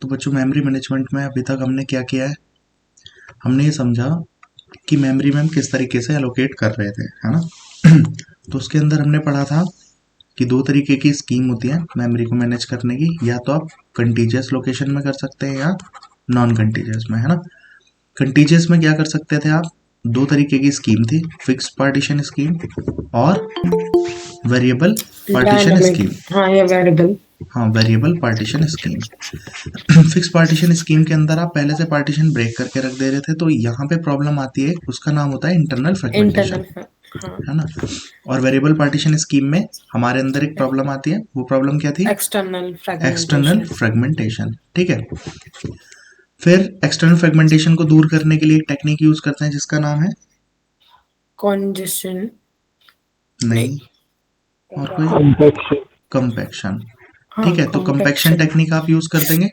तो बच्चों memory management में अभी तक हमने क्या किया है, हमने ये समझा कि मेमोरी में हम किस तरीके से एलोकेट कर रहे थे, है ना। तो उसके अंदर हमने पढ़ा था कि दो तरीके की स्कीम होती है मेमोरी को मैनेज करने की, या तो आप कंटीजियस लोकेशन में कर सकते हैं या नॉन कंटीजियस में, है ना। कंटीजियस में क्या कर सकते थे आप, दो तरीके की स्कीम थी, फिक्स पार्टीशन स्कीम और वेरिएबल पार्टीशन डायनामिक। स्कीम। हाँ, ये वेरिएबल। हाँ, variable partition scheme. Fix partition scheme के अंदर आप पहले से पार्टीशन ब्रेक करके रख दे रहे थे, तो यहाँ पे प्रॉब्लम आती है, उसका नाम होता है इंटरनल फ्रेगमेंटेशन, इंटरनल। हाँ। है ना। और वेरिएबल पार्टीशन स्कीम में हमारे अंदर एक प्रॉब्लम आती है, वो प्रॉब्लम क्या थी, एक्सटर्नल एक्सटर्नल फ्रेगमेंटेशन। फ्रेगमेंटेशन, ठीक है। फिर एक्सटर्नल फ्रेगमेंटेशन को दूर करने के लिए एक टेक्निक यूज करते हैं जिसका नाम है, कॉन्जेशन। नहीं। नहीं, और कोई, कॉम्पैक्शन। कंपैक्शन। हाँ, ठीक है, तो कंपैक्शन कॉम्पेक्शन। टेक्निक आप यूज कर देंगे,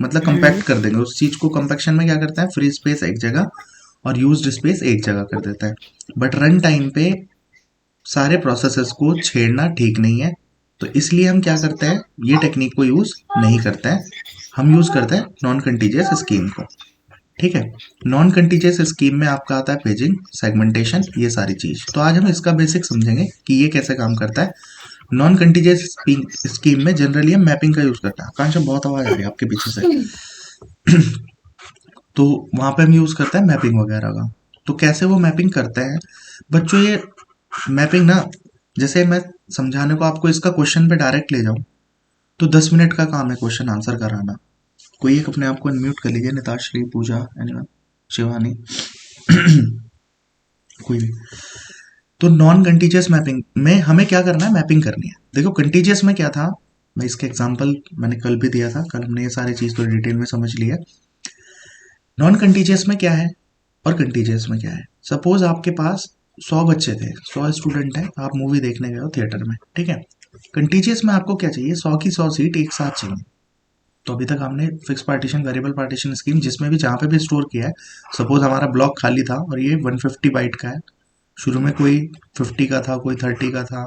मतलब कंपैक्ट कर देंगे उस चीज को। कंपैक्शन में क्या करता है, फ्री स्पेस एक जगह और यूज्ड स्पेस एक जगह कर देता है। बट रन टाइम पे सारे प्रोसेसेस को छेड़ना ठीक नहीं है, तो इसलिए हम क्या करते हैं, ये टेक्निक को यूज नहीं करते हैं, हम यूज करते हैं नॉन कंटीजियस स्कीम को। ठीक है, नॉन कंटीजियस स्कीम में आपका आता है पेजिंग, सेगमेंटेशन, ये सारी चीज। तो आज हम इसका बेसिक समझेंगे कि ये कैसे काम करता है। नॉन कंटीजियस स्कीम में जनरली हम मैपिंग का यूज करते हैं। आकांक्षा, बहुत आवाज आ रही है आपके पीछे से। तो वहां पे हम यूज करते हैं मैपिंग वगैरह का। तो कैसे वो मैपिंग करते हैं बच्चों, ये मैपिंग ना, जैसे मैं समझाने को आपको इसका क्वेश्चन पे डायरेक्ट ले जाऊं तो 10 मिनट का काम है क्वेश्चन आंसर कराना। कोई एक अपने आप को अनम्यूट कर लीजिए, निताश्री, पूजा, एनीवन, शिवानी, कोई भी। तो नॉन कंटीजियस मैपिंग में हमें क्या करना है, मैपिंग करनी है। देखो कंटीजियस में क्या था, मैं इसका एग्जांपल मैंने कल भी दिया था, कल हमने ये सारी चीज तो डिटेल में समझ लिया। नॉन कंटीजियस में क्या है और कंटीजियस में क्या है। सपोज आपके पास 100 बच्चे थे, 100 स्टूडेंट हैं, आप मूवी देखने गए हो थिएटर में, ठीक है। कंटीजियस में आपको क्या चाहिए, 100 की 100 सीट एक साथ चाहिए। तो अभी तक हमने fix partition, variable partition scheme, जिसमें भी जहाँ पे भी स्टोर किया है, सपोज हमारा ब्लॉक खाली था और ये 150 बाइट का है, शुरू में कोई 50 का था, कोई 30 का था,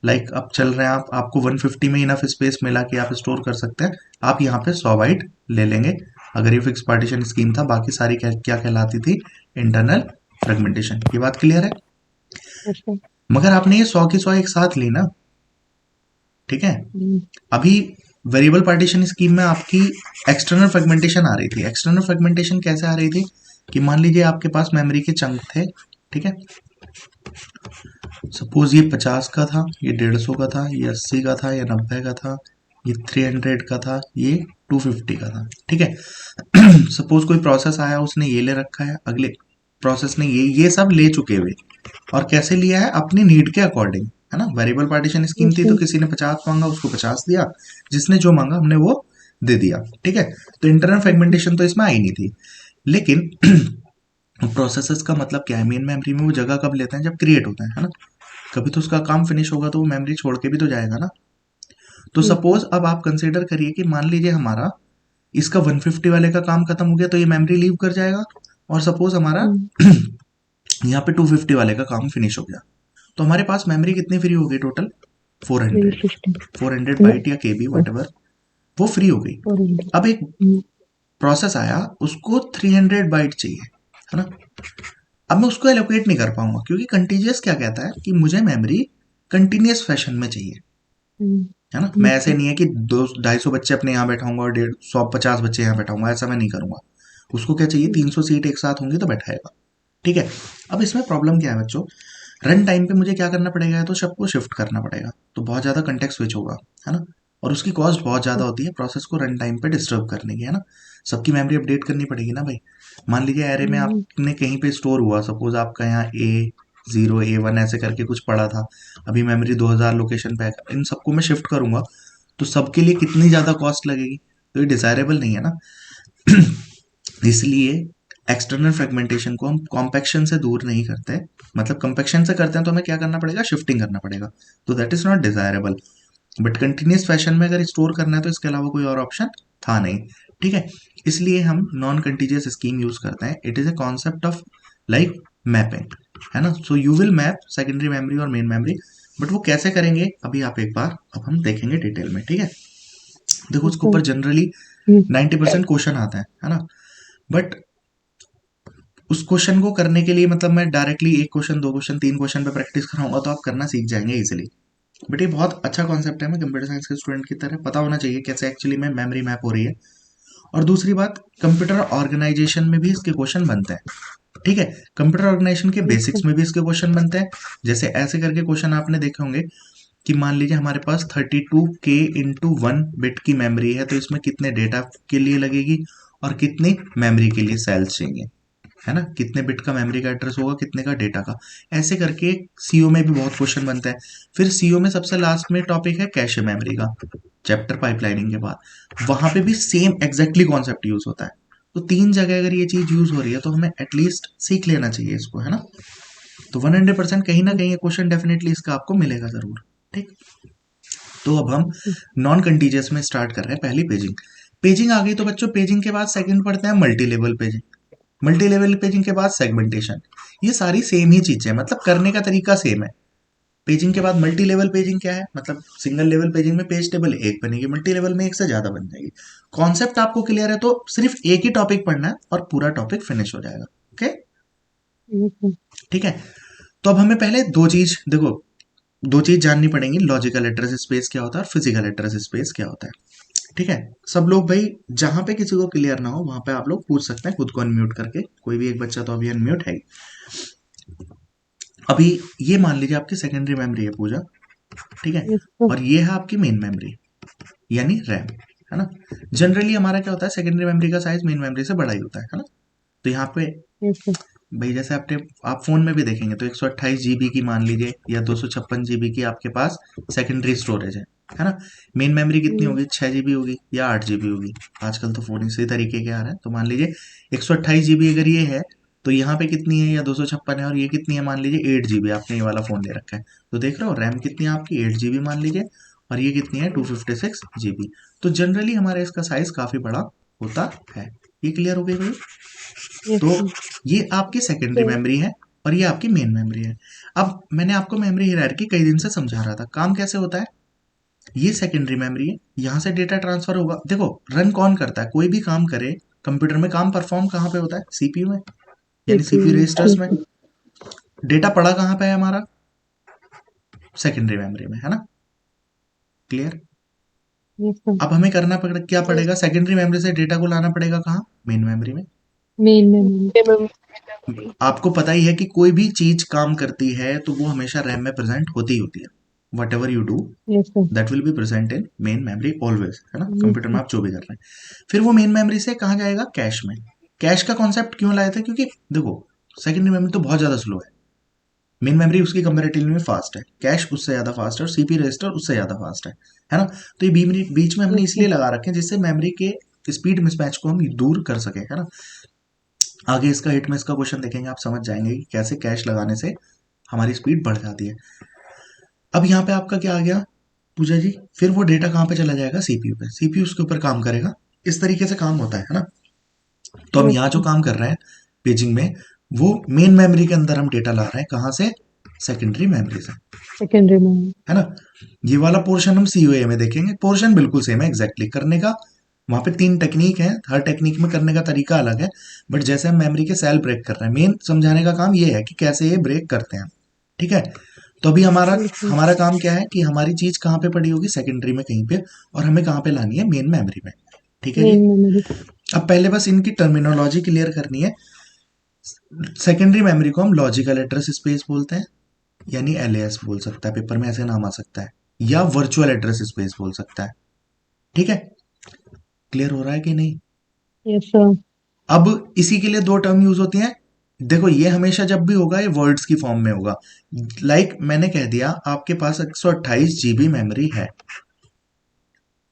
लाइक अब चल रहे हैं आप, आपको 150 में इनफ स्पेस मिला कि आप स्टोर कर सकते हैं, आप यहाँ पे 100 बाइट ले लेंगे। अगर ये फिक्स पार्टीशन स्कीम था, बाकी सारी क्या क्या कहलाती थी, इंटरनल फ्रेगमेंटेशन। ये बात क्लियर है। अच्छा। मगर आपने ये 100 की 100 एक साथ ली ना, ठीक है। हम्म। अभी वेरिएबल पार्टीशन स्कीम में आपकी एक्सटर्नल फ्रेगमेंटेशन आ रही थी। एक्सटर्नल फ्रेगमेंटेशन कैसे आ रही थी, कि मान लीजिए आपके पास मेमोरी के चंक थे, ठीक है। सपोज ये 50 का था, ये 150 का था, ये 80 का था, ये 90 का था, ये 300 का था, ये 250 का था, ठीक है। सपोज कोई प्रोसेस आया, उसने ये ले रखा है, अगले प्रोसेस ने ये सब ले चुके हुए, और कैसे लिया है, अपनी नीड के अकॉर्डिंग, है ना। वेरिएबल पार्टीशन स्कीम थी अच्छा। तो किसी ने 50 मांगा, उसको 50 दिया, जिसने जो मांगा हमने वो दे दिया, ठीक है। तो इंटरनल अच्छा। फ्रेगमेंटेशन तो इसमें आई नहीं थी। लेकिन प्रोसेसेस का मतलब क्या है, मेन मेमोरी में वो जगह कब लेते हैं, जब क्रिएट होता है ना। कभी तो उसका काम फिनिश होगा तो वो मेमोरी छोड़ के भी तो जाएगा ना। तो हम्म। सपोज अब आप कंसिडर करिए कि मान लीजिए हमारा इसका 150 वाले का काम खत्म हो गया, तो ये मेमोरी लीव कर जाएगा, और सपोज हमारा हम्म। यहाँ पे 250 वाले का काम फिनिश हो गया, तो हमारे पास मेमोरी कितनी फ्री हो गई टोटल, 400। 350। 400 बाइट या केबी वट एवर, वो फ्री हो गई। 400। अब एक प्रोसेस आया, उसको 300 बाइट चाहिए, है ना। अब मैं उसको एलोकेट नहीं कर पाऊंगा, क्योंकि कंटीजियस क्या कहता है कि मुझे मेमोरी कंटिन्यूस फैशन में चाहिए, है ना। मैं ऐसे नहीं है कि 200 250 बच्चे अपने यहाँ बैठाऊंगा और 150 बच्चे यहाँ बैठाऊंगा, ऐसा मैं नहीं करूंगा। उसको क्या चाहिए, 300 सीट एक साथ होंगी तो बैठाएगा, ठीक है। अब इसमें प्रॉब्लम क्या है बच्चों, रन टाइम पे मुझे क्या करना पड़ेगा, तो सबको शिफ्ट करना पड़ेगा, तो बहुत ज़्यादा कंटेक्ट स्विच होगा, है ना। और उसकी कॉस्ट बहुत ज़्यादा होती है प्रोसेस को रन टाइम पे डिस्टर्ब करने की, है ना। सबकी मेमोरी अपडेट करनी पड़ेगी ना भाई। मान लीजिए एरे में आपने कहीं पे स्टोर हुआ, सपोज आपका यहाँ A0 A1 ऐसे करके कुछ पड़ा था, अभी मेमोरी 2000 लोकेशन पे है, इन सबको मैं शिफ्ट करूंगा, तो सबके लिए कितनी ज़्यादा कॉस्ट लगेगी, तो ये डिजायरेबल नहीं है ना। इसलिए एक्सटर्नल फ्रेगमेंटेशन को हम कॉम्पैक्शन से दूर नहीं करते, मतलब कंपैक्शन से करते हैं तो हमें क्या करना पड़ेगा, शिफ्टिंग करना पड़ेगा, तो that is not desirable. But continuous fashion में अगर स्टोर करना है तो इसके अलावा कोई और ऑप्शन था नहीं, ठीक है। इसलिए हम नॉन कंटीजियस स्कीम यूज करते हैं। It is a concept of like mapping, है ना। So you will map secondary memory और मेन मेमोरी, बट वो कैसे करेंगे अभी आप एक बार अब हम देखेंगे डिटेल में, ठीक है। देखो उसके ऊपर जनरली 90% क्वेश्चन आता है ना। बट उस क्वेश्चन को करने के लिए मतलब मैं डायरेक्टली एक क्वेश्चन, दो क्वेश्चन, तीन क्वेश्चन पे प्रैक्टिस कराऊंगा तो आप करना सीख जाएंगे इजिली। बट ये बहुत अच्छा कॉन्सेप्ट है, मैं कंप्यूटर साइंस के स्टूडेंट की तरह पता होना चाहिए कैसे एक्चुअली में मेमोरी मैप हो रही है। और दूसरी बात, कंप्यूटर ऑर्गेनाइजेशन में भी इसके क्वेश्चन बनते हैं। ठीक है, कंप्यूटर ऑर्गेनाइजेशन के बेसिक्स में भी इसके क्वेश्चन बनते हैं। जैसे ऐसे करके क्वेश्चन आपने देखे होंगे कि मान लीजिए हमारे पास 32K/1 बिट की मेमोरी है, तो इसमें कितने डेटा के लिए लगेगी और कितनी मेमोरी के लिए सेल्स चाहिए, है ना, कितने बिट का मेमोरी का एड्रेस होगा, कितने का डेटा का। ऐसे करके सीओ में भी बहुत क्वेश्चन बनता है। फिर सीओ में सबसे लास्ट में टॉपिक है कैशे मेमोरी का, चैप्टर पाइपलाइनिंग के बाद वहां पे भी सेम एग्जैक्टली कॉन्सेप्ट यूज होता है। तो तीन जगह अगर ये चीज यूज हो रही है तो हमें एटलीस्ट सीख लेना चाहिए इसको, है ना। तो 100% कहीं ना कहीं ये क्वेश्चन डेफिनेटली इसका आपको मिलेगा जरूर। ठीक, तो अब हम नॉन कंटीजियस में स्टार्ट कर रहे हैं। पहली पेजिंग, पेजिंग आ गई तो बच्चों पेजिंग के बाद सेकंड पढ़ते हैं multi level paging. Multi level paging के बाद सेगमेंटेशन। ये सारी सेम ही चीजें, मतलब करने का तरीका सेम है। पेजिंग के बाद मल्टी लेवल पेजिंग क्या है, मतलब सिंगल लेवल पेजिंग में पेज टेबल एक बनेगी, मल्टी लेवल में एक से ज्यादा बन जाएगी। कॉन्सेप्ट आपको क्लियर है तो सिर्फ एक ही टॉपिक पढ़ना है और पूरा टॉपिक फिनिश हो जाएगा। ओके, ठीक है। तो अब हमें पहले दो चीज देखो, दो चीज जाननी पड़ेंगी, लॉजिकल एड्रेस स्पेस क्या होता है और फिजिकल एड्रेस स्पेस क्या होता है। ठीक है, सब लोग भाई जहां पे किसी को क्लियर ना हो वहां पे आप लोग पूछ सकते हैं खुद को अनम्यूट करके। कोई भी एक बच्चा तो अभी अनम्यूट है ही। अभी ये मान लीजिए आपकी सेकेंडरी मेमोरी है पूजा, ठीक है, और ये है आपकी मेन मेमोरी यानी रैम, है ना। जनरली हमारा क्या होता है, सेकेंडरी मेमोरी का साइज मेन मेमोरी से बड़ा ही होता है ना। तो यहाँ पे भाई जैसे आपने आप फोन में भी देखेंगे तो 128 GB की मान लीजिए या 256 GB की आपके पास सेकेंडरी स्टोरेज है ना। मेन मेमोरी कितनी होगी, 6 GB होगी या 8 GB होगी। आजकल तो फोन इसी तरीके के आ रहे हैं। तो मान लीजिए 128 GB अगर ये है तो यहाँ पे कितनी है, या 256 है, और ये कितनी है मान लीजिए 8 GB। आपने ये वाला फोन ले रखा है तो देख रहे हो रैम कितनी है आपकी 8 GB मान लीजिए, और ये कितनी है 256 GB। तो जनरली हमारे इसका साइज काफी बड़ा होता है। ये क्लियर हो गई भाई। तो ये आपकी सेकेंडरी मेमोरी है और ये आपकी मेन मेमोरी है। अब मैंने आपको मेमोरी हायरार्की कई दिन से समझा रहा था, काम कैसे होता है। ये सेकेंडरी मेमोरी है, यहां से डेटा ट्रांसफर होगा। देखो रन कौन करता है, कोई भी काम करे कंप्यूटर में, काम परफॉर्म कहाँ पे होता है, सीपीयू में, यानी सीपीयू रजिस्टर्स में। डेटा पड़ा कहाँ पे है हमारा, सेकेंडरी मेमोरी में, है ना। क्लियर। अब हमें करना क्या पड़ेगा, सेकेंडरी मेमोरी से डेटा को लाना पड़ेगा कहाँ, मेन मेमोरी में। Main memory. आपको पता ही है कि कोई भी चीज काम करती है तो वो हमेशा रैम में प्रेजेंट होती ही होती है। What ever you do that will be present in main memory always, है ना। कंप्यूटर में आप जो भी कर रहे हैं, फिर वो मेन मेमोरी से कहाँ जाएगा, कैश में। कैश का कॉन्सेप्ट क्यों लाए थे, क्योंकि देखो सेकेंडरी मेमोरी तो बहुत ज्यादा स्लो है, मेन मेमोरी उसकी कंपेरेटिवली में फास्ट है, कैश उससे ज्यादा फास्ट है और सीपी रजिस्टर उससे ज्यादा फास्ट है ना। तो ये बीच में हमने इसलिए लगा रखे हैं जिससे मेमोरी के स्पीड मिसमैच को हम दूर कर सके, है ना। आगे इसका हिट में इसका क्वेश्चन देखेंगे, आप समझ जाएंगे कि कैसे कैश लगाने से हमारी स्पीड बढ़ जाती है। अब यहाँ पे आपका क्या आ गया पूजा जी, फिर वो डेटा कहाँ पे चला जाएगा, सीपीयू पे, सीपीयू उसके ऊपर काम करेगा। इस तरीके से काम होता है ना। तो हम यहाँ जो काम कर रहे हैं पेजिंग में, वो मेन मेमोरी के अंदर हम डेटा ला रहे हैं, कहाँ से, सेकेंडरी मेमोरी से, सेकेंडरी मेमोरी। है ना। ये वाला पोर्शन हम सीओए में देखेंगे, पोर्शन बिल्कुल सेम है एग्जैक्टली करने का। वहां पे 3 टेक्निक है, हर टेक्निक में करने का तरीका अलग है। बट जैसे हम मेमोरी के सेल ब्रेक कर रहे हैं, मेन समझाने का काम ये है कि कैसे ये ब्रेक करते हैं। ठीक है, तो अभी हमारा हमारा काम क्या है कि हमारी चीज कहाँ पे पड़ी होगी, सेकेंडरी में कहीं पे, और हमें कहाँ पे लानी है, मेन मेमोरी में। ठीक है जी। Main memory. अब पहले बस इनकी टर्मिनोलॉजी क्लियर करनी है। सेकेंडरी मेमोरी को हम लॉजिकल एड्रेस स्पेस बोलते हैं, यानी एलएएस बोल सकता है, पेपर में ऐसे नाम आ सकता है, या वर्चुअल एड्रेस स्पेस बोल सकता है। ठीक है, क्लियर हो रहा है कि नहीं। Yes sir. अब इसी के लिए दो टर्म यूज होती हैं। देखो ये हमेशा जब भी होगा ये वर्ड्स की फॉर्म में होगा। मैंने कह दिया आपके पास 128 GB मेमोरी है।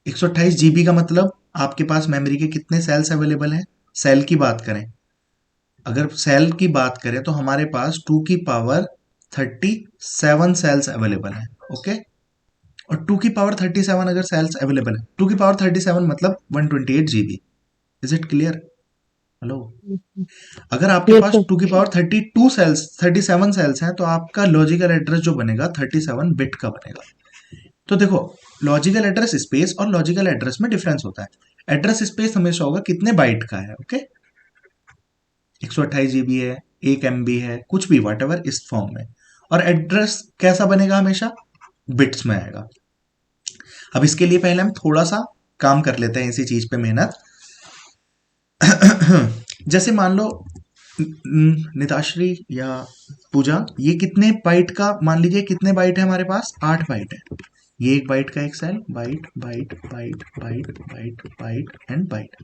128 GB का मतलब आपके पास मेमोरी के कितने सेल्स अवेलेबल हैं, सेल की बात करें, अगर सेल की बात करें तो हमारे पास 2 की पावर 37 सेल्स अवेलेबल है। ओके, और 2 की पावर 37 अगर सेल्स अवेलेबल है, 2 की पावर 37 मतलब 128 GB। Is it clear, hello. अगर आपके यस पास सर। 2 की पावर 37 सेल्स हैं तो आपका लॉजिकल एड्रेस जो बनेगा 37 बिट का बनेगा। तो देखो लॉजिकल एड्रेस स्पेस और लॉजिकल एड्रेस में डिफरेंस होता है। एड्रेस स्पेस हमेशा होगा कितने बाइट का है, ओके। 128 GB है, 1 MB है, कुछ भी वट एवर इस फॉर्म में। और एड्रेस कैसा बनेगा, हमेशा बिट्स में आएगा। अब इसके लिए पहले हम थोड़ा सा काम कर लेते हैं इसी चीज पे मेहनत। जैसे मान लो निताश्री या पूजा, ये कितने बाइट का, मान लीजिए कितने बाइट है हमारे पास, 8 बाइट है। ये 1 बाइट का एक cell, byte byte byte byte byte byte and byte.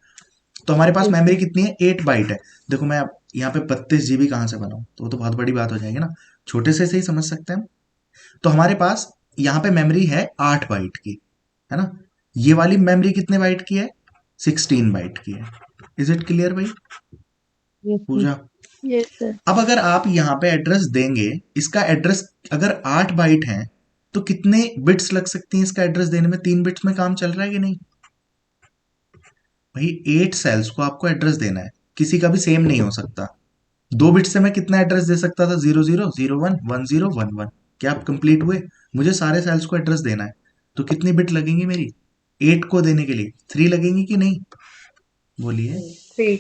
तो हमारे पास Yes, मेमोरी sir. कितनी है, 8 बाइट है। देखो मैं अब यहाँ पे 32 GB कहाँ से बनाऊं, तो वो तो बहुत बड़ी बात हो जाएगी ना, छोटे से ही समझ सकते हैं। तो हमारे पास यहाँ पे मेमोरी है 8 बाइट की, है ना। ये वाली मेमोरी कितने बाइट की है, 16 बाइट की है। इज इट क्लियर भाई, Yes, sir. पूजा? Yes, sir. अब अगर आप यहाँ पे एड्रेस देंगे, इसका एड्रेस अगर 8 बाइट है तो कितने बिट्स लग सकती हैं इसका एड्रेस देने में? 3 बिट्स में काम चल रहा है कि नहीं भाई? 8 सेल्स को आपको एड्रेस देना है, किसी का भी सेम नहीं हो सकता। 2 बिट से मैं कितना एड्रेस दे सकता था, 00 01 10 11। क्या आप कंप्लीट हुए? मुझे सारे सेल्स को एड्रेस देना है, तो कितनी बिट लगेंगी मेरी 8 को देने के लिए? 3 लगेंगी कि नहीं, बोलिए, 3.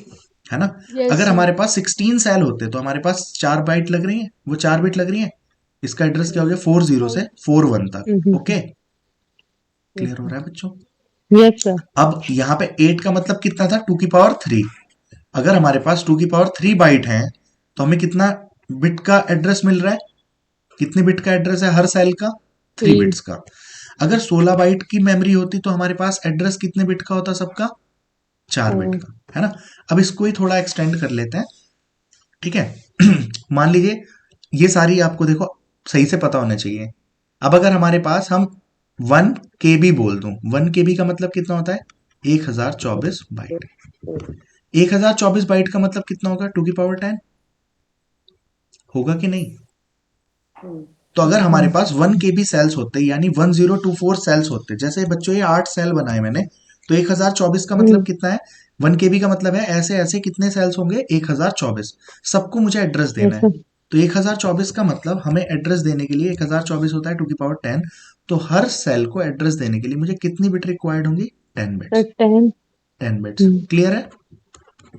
है ना। Yes, अगर sir. हमारे पास 16 सेल होते तो हमारे पास 4 बाइट लग रही है, वो 4 बिट लग रही है। इसका एड्रेस क्या हो गया, 40 से 41 तक, Mm-hmm. ओके। Yes, क्लियर हो sir. रहा है बच्चों? Yes, sir. अब यहाँ पे 8 का मतलब कितना था, 2 की पावर 3। अगर हमारे पास 2 की पावर 3 बाइट है तो हमें कितना बिट का एड्रेस मिल रहा है, कितने बिट का एड्रेस है हर सेल का, 3 बिट्स 3. का। अगर 16 बाइट की मेमोरी होती तो हमारे पास एड्रेस कितने बिट का होता सबका, 4 बिट 4. का, है ना। अब इसको ही थोड़ा एक्सटेंड कर लेते हैं, ठीक है। मान लीजिए ये सारी आपको देखो सही से पता होना चाहिए। अब अगर हमारे पास हम 1 KB बोल दूं, 1 KB का मतलब कितना होता है, 1024 बाइट। 1024 बाइट का मतलब कितना होगा, 2 की पावर 10 होगा कि नहीं? तो अगर हमारे Yes. पास 1 KB सेल्स होते, यानी 1024 सेल्स होते, जैसे बच्चों ये 8 सेल बनाए मैंने, तो 1024 का मतलब Mm. कितना है, 1 KB का मतलब है ऐसे ऐसे कितने सेल्स होंगे, 1024। सबको मुझे एड्रेस देना Yes, है। sir. तो 1024 का मतलब हमें एड्रेस देने के लिए, 1024 होता है 2 की पावर 10, तो हर सेल को एड्रेस देने के लिए मुझे कितनी बिट रिक्वायर्ड होंगी, 10 बिट्स। 10. 10 bits, Mm. क्लियर है?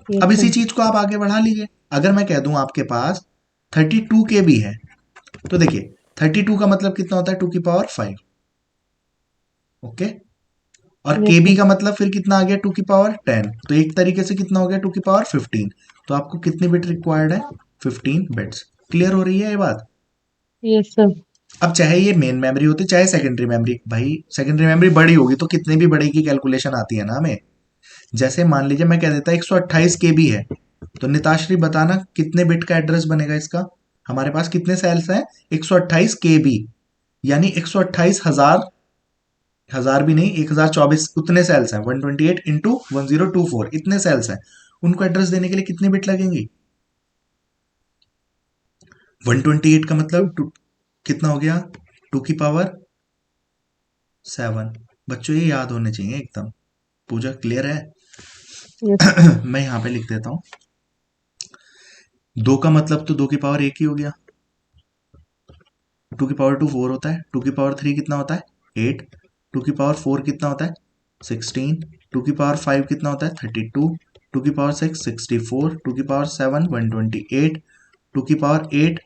Yes, अब इसी sir. चीज को आप आगे बढ़ा लीजिए। अगर मैं कह दूं आपके पास 32 KB है, तो देखिए 32 का मतलब कितना होता है, 2 की पावर 5, ओके। और Yes, केबी sir. का मतलब फिर कितना आ गया, 2 की पावर 10, तो एक तरीके से कितना हो गया, 2 की पावर 15। तो आपको कितनी बिट रिक्वायर्ड है, 15 बिट्स। क्लियर हो रही है ये बात? Yes, sir. अब चाहे ये मेन मेमोरी होती चाहे सेकेंडरी मेमोरी, भाई सेकेंडरी मेमोरी बड़ी होगी तो कितने भी बड़े की कैलकुलेशन आती है ना हमें। जैसे मान लीजिए मैं कह देता 128 KB है, तो निताश्री बताना कितने बिट का एड्रेस बनेगा इसका। हमारे पास कितने सेल्स हैं, 128 KB, यानी 128,000, हजार भी नहीं, 1024, उतने सेल्स हैं, 128 × 1024, इतने सेल्स हैं। उनको एड्रेस देने के लिए कितनी बिट लगेंगी, 128 का मतलब कितना हो गया, 2 की पावर 7। बच्चों ये याद होने चाहिए एकदम। पूजा क्लियर है? Yes. मैं यहां पे लिख देता हूं, 2 का मतलब तो 2 की पावर 1 ही हो गया। 2 की पावर 2 4 होता है, 2 की पावर 3 कितना होता है, 8। 2 की पावर 4 कितना होता है, 16। 2 की पावर 5 कितना होता है, 32। 2 की पावर 6 64। 2 की पावर 7 128। 2 की पावर 8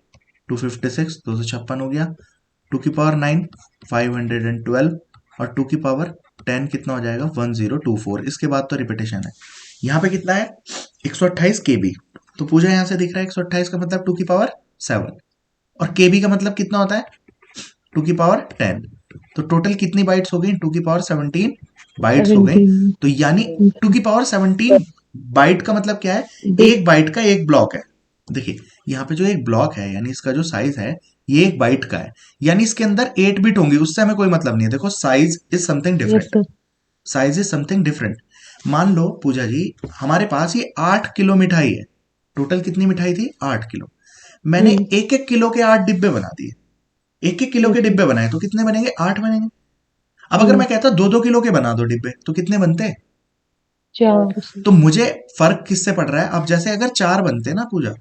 256, 256 हो गया। 2 की पावर 9 512। और 2 की पावर 10 कितना हो जाएगा, 1024। इसके बाद तो रिपीटेशन है। यहाँ पे कितना है, 128 KB। तो पूजा यहाँ से दिख रहा है 128 का मतलब 2 की पावर 7। और केबी का मतलब कितना होता है, 2 की पावर 10। तो टोटल कितनी बाइट्स हो गई, 2 की पावर 17 बाइट्स हो गई। 17. तो यानी Mm. 2 की पावर 17 बाइट का मतलब क्या है, Bit. एक बाइट का एक ब्लॉक है। देखिए यहाँ पे जो एक ब्लॉक है, यानी इसका जो साइज है ये 1 बाइट का है, यानी इसके अंदर 8 बिट होंगी, उससे हमें कोई मतलब नहीं है। देखो size is something Yes, different, sir. Size is something different. मान लो पूजा जी हमारे पास ये 8 किलो मिठाई है, टोटल कितनी मिठाई थी, 8 किलो। मैंने Mm. 1-1 किलो के 8 डिब्बे बना दिए, 1-1 किलो के Yes, sir. डिब्बे बनाए, तो कितने बनेंगे, 8 बनेंगे। अब अगर Mm. मैं कहता 2-2 किलो के बना दो डिब्बे, तो कितने बनते? 4, sir. तो मुझे फर्क किससे पड़ रहा है, अब जैसे अगर 4 बनते ना पूजा,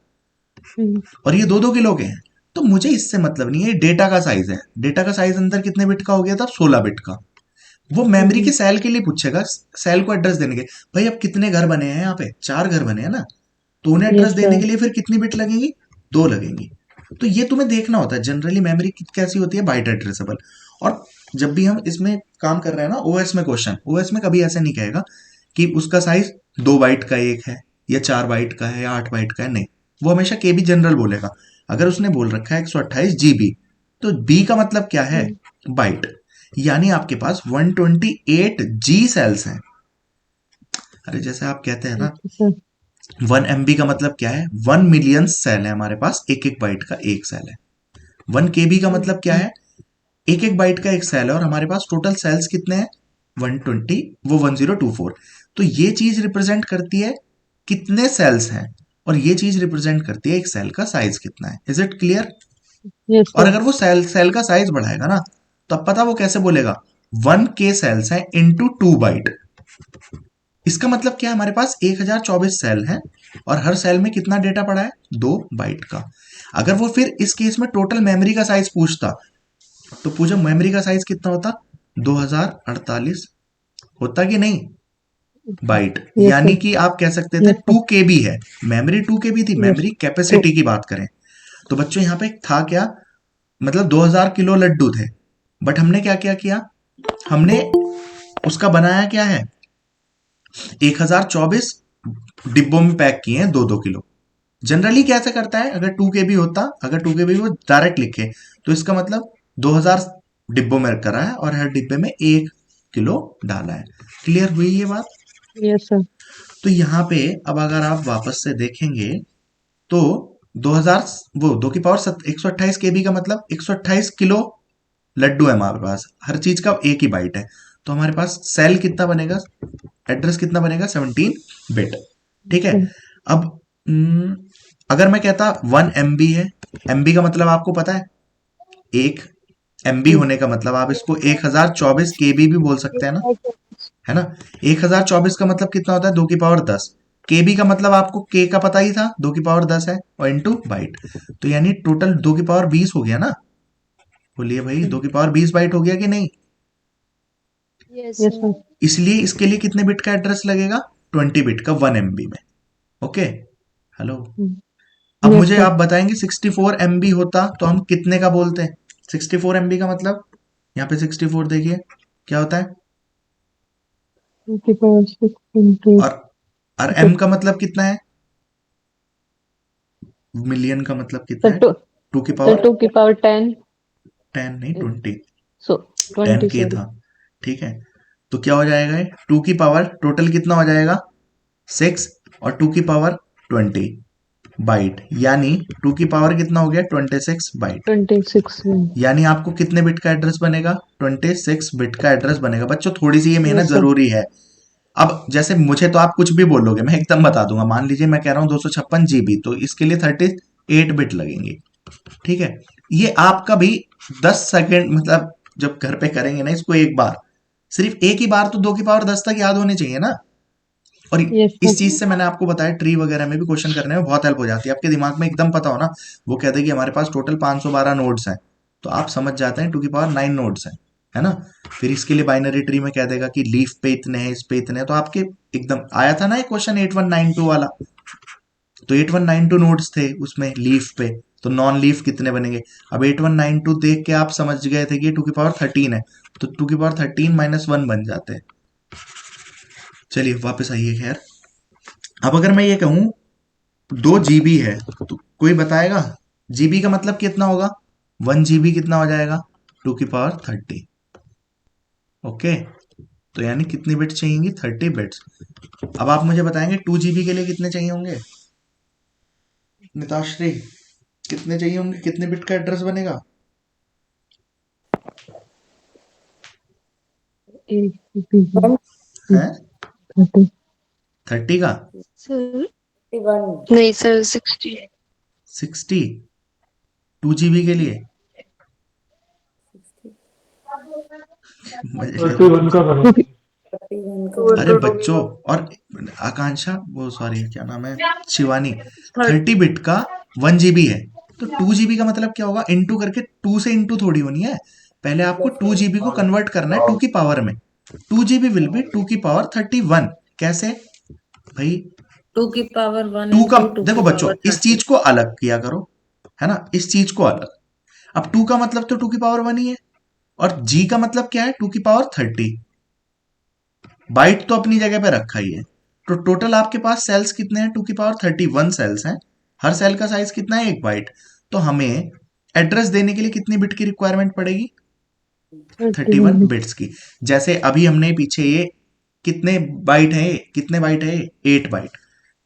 Mm. और ये 2-2 किलो के हैं, तो मुझे इससे मतलब नहीं है, डेटा का साइज है। डेटा का साइज अंदर कितने बिट का हो गया था, 16 बिट का। वो मेमोरी के सेल के लिए पूछेगा, सेल को एड्रेस देने के। भाई अब कितने घर बने हैं यहाँ पे, 4 घर बने हैं ना, तो उन्हें एड्रेस यस देने सर। के लिए फिर कितनी बिट लगेंगी, 2 लगेंगी। तो ये तुम्हें देखना होता है जनरली मेमोरी कैसी होती है, बाइट एड्रेसेबल। और जब भी हम इसमें काम कर रहे हैं ना, ओएस में क्वेश्चन, ओएस में कभी ऐसे नहीं कहेगा कि उसका साइज 2 बाइट का एक है या 4 बाइट का है या 8 बाइट का है, नहीं। वो हमेशा केबी जनरल बोलेगा। अगर उसने बोल रखा है 128 GB, तो बी का मतलब क्या है, बाइट। यानी आपके पास 128 G सेल्स हैं। अरे जैसे आप कहते हैं ना, ओके सर। 1 MB का मतलब क्या है, 1 मिलियन सेल है हमारे पास, एक एक बाइट का एक सेल है। 1 KB का मतलब क्या ओके। है, एक एक बाइट का एक सेल है, और हमारे पास टोटल सेल्स कितने हैं, 120, वो 1024। तो ये चीज रिप्रेजेंट करती है कितने सेल्स हैं, और ये चीज रिप्रेजेंट करती है एक सेल का साइज कितना है। Is it clear? यस और सर। अगर वो सेल सेल का साइज बढ़ाएगा ना, तो अब पता वो कैसे बोलेगा, 1K सेल्स हैं इंटू 2 बाइट। इसका मतलब क्या है, हमारे पास 1024 सेल हैं, और हर सेल में कितना डेटा पड़ा है, 2 बाइट का। अगर वो फिर इस केस में टोटल मेमोरी का साइज पूछता, तो पूछो मेमोरी का साइज कितना होता, 2048 होता कि नहीं, बाइट। यस यानी सर। कि आप कह सकते थे यस सर। 2 KB है, मेमोरी 2 KB थी, यस। मेमोरी तो कैपेसिटी की बात करें। तो बच्चों यहाँ पे था क्या, मतलब 2000 किलो लड्डू थे, बट हमने क्या क्या किया, हमने उसका बनाया क्या है, 1024 डिब्बों में पैक किए हैं, 2-2 किलो। जनरली कैसे करता है, अगर 2 KB होता, अगर 2 KB वो डायरेक्ट लिखे, तो इसका मतलब 2000 डिब्बों में करा है, और हर डिब्बे में 1 किलो डाला है। क्लियर हुई ये बात? Yes sir. तो यहाँ पे अब अगर आप वापस से देखेंगे, तो 2000, वो 2 की पावर 128 KB का मतलब 128 किलो लड्डू है हमारे पास, हर चीज का एक ही बाइट है। तो हमारे पास सेल कितना बनेगा, एड्रेस कितना बनेगा, 17 बिट। ठीक है। सर। अब अगर मैं कहता 1 MB है, MB का मतलब आपको पता है, 1 MB होने का मतलब आप इसको 1024 KB भी बोल सकते हैं ना, है ना। 1024 का मतलब कितना होता है, 2 की पावर 10। KB का मतलब आपको K का पता ही था, 2 की पावर 10 है, और इंटू बाइट। तो यानी टोटल 2 की पावर 20 हो गया ना। बोलिए भाई, 2 की पावर 20 बाइट हो गया कि नहीं। Yes yes sir. सर। इसलिए इसके लिए कितने बिट का एड्रेस लगेगा, 20 बिट का 1 MB में। Okay, hello. अब यस मुझे सर। आप बताएंगे 64 MB होता तो हम कितने का बोलते हैं, 64 MB का मतलब, यहाँ पे 64 देखिए क्या होता है, 2 की पावर 6 इंटू। और ओके M का मतलब कितना है, मिलियन का मतलब कितना सर। है, टू टू की सर पावर 2 की पावर 10। 10 नहीं, 20। सो टेन 20 के सॉरी। था, ठीक है। तो क्या हो जाएगा, 2 की पावर टोटल कितना हो जाएगा, 6, और 2 की पावर 20 बाइट, यानी 2 की पावर कितना हो गया, 26 बाइट। 26 में। यानी आपको कितने बिट का एड्रेस बनेगा, 26 बिट का एड्रेस बनेगा। बच्चों थोड़ी सी ये मेहनत यस सर। जरूरी है। अब जैसे मुझे तो आप कुछ भी बोलोगे मैं एकदम बता दूंगा, मान लीजिए मैं कह रहा हूँ 256 GB, तो इसके लिए 38 बिट लगेंगे। ठीक है। ये आपका भी 10 सेकेंड, मतलब जब घर पे करेंगे ना इसको एक बार, सिर्फ एक ही बार, तो 2 की पावर 10 तक याद होने चाहिए ना। और यस इस सर। चीज से मैंने आपको बताया, ट्री वगैरह में भी क्वेश्चन करने में बहुत हेल्प हो जाती है, आपके दिमाग में एकदम पता हो ना। वो कहते हैं कि हमारे पास टोटल 512 नोड्स हैं, तो आप समझ जाते हैं 2 की पावर 9 नोड्स हैं, है ना। फिर इसके लिए बाइनरी ट्री में कह देगा कि लीफ पे इतने हैं, इस पे इतने हैं, तो आपके एकदम आया था ना एक क्वेश्चन 8192 वाला, तो 8192 नोड्स थे उसमें लीफ पे, तो नॉन लीफ कितने बनेंगे। अब 8192 देख के आप समझ गए थे कि 2 की पावर 13 है, तो 2 की पावर 13 - 1 बन जाते हैं। चलिए वापस आइए, खैर। अब अगर मैं ये कहूं 2 GB है, तो कोई बताएगा जीबी का मतलब कितना होगा, 1 GB कितना हो जाएगा, 2 की पावर 30। ओके, तो यानी कितनी बिट्स चाहिए, 30 बिट्स। अब आप मुझे बताएंगे 2 GB के लिए कितने चाहिए होंगे, निताश्री, कितने चाहिए होंगे, कितने बिट का एड्रेस बनेगा, एक जीबी है 30। 30 का, सर 51 नहीं सर 60। 60, 2 GB के लिए, मजे ले रहे 31 का करो। क्योंकि 31 का अरे बच्चों, और आकांक्षा, वो सॉरी क्या नाम है, शिवानी, 30 बिट का 1 GB है, तो 2 GB का मतलब क्या होगा, इंटू करके, 2 से इंटू थोड़ी होनी है, पहले आपको 2 GB को कन्वर्ट करना है 2 की पावर में। 2 GB विल बी 2 की पावर 31। कैसे भाई? 2 की पावर 1 टू का into 2 देखो की बच्चों, पावर इस 30। चीज को अलग किया करो, है ना, इस चीज को अलग। अब 2 का मतलब तो 2 की पावर 1 ही है, और जी का मतलब क्या है? 2 की पावर 30। बाइट तो अपनी जगह पे रखा ही है। तो टोटल आपके पास सेल्स कितने हैं? 2 की पावर 31 सेल्स हैं। हर सेल का साइज कितना है? 1 बाइट। तो हमें एड्रेस देने के लिए कितनी बिट की रिक्वायरमेंट पड़ेगी? 31 31 बिट्स की। जैसे अभी हमने पीछे ये कितने बाइट है, कितने बाइट है? 8 बाइट।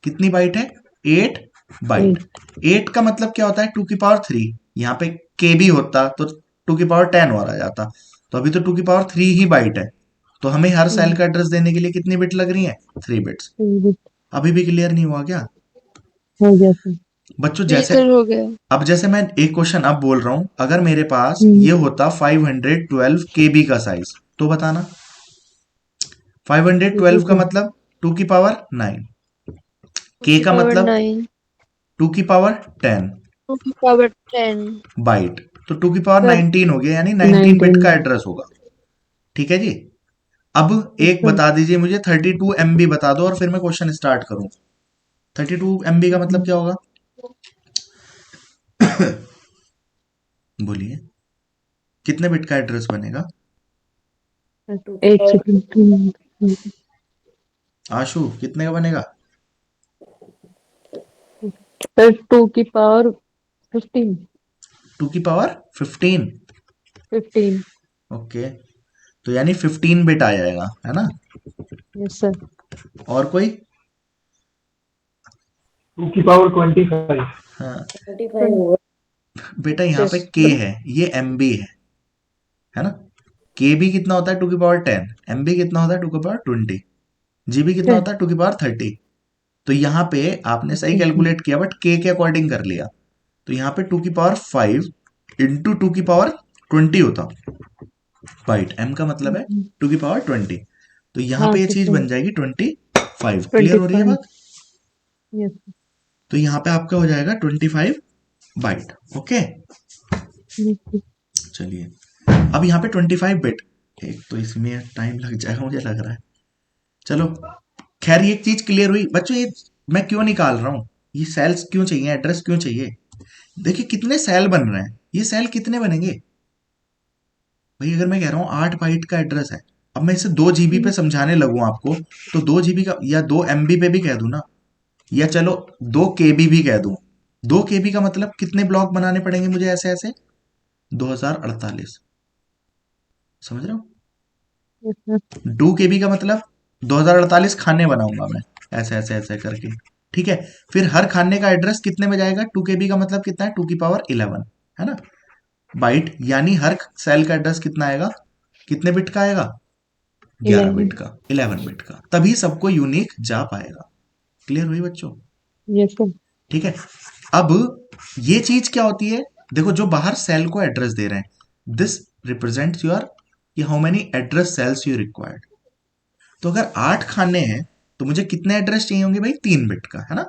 कितनी बाइट है? 8 बाइट। 8 8 का मतलब क्या होता है? 2 की पावर 3। यहाँ पे के भी होता तो 2 की पावर 10 और आ जाता। तो अभी तो 2 की पावर 3 ही बाइट है। तो हमें हर सेल का एड्रेस देने के लिए कितनी बिट लग रही है? 3 बिट्स। अभी भी क्लियर नहीं हुआ क्या हो गया सर। बच्चों? जी जैसे सर, हो गया। अब जैसे मैं एक क्वेश्चन अब बोल रहा हूं, अगर मेरे पास हम्म, ये होता 512 KB का साइज, तो बताना। 512 का ठीक है। मतलब 2 की पावर 9। टू के की का पावर मतलब 9 2 की पावर 10 2 की पावर 10 बाइट। तो 2 की पावर 19 हो गया, यानी 19 बिट 19 का एड्रेस होगा। ठीक है जी। अब एक सर। बता दीजिए मुझे, 32 MB बता दो और फिर मैं क्वेश्चन स्टार्ट करूं। 32 MB का मतलब क्या होगा? बोलिए, कितने बिट का एड्रेस बनेगा? एक सेकंड। आशु, कितने का बनेगा? सर 2 की पावर 15 2 की पावर 15। 15। ओके, तो यानी 15 बिट आ जाएगा, है ना? Yes sir. और कोई? 2 की पावर 25। हाँ 25 होगा। बेटा, यहाँ पे 26 के है, ये MB है ना? के भी कितना होता है? 2 की पावर 10। MB कितना होता है? 2 की पावर 20। GB कितना होता है? 2 की पावर 30। तो यहाँ पे आपने सही कैलकुलेट किया, बट के अकॉर्डिंग कर लिया। तो यहाँ पे 2 की पावर 5 इंटू 2 की पावर 20 होता बाइट। M का मतलब है 2 की पावर 20। तो यहाँ हाँ पे ये सर चीज सर। बन जाएगी 25। क्लियर हो रही है 25। बात? यस। तो यहाँ पे आपका हो जाएगा 25 बाइट। ओके, चलिए। अब यहाँ पे 25 बिट, एक तो इसमें टाइम लग जाएगा मुझे लग रहा है। चलो, खैर ये चीज क्लियर हुई बच्चों। ये मैं क्यों निकाल रहा हूँ, ये सेल्स क्यों चाहिए, एड्रेस क्यों चाहिए? देखिए कितने सेल बन रहे हैं, ये सेल कितने बनेंगे भाई? अगर मैं कह रहा हूँ 8 बाइट का एड्रेस है, अब मैं इसे 2 GB पे समझाने लगूं आपको, तो 2 GB का या 2 MB पे भी कह दूं ना, या चलो 2 KB भी कह दूं। 2 KB का मतलब कितने ब्लॉक बनाने पड़ेंगे मुझे ऐसे ऐसे? 2048। समझ रहे हो? 2 KB का मतलब 2048 खाने बनाऊंगा मैं, ऐसे ऐसे ऐसे करके। ठीक है, फिर हर खाने का एड्रेस कितने में जाएगा? 2 KB का मतलब कितना है? 2 की पावर 11, है ना, बाइट। यानी हर सेल का एड्रेस कितना आएगा? कितने बिट का आएगा? 11 बिट 11। का, 11 बिट का। तभी सबको यूनिक जा पाएगा। क्लियर हुई बच्चों? Yes sir. ठीक है। अब ये चीज क्या होती है? देखो, जो बाहर सेल को एड्रेस दे रहे हैं, दिस रिप्रेजेंट्स योर कि how many address cells you required. तो अगर 8 खाने हैं तो मुझे कितने एड्रेस चाहिए होंगे भाई? 3 बिट का, है ना?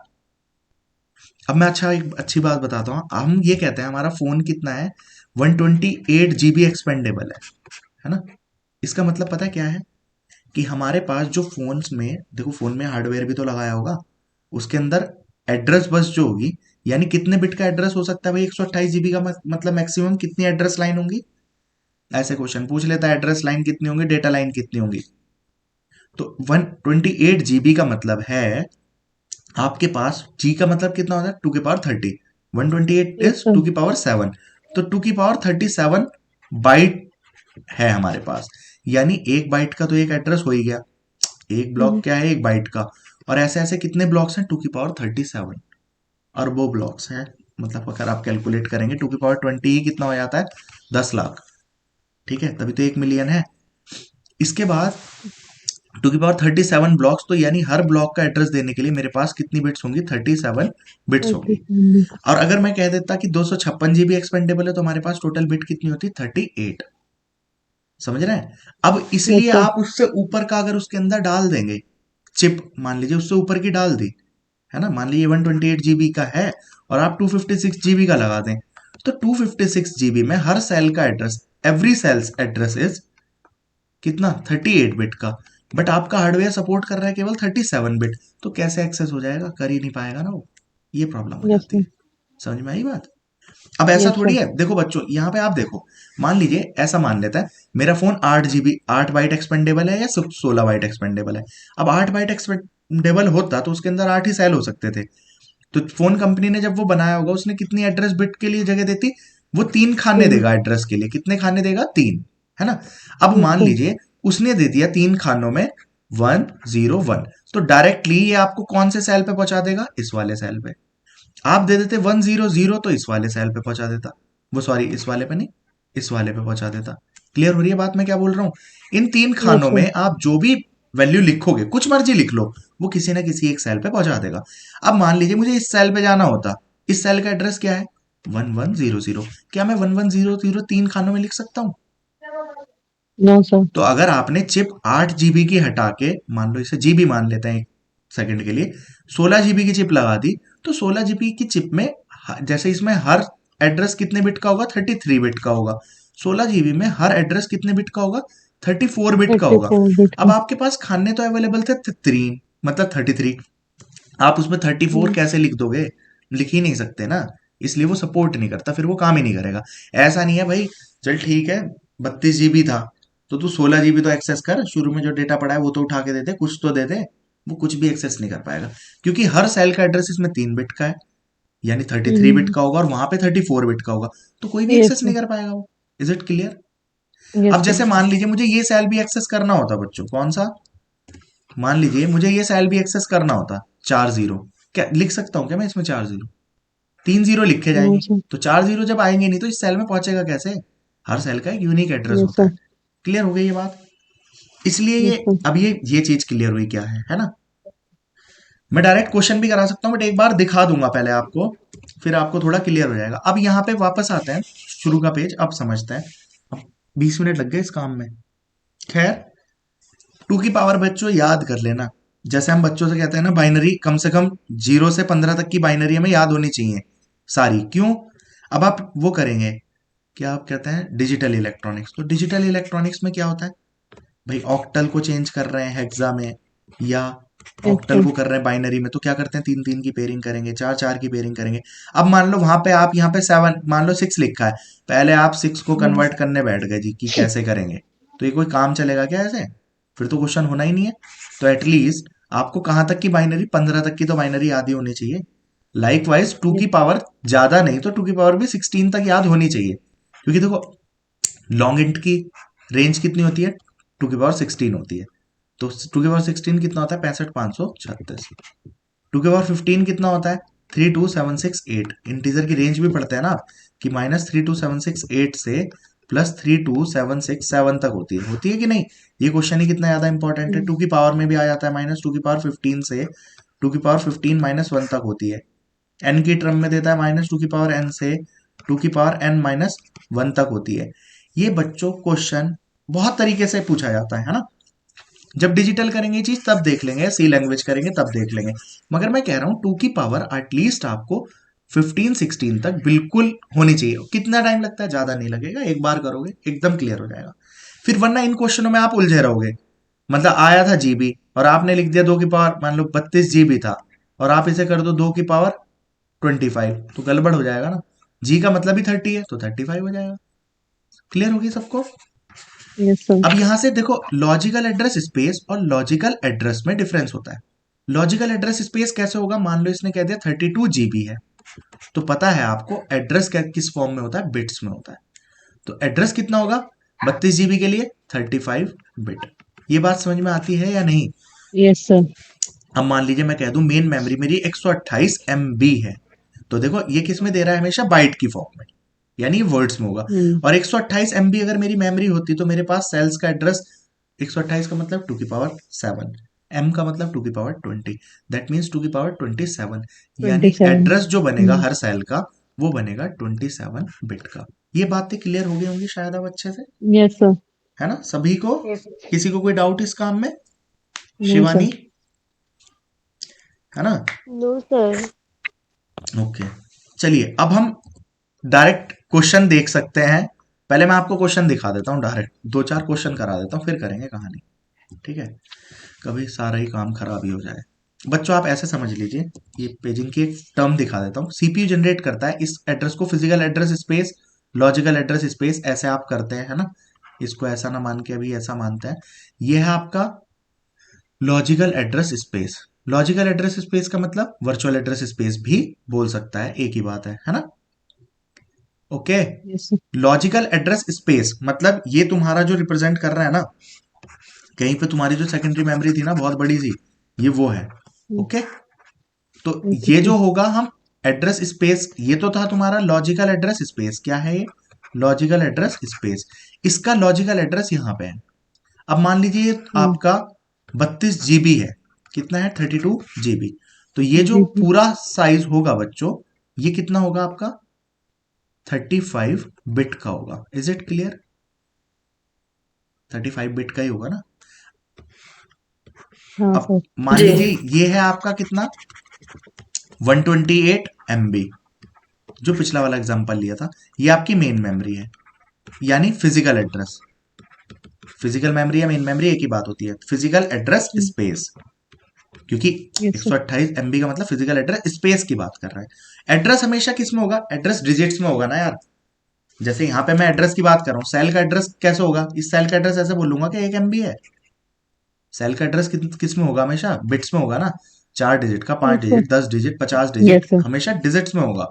अब मैं एक अच्छी बात बताता हूँ। हम ये कहते हैं हमारा फोन कितना है? 128 GB एक्सपेंडेबल है ना? इसका मतलब पता है क्या है? कि हमारे पास जो फोन्स में, देखो फोन में हार्डवेयर भी तो लगाया होगा, उसके अंदर एड्रेस बस जो होगी, यानी कितने बिट का एड्रेस हो सकता है भाई? 128 GB का मतलब मैक्सिमम कितनी एड्रेस लाइन होंगी? ऐसे क्वेश्चन पूछ लेता है, एड्रेस लाइन कितनी होंगी, डेटा लाइन कितनी होंगी? तो 128 GB का मतलब है आपके पास, जी का मतलब कितना होता है? 2 की पावर 30। 128 yes is sir. 2 की पावर 7। तो 2 की पावर 37 बाइट है हमारे पास। यानी 1 बाइट का तो एक एड्रेस हो ही गया। एक ब्लॉक क्या है? 1 बाइट का। और ऐसे ऐसे कितने ब्लॉक्स हैं? 2 की पावर 37 अरबों ब्लॉक्स हैं। मतलब अगर आप कैलकुलेट करेंगे 2 की पावर 20 ही कितना हो जाता है? 10 लाख। ठीक है, तभी तो 1 मिलियन है। इसके बाद 2 की पावर 37 ब्लॉक्स, तो यानी हर ब्लॉक का एड्रेस देने के लिए मेरे पास कितनी बिट्स होंगी? 37 बिट्स होंगी। 37। और अगर मैं कह देता कि 256 GB एक्सपेंडेबल है, तो हमारे पास टोटल बिट कितनी होती? 38। समझ रहे हैं? अब यस इसलिए सर। आप उससे ऊपर का अगर उसके अंदर डाल देंगे चिप, मान लीजिए उससे ऊपर की डाल दी, है ना, मान लीजिए 128 GB का है और आप 256 GB का लगा दें, तो 256 GB में हर सेल का address, every cells address is कितना 38 बिट का, बट आपका हार्डवेयर सपोर्ट कर रहा है केवल 37 बिट, तो कैसे एक्सेस हो जाएगा, कर ही नहीं पाएगा ना वो, ये प्रॉब्लम हो यस जाती सर। है। समझ में आई बात? अब ऐसा यस थोड़ी सर। है, देखो बच्चों यहाँ पे आप देखो, मान लीजिए ऐसा मान लेता है मेरा फोन 8 GB 8 बाइट एक्सपेंडेबल है या 16 बाइट एक्सपेंडेबल है। अब 8 बाइट एक्सपेंडेबल होता तो उसके अंदर 8 ही सेल हो सकते थे। तो फोन कंपनी ने जब वो बनाया होगा उसने कितनी एड्रेस बिट के लिए जगह देती, वो 3 खाने तीन। देगा एड्रेस के लिए, कितने खाने देगा, 3, है ना। अब यस मान सर। लीजिए उसने दे दिया 3 खानों में 101, तो डायरेक्टली ये आपको कौन से सेल पे पहुंचा देगा, इस वाले सेल पे। आप दे देते 100 तो इस वाले सेल पे पहुंचा देता, वो सॉरी इस वाले पे नहीं, इस वाले पे पहुंचा देता। क्लियर हो रही है बात मैं क्या बोल रहा हूँ? इन तीन यस खानों सर। में आप जो भी वैल्यू लिखोगे, कुछ मर्जी लिख लो, वो किसी ना किसी एक सेल पे पहुंचा देगा। अब मान लीजिए मुझे इस सेल पे जाना होता, इस सेल का एड्रेस क्या है, 1100, क्या मैं 1100 3 खानों में लिख सकता हूँ? No sir. तो अगर आपने चिप 8 GB की हटा के, मान लो इसे जीबी मान लेते हैं एक सेकंड के लिए, 16 GB की चिप लगा दी, तो 16 GB की चिप में जैसे इसमें हर एड्रेस कितने बिट का होगा, 33 बिट का होगा। 16 GB में हर एड्रेस कितने बिट का होगा, 34 बिट का होगा। 34 बिट अब का। आपके पास खाने तो अवेलेबल थे 3, मतलब 33, आप उसमें 34 कैसे लिख दोगे, लिख ही नहीं सकते ना, इसलिए वो सपोर्ट नहीं करता, फिर वो काम ही नहीं करेगा। ऐसा नहीं है भाई, चल ठीक है 32 GB था, तो तू 16 GB तो एक्सेस कर, शुरू में जो डेटा पड़ा है वो तो उठा के दे दे, कुछ तो दे दे। वो कुछ भी एक्सेस नहीं कर पाएगा, क्योंकि हर सेल का एड्रेस इसमें 3 बिट का है, यानी 33 बिट का होगा और वहां पे 34 बिट का होगा, तो कोई भी यस एक्सेस सर। नहीं कर पाएगा वो। Is it clear? अब यस सर। जैसे मान लीजिए मुझे ये सेल भी एक्सेस करना होता बच्चों, कौन सा, मान लीजिए मुझे ये सेल भी एक्सेस करना होता 4 0, क्या लिख सकता हूँ क्या मैं इसमें 4 0, 3 0 लिखे नो जाएंगे, सर। तो 4 0 जब आएंगे नहीं तो इस सेल में पहुंचेगा कैसे, हर सेल का एक यूनिक एड्रेस यस होता सर। है। क्लियर हो गई ये बात? इसलिए यस ये, सर। अब ये चीज क्लियर हुई क्या है ना। मैं डायरेक्ट क्वेश्चन भी करा सकता हूँ, बट एक बार दिखा दूंगा पहले आपको, फिर आपको थोड़ा क्लियर हो जाएगा। अब यहाँ पे वापस आते हैं, शुरू का पेज अब समझते हैं। अब 20 मिनट लग गए इस काम में। खैर, 2 की पावर बच्चों याद कर लेना, जैसे हम बच्चों से कहते हैं ना, बाइनरी कम से कम 0 से 15 तक की बाइनरी हमें याद होनी चाहिए सारी, क्यों? अब आप वो करेंगे, क्या आप कहते हैं, डिजिटल इलेक्ट्रॉनिक्स, तो डिजिटल इलेक्ट्रॉनिक्स में क्या होता है भाई, ऑक्टल को चेंज कर रहे हैं हेक्सा में, या यस ऑक्टल सर। को कर रहे हैं बाइनरी में, तो क्या करते हैं, 3 3 की पेयरिंग करेंगे, 4 4 की पेयरिंग करेंगे। अब मान लो वहां पे आप यहाँ पे 7, मान लो 6 लिखा है, पहले आप 6 को कन्वर्ट करने बैठ गए जी कि कैसे करेंगे, तो ये कोई काम चलेगा क्या ऐसे, फिर तो क्वेश्चन होना ही नहीं है। तो एटलीस्ट आपको कहाँ तक की बाइनरी, 15 तक की तो बाइनरी याद ही होनी चाहिए। लाइक वाइज 2 की पावर ज्यादा नहीं तो 2 की पावर भी 16 तक याद होनी चाहिए, क्योंकि देखो लॉन्ग इंट की रेंज कितनी होती है, 2 की पावर 16 होती है, तो 2 की पावर 16 कितना होता है, 65,536। 2 की पावर 15 कितना होता है, 32768। इंटीजर की रेंज भी पढ़ते हैं ना आप, कि -32768 से +32767 तक होती है कि नहीं। ये क्वेश्चन ही कितना ज्यादा इंपॉर्टेंट है, 2 की पावर में भी आ जाता है, -2 की पावर 15 से 2 की पावर 15 - 1 तक होती है। एन की टर्म में देता है -2 की पावर n से 2 की पावर n - 1 तक होती है। ये बच्चों क्वेश्चन बहुत तरीके से पूछा जाता है ना। जब डिजिटल करेंगे ये चीज तब देख लेंगे, सी लैंग्वेज करेंगे तब देख लेंगे, मगर मैं कह रहा हूं 2 की पावर एटलीस्ट आपको 15 16 तक बिल्कुल होनी चाहिए। कितना टाइम लगता है, ज्यादा नहीं लगेगा, एक बार करोगे एकदम क्लियर हो जाएगा। फिर वरना इन क्वेश्चनों में आप उलझे रहोगे, मतलब आया था जीबी और आपने लिख दिया 2 की पावर, मान लो 32 GB था, और आप इसे कर दो 2 की पावर 25, तो गड़बड़ हो जाएगा ना। जी का मतलब ही 30 है, तो 35 हो जाएगा। क्लियर होगी सबको? Yes sir. अब यहां से देखो, लॉजिकल एड्रेस स्पेस और लॉजिकल एड्रेस में डिफरेंस होता है। लॉजिकल एड्रेस स्पेस कैसे होगा, मान लो इसने कह दिया 32 GB है, तो पता है आपको एड्रेस किस फॉर्म में होता है, बिट्स में होता है। तो एड्रेस कितना होगा 32 GB के लिए, 35 बिट। ये बात समझ में आती है या नहीं? Yes sir. अब मान लीजिए मैं कह दूं मेन मेमोरी मेरी 128 MB है, तो देखो ये किस में दे रहा है, हमेशा बाइट की फॉर्म में, यानी वर्ड्स में होगा। और 128 MB अगर मेरी मेमोरी होती तो मेरे पास सेल्स का एड्रेस, 128 का मतलब 2 की पावर 7, m का मतलब 2 की पावर 20, दैट मीन्स 2 की पावर 27, यानी 27। एड्रेस जो बनेगा हर सेल का वो बनेगा 27 बिट का। ये बातें क्लियर हो गई होंगी शायद अब अच्छे से, यस सर। है ना सभी को? Yes. किसी को कोई डाउट इस काम में? No sir. शिवानी, है ना? No, sir. ओके, चलिए अब हम डायरेक्ट क्वेश्चन देख सकते हैं पहले मैं आपको क्वेश्चन दिखा देता हूँ डायरेक्ट, 2-4 क्वेश्चन करा देता हूँ, फिर करेंगे कहानी, ठीक है? कभी सारा ही काम खराब ही हो जाए। बच्चों आप ऐसे समझ लीजिए, ये पेजिंग की एक टर्म दिखा देता हूँ। सीपीयू जनरेट करता है इस एड्रेस को, physical address space, logical address space, ऐसे आप करते हैं, है ना? इसको ऐसा ना मान के अभी ऐसा मानते हैं। ये है आपका logical address space. Logical address space का मतलब वर्चुअल एड्रेस स्पेस भी बोल सकता है, एक ही बात है ना? Okay. yes sir. Logical address space मतलब ये तुम्हारा जो रिप्रेजेंट कर रहा है ना, कहीं पे तुम्हारी जो सेकेंडरी मेमोरी थी ना बहुत बड़ी सी, ये वो है। ओके, तो Okay, ये sir. जो होगा हम एड्रेस स्पेस, ये तो था तुम्हारा लॉजिकल एड्रेस स्पेस। क्या है ये? Logical address space. इसका लॉजिकल एड्रेस यहाँ पे है। अब मान लीजिए आपका 32 GB है, कितना है? 32 GB। तो ये जो जी जी पूरा साइज होगा बच्चों, ये कितना होगा आपका? 35 बिट का होगा। Is it clear? 35 बिट का ही होगा ना? हाँ अब सर मान जी लीजिए ये है आपका कितना? 128 MB, जो पिछला वाला एग्जांपल लिया था। ये आपकी मेन मेमोरी है, यानी फिजिकल एड्रेस। फिजिकल मेमोरी या मेन मेमोरी एक ही बात होती है, फिजिकल एड्रेस स्पेस, क्योंकि यस सर 128 MB का मतलब फिजिकल एड्रेस स्पेस की बात कर रहा है। एड्रेस हमेशा किस में होगा? एड्रेस डिजिट्स में होगा ना यार। जैसे यहाँ पे मैं एड्रेस की बात कर रहा हूँ, सेल का एड्रेस कैसे होगा? इस सेल का एड्रेस ऐसे बोलूंगा कि 1 MB है। सेल का एड्रेस किस में होगा? हमेशा बिट्स में होगा ना। 4 डिजिट का, 5 yes sir digit, 10 digit, 50 digit, yes sir हमेशा डिजिट्स में होगा।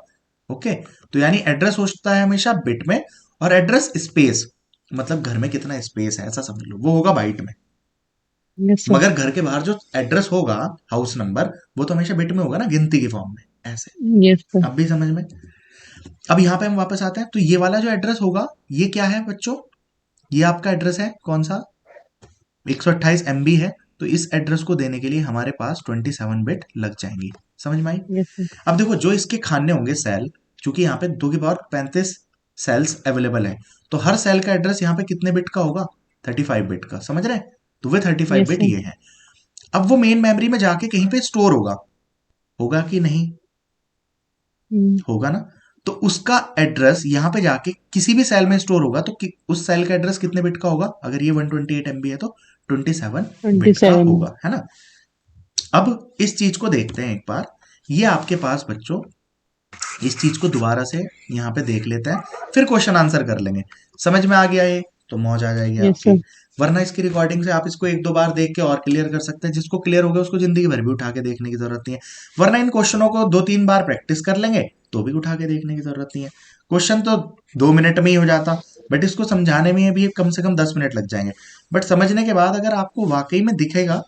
ओके, तो यानी एड्रेस होता है हमेशा बिट में, और एड्रेस स्पेस मतलब घर में कितना स्पेस है ऐसा समझ लो, वो होगा बाइट में। यस सर मगर घर के बाहर जो एड्रेस होगा, हाउस नंबर, वो तो हमेशा बिट में होगा ना, गिनती की फॉर्म में ऐसे। यस सर अब भी समझ में? अब यहाँ पे हम वापस आते हैं, तो ये वाला जो एड्रेस होगा, ये क्या है बच्चों? ये आपका एड्रेस है कौन सा? 128 MB है। तो इस एड्रेस को देने के लिए हमारे पास 27 बिट लग जाएंगी। समझ में आई? यस सर अब देखो जो इसके खाने होंगे सेल, चूंकि यहाँ पे 2 की पावर 35 सेल्स अवेलेबल है, तो हर सेल का एड्रेस यहाँ पे कितने बिट का होगा? 35 बिट का। समझ रहे हैं? तो वे 35 यस बिट सर ये है। अब वो मेन मेमोरी में जाके कहीं पे स्टोर होगा, होगा कि नहीं? होगा ना। तो उसका एड्रेस यहाँ पे जाके किसी भी सेल में स्टोर होगा, तो उस सेल का एड्रेस कितने बिट का होगा? अगर ये 128 MB है तो 27 बिट का 27 होगा, है ना? अब इस चीज को देखते हैं एक बार। ये आपके पास बच्चों, इस चीज को दोबारा से यहाँ पे देख लेते हैं, फिर क्वेश्चन आंसर कर लेंगे। समझ में आ गया ये तो मौज आ जाएगी यस आपकी। सर वरना इसकी रिकॉर्डिंग से आप इसको 1-2 बार देख के और क्लियर कर सकते हैं। जिसको क्लियर हो गया उसको जिंदगी भर भी उठा के देखने की जरूरत नहीं है। वरना इन क्वेश्चनों को 2-3 बार प्रैक्टिस कर लेंगे तो भी उठा के देखने की जरूरत नहीं है। क्वेश्चन तो 2 मिनट में ही हो जाता, बट इसको समझाने में भी कम से कम 10 मिनट लग जाएंगे। बट समझने के बाद अगर आपको वाकई में दिखेगा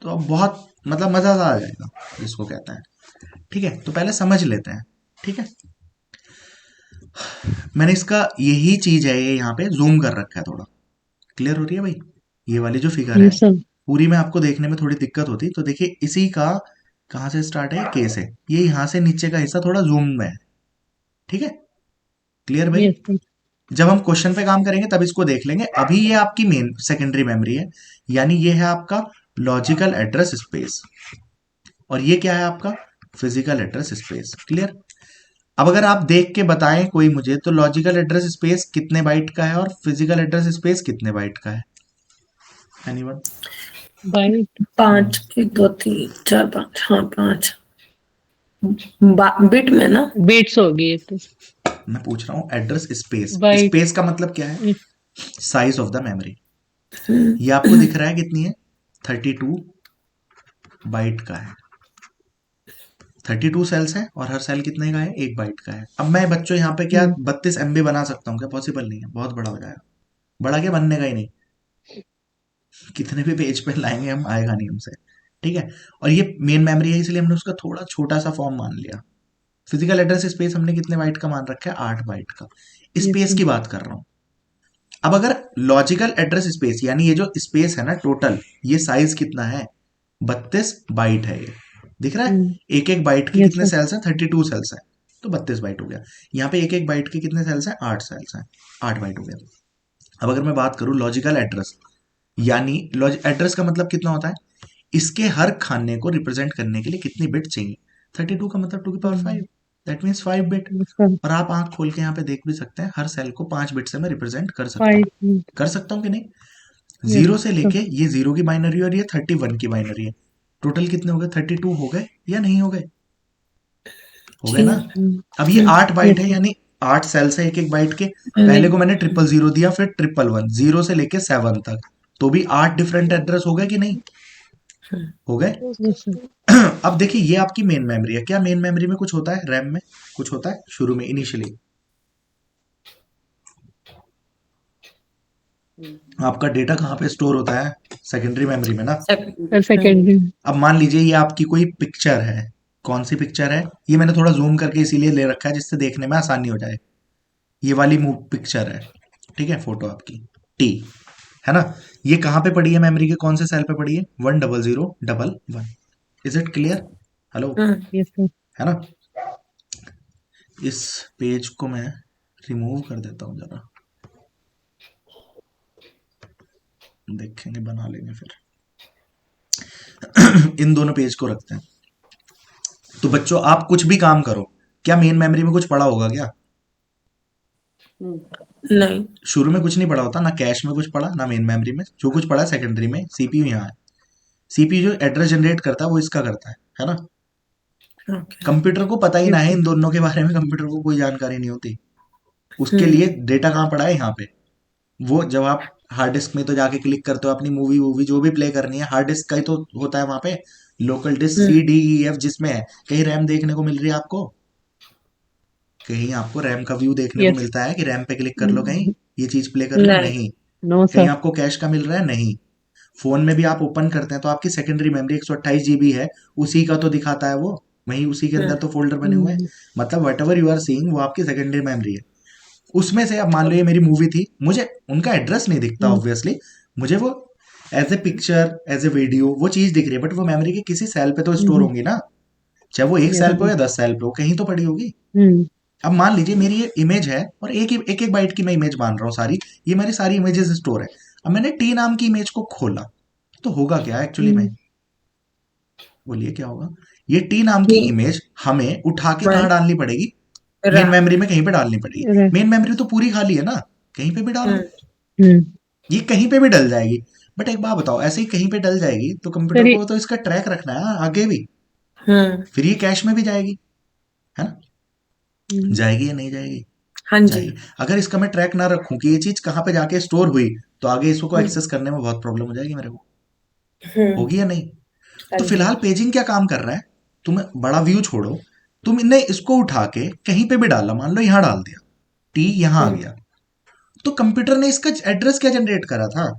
तो अब बहुत मतलब मजा सा आ जाएगा, जिसको कहते हैं। ठीक है, तो पहले समझ लेते हैं। ठीक है, मैंने इसका यही चीज है, ये यहाँ पे जूम कर रखा है थोड़ा। क्लियर हो रही है भाई? ये वाली जो फिगर है यस सर पूरी में आपको देखने में थोड़ी दिक्कत होती, तो देखिए इसी का कहाँ से स्टार्ट है? के से। ये यहाँ से नीचे का हिस्सा थोड़ा जूम में है। ठीक है, क्लियर भाई? यस सर जब हम क्वेश्चन पे काम करेंगे तब इसको देख लेंगे। अभी ये आपकी मेन सेकेंडरी मेमोरी है, यानी ये है आपका लॉजिकल एड्रेस स्पेस, और ये क्या है आपका? Physical address space. क्लियर? अब अगर आप देख के बताएं कोई मुझे, तो लॉजिकल एड्रेस स्पेस कितने बाइट का है और फिजिकल एड्रेस स्पेस कितने बाइट का है? एनीवन? बाइट 5 की 2 3 4 5, हाँ 5 बिट में ना। बिट्स होगी ये तो मैं पूछ रहा हूँ एड्रेस स्पेस। बाइट स्पेस का मतलब क्या है? Size of the memory. ये आपको दिख रहा है कितनी है? 32 बाइट का है। 32 सेल्स है और हर सेल कितने का है? 1 बाइट का है। अब मैं बच्चों यहाँ पे क्या 32 MB बना सकता हूँ क्या? पॉसिबल नहीं है, बहुत बड़ा हो जाएगा। बड़ा क्या, बनने का ही नहीं। कितने भी पेज पे लाएंगे हम, आएगा नहीं हमसे। ठीक है, और ये मेन मेमोरी है इसलिए हमने उसका थोड़ा छोटा सा फॉर्म मान लिया। फिजिकल एड्रेस स्पेस हमने कितने बाइट का मान रखा है? 8 बाइट का। स्पेस की बात कर रहा हूं। अब अगर लॉजिकल एड्रेस स्पेस, यानी ये जो स्पेस है ना टोटल, ये साइज कितना है? 32 बाइट है। ये दिख रहा है? एक एक बाइट के यस कितने सर सेल्स हैं? 32 सेल्स हैं, तो 32 बाइट हो गया। यहाँ पे एक एक बाइट के कितने सेल्स हैं? 8 सेल्स हैं, 8 बाइट हो गया। अब अगर मैं बात करूं लॉजिकल एड्रेस, यानी एड्रेस का मतलब कितना होता है? इसके हर खाने को रिप्रेजेंट करने के लिए कितनी बिट चाहिए? 32 का मतलब 2 की power 5। That means 5 bit. Yes, sir. और आप आंख खोल के यहाँ पे देख भी सकते हैं, हर सेल को 5 बिट से मैं रिप्रेजेंट कर सकता हूँ। 5. कर सकता हूँ कि नहीं? Yes, जीरो से sir. लेके ये 0 की बाइनरी और ये 31 की बाइनरी है। टोटल कितने हो गए? 32 हो गए या नहीं हो गए? हो गए जी। ना? अब ये 8 बाइट Yes, है, sir. यानी 8 सेल्स है एक एक बाइट के। मैंने पहले को मैंने 000 दिया, फिर 111, 0 से लेके 7 तक, तो भी 8 डिफरेंट एड्रेस हो गए कि नहीं? हो गए। Yes, sir. अब देखिए ये आपकी मेन मेमोरी है। क्या मेन मेमोरी में कुछ होता है? रैम में कुछ होता है शुरू में, इनिशियली? आपका डेटा कहाँ पे स्टोर होता है? सेकेंडरी मेमोरी में ना। Sir, secondary. अब मान लीजिए ये आपकी कोई पिक्चर है। कौन सी पिक्चर है? ये मैंने थोड़ा जूम करके इसीलिए ले रखा है जिससे देखने में आसानी हो जाए। ये वाली पिक्चर है, ठीक है, फोटो आपकी टी, है ना? ये कहाँ पे पड़ी है मेमोरी के, कौन से सेल पे पड़ी है? 10011। Is it clear? Hello? Yes, sir. है ना? इस पेज को मैं रिमूव कर देता हूँ जरा, देखेंगे, बना लेंगे फिर। इन दोनों पेज को रखते हैं। तो बच्चों आप कुछ भी काम करो, क्या मेन मेमोरी में कुछ पड़ा होगा क्या? नहीं। शुरू में कुछ नहीं पड़ा होता ना, कैश में कुछ पड़ा ना मेन मेमोरी में। जो कुछ पड़ा है सेकेंडरी में। सीपीयू यहाँ है। सीपीयू जो एड्रेस जनरेट करता है वो इसका करता है ना? ओके। कंप्यूटर को पता ही ना Yes, है sir. इन दोनों के बारे में, कंप्यूटर को कोई जानकारी नहीं होती। उसके हम्म। लिए डेटा कहाँ पड़ा है? यहाँ पे। वो जब आप हार्ड डिस्क में तो जाके क्लिक करते हो, अपनी मूवी वूवी जो भी प्ले करनी है, हार्ड डिस्क का ही तो होता है वहां पे। लोकल डिस्क हम्म। CDEF जिसमें है, कहीं रैम देखने को मिल रही है आपको? कहीं आपको रैम का व्यू देखने को Yes. मिलता है कि रैम पे क्लिक कर लो, कहीं ये चीज प्ले कर लो? नहीं। नहीं। No, कहीं sir. आपको कैश का मिल रहा है? नहीं। फोन में भी आप ओपन करते हैं तो आपकी सेकेंडरी मेमोरी 128 GB है, उसी का तो दिखाता है वो, वहीं उसी के अंदर तो फोल्डर बने हुए हैं। मतलब whatever you are seeing वो आपकी सेकेंडरी मेमोरी है। उसमें से अब मान लो ये मेरी मूवी थी, मुझे उनका एड्रेस नहीं दिखता ऑब्वियसली, मुझे वो as a picture, as a video वो चीज दिख रही है, बट वो मेमोरी के किसी सेल पे तो स्टोर होंगी ना। चाहे वो एक Yes, सेल पे हो sir. या 10 सेल पे हो, कहीं तो पड़ी होगी। Hmm. अब मान लीजिए मेरी ये इमेज है और एक बाइट की मैं इमेज मान रहा हूँ सारी, ये मेरी सारी इमेजेस स्टोर है। अब मैंने टी नाम की इमेज को खोला, तो होगा क्या एक्चुअली में? बोलिए क्या होगा? ये टी नाम की कि इमेज हमें उठा के मैं कहाँ डालनी पड़ेगी? मेन रहा। मेमोरी में कहीं पे डालनी पड़ेगी। Right. मेन मेमोरी तो पूरी खाली है ना, कहीं पे भी डालो, Hmm. ये कहीं पे भी डल जाएगी। बट एक बात बताओ, ऐसे ही कहीं पे डल जाएगी तो कंप्यूटर Sir, को तो इसका ट्रैक रखना है आगे भी, हम्म। फिर ये कैश में भी जाएगी, है ना? hmm. जाएगी या नहीं जाएगी? हाँ जी। जाएगी। अगर इसका मैं ट्रैक ना रखूं कि ये चीज कहाँ पे जाके स्टोर हुई, तो आगे इसको हम्म। एक्सेस करने में बहुत प्रॉब्लम हो जाएगी मेरे को। हम्म। होगी या नहीं? हाँ तो जी। फिलहाल पेजिंग क्या काम कर रहा है? तुम बड़ा व्यू छोड़ो, तुमने इसको उठा के कहीं पे भी डाला, मान लो यहाँ डाल दिया, टी यहाँ आ गया, तो कंप्यूटर ने इसका एड्रेस क्या जनरेट करा था?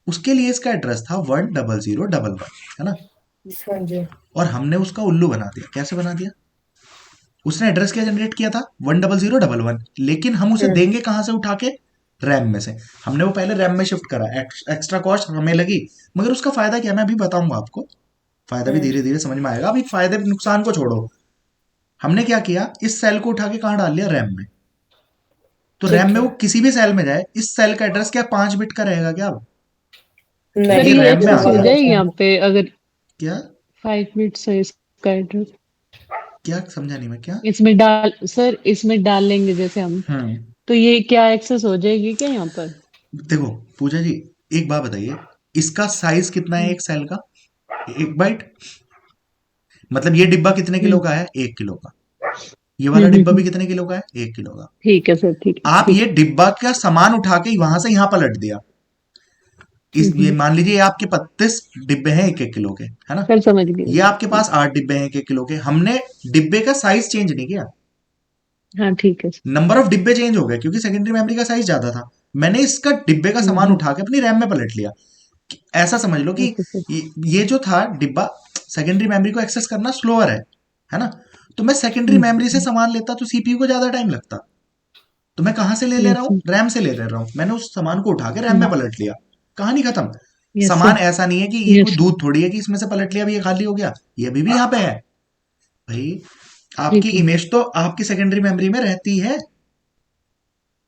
उसके लिए इसका एड्रेस था 10011, है ना? हाँ जी। और हमने उसका उल्लू बना दिया। कैसे बना दिया? उसने एड्रेस क्या जनरेट किया था? 10011, लेकिन हम उसे देंगे कहां से उठा के? रैम में से। हमने वो पहले रैम में शिफ्ट करा, एक्स्ट्रा कॉस्ट हमें लगी, मगर उसका फायदा क्या, मैं अभी बताऊंगा आपको। फायदा भी धीरे धीरे समझ में आएगा। अभी फायदे नुकसान को छोड़ो, हमने क्या किया, इस सेल को उठा के कहां डाल लिया? रैम में। तो रैम ठीक में है। वो किसी भी सेल में जाए, इस सेल का एड्रेस क्या 5 बिट का रहेगा क्या? अब सर, ये नहीं। ये रैम में आ एक्सेस हो गया। जाएगी यहाँ पे अगर क्या? 5 मिनट्स है इसका एड्रेस। क्या समझा नहीं मैं, क्या? इसमें डालेंगे जैसे हम, हम्म। तो ये क्या एक्सेस हो जाएगी क्या यहाँ पर? देखो पूजा जी, एक बात बताइए, इसका साइज कितना है हम्म. एक सेल का? 1 बाइट। मतलब ये डिब्बा कितने किलो हम्म. का है? 1 किलो का। ये वाला डिब्बा भी हम्म. कितने किलो का है? 1 किलो का। ठीक है सर, ठीक है, आप ठीक ये डिब्बा का सामान उठा के वहां से यहां पलट दिया। है। ये मान लीजिए ये आपके 32 डिब्बे हैं 1 1 किलो के, है ना? सर समझ गए। ये आपके पास 8 डिब्बे हैं 1 1 किलो के। हमने डिब्बे का साइज चेंज नहीं किया, हाँ ठीक है सर। नंबर ऑफ डिब्बे चेंज हो गए क्योंकि सेकेंडरी मेमोरी का साइज ज्यादा था। मैंने इसका डिब्बे का सामान हम्म. उठा के अपनी रैम में पलट लिया। ऐसा समझ लो कि ओके सर। ये जो था डिब्बा, सेकेंडरी मेमोरी को एक्सेस करना स्लोअर है ना? तो मैं सेकेंडरी मेमोरी से हम्म. सामान लेता तो सीपीयू को ज्यादा टाइम लगता। तो मैं कहां से ले रहा यस हूँ? सर। रैम से ले रहा हूँ। मैंने उस सामान को उठा के रैम में हम्म. पलट लिया, कहानी खत्म। यस सामान सर। ऐसा नहीं है कि ये कोई यस, दूध थोड़ी है कि इसमें से पलट लिया, अभी ये खाली हो गया, ये अभी भी यहाँ पे है भाई। आपकी ठीक है। इमेज तो आपकी सेकेंडरी मेमोरी में रहती है,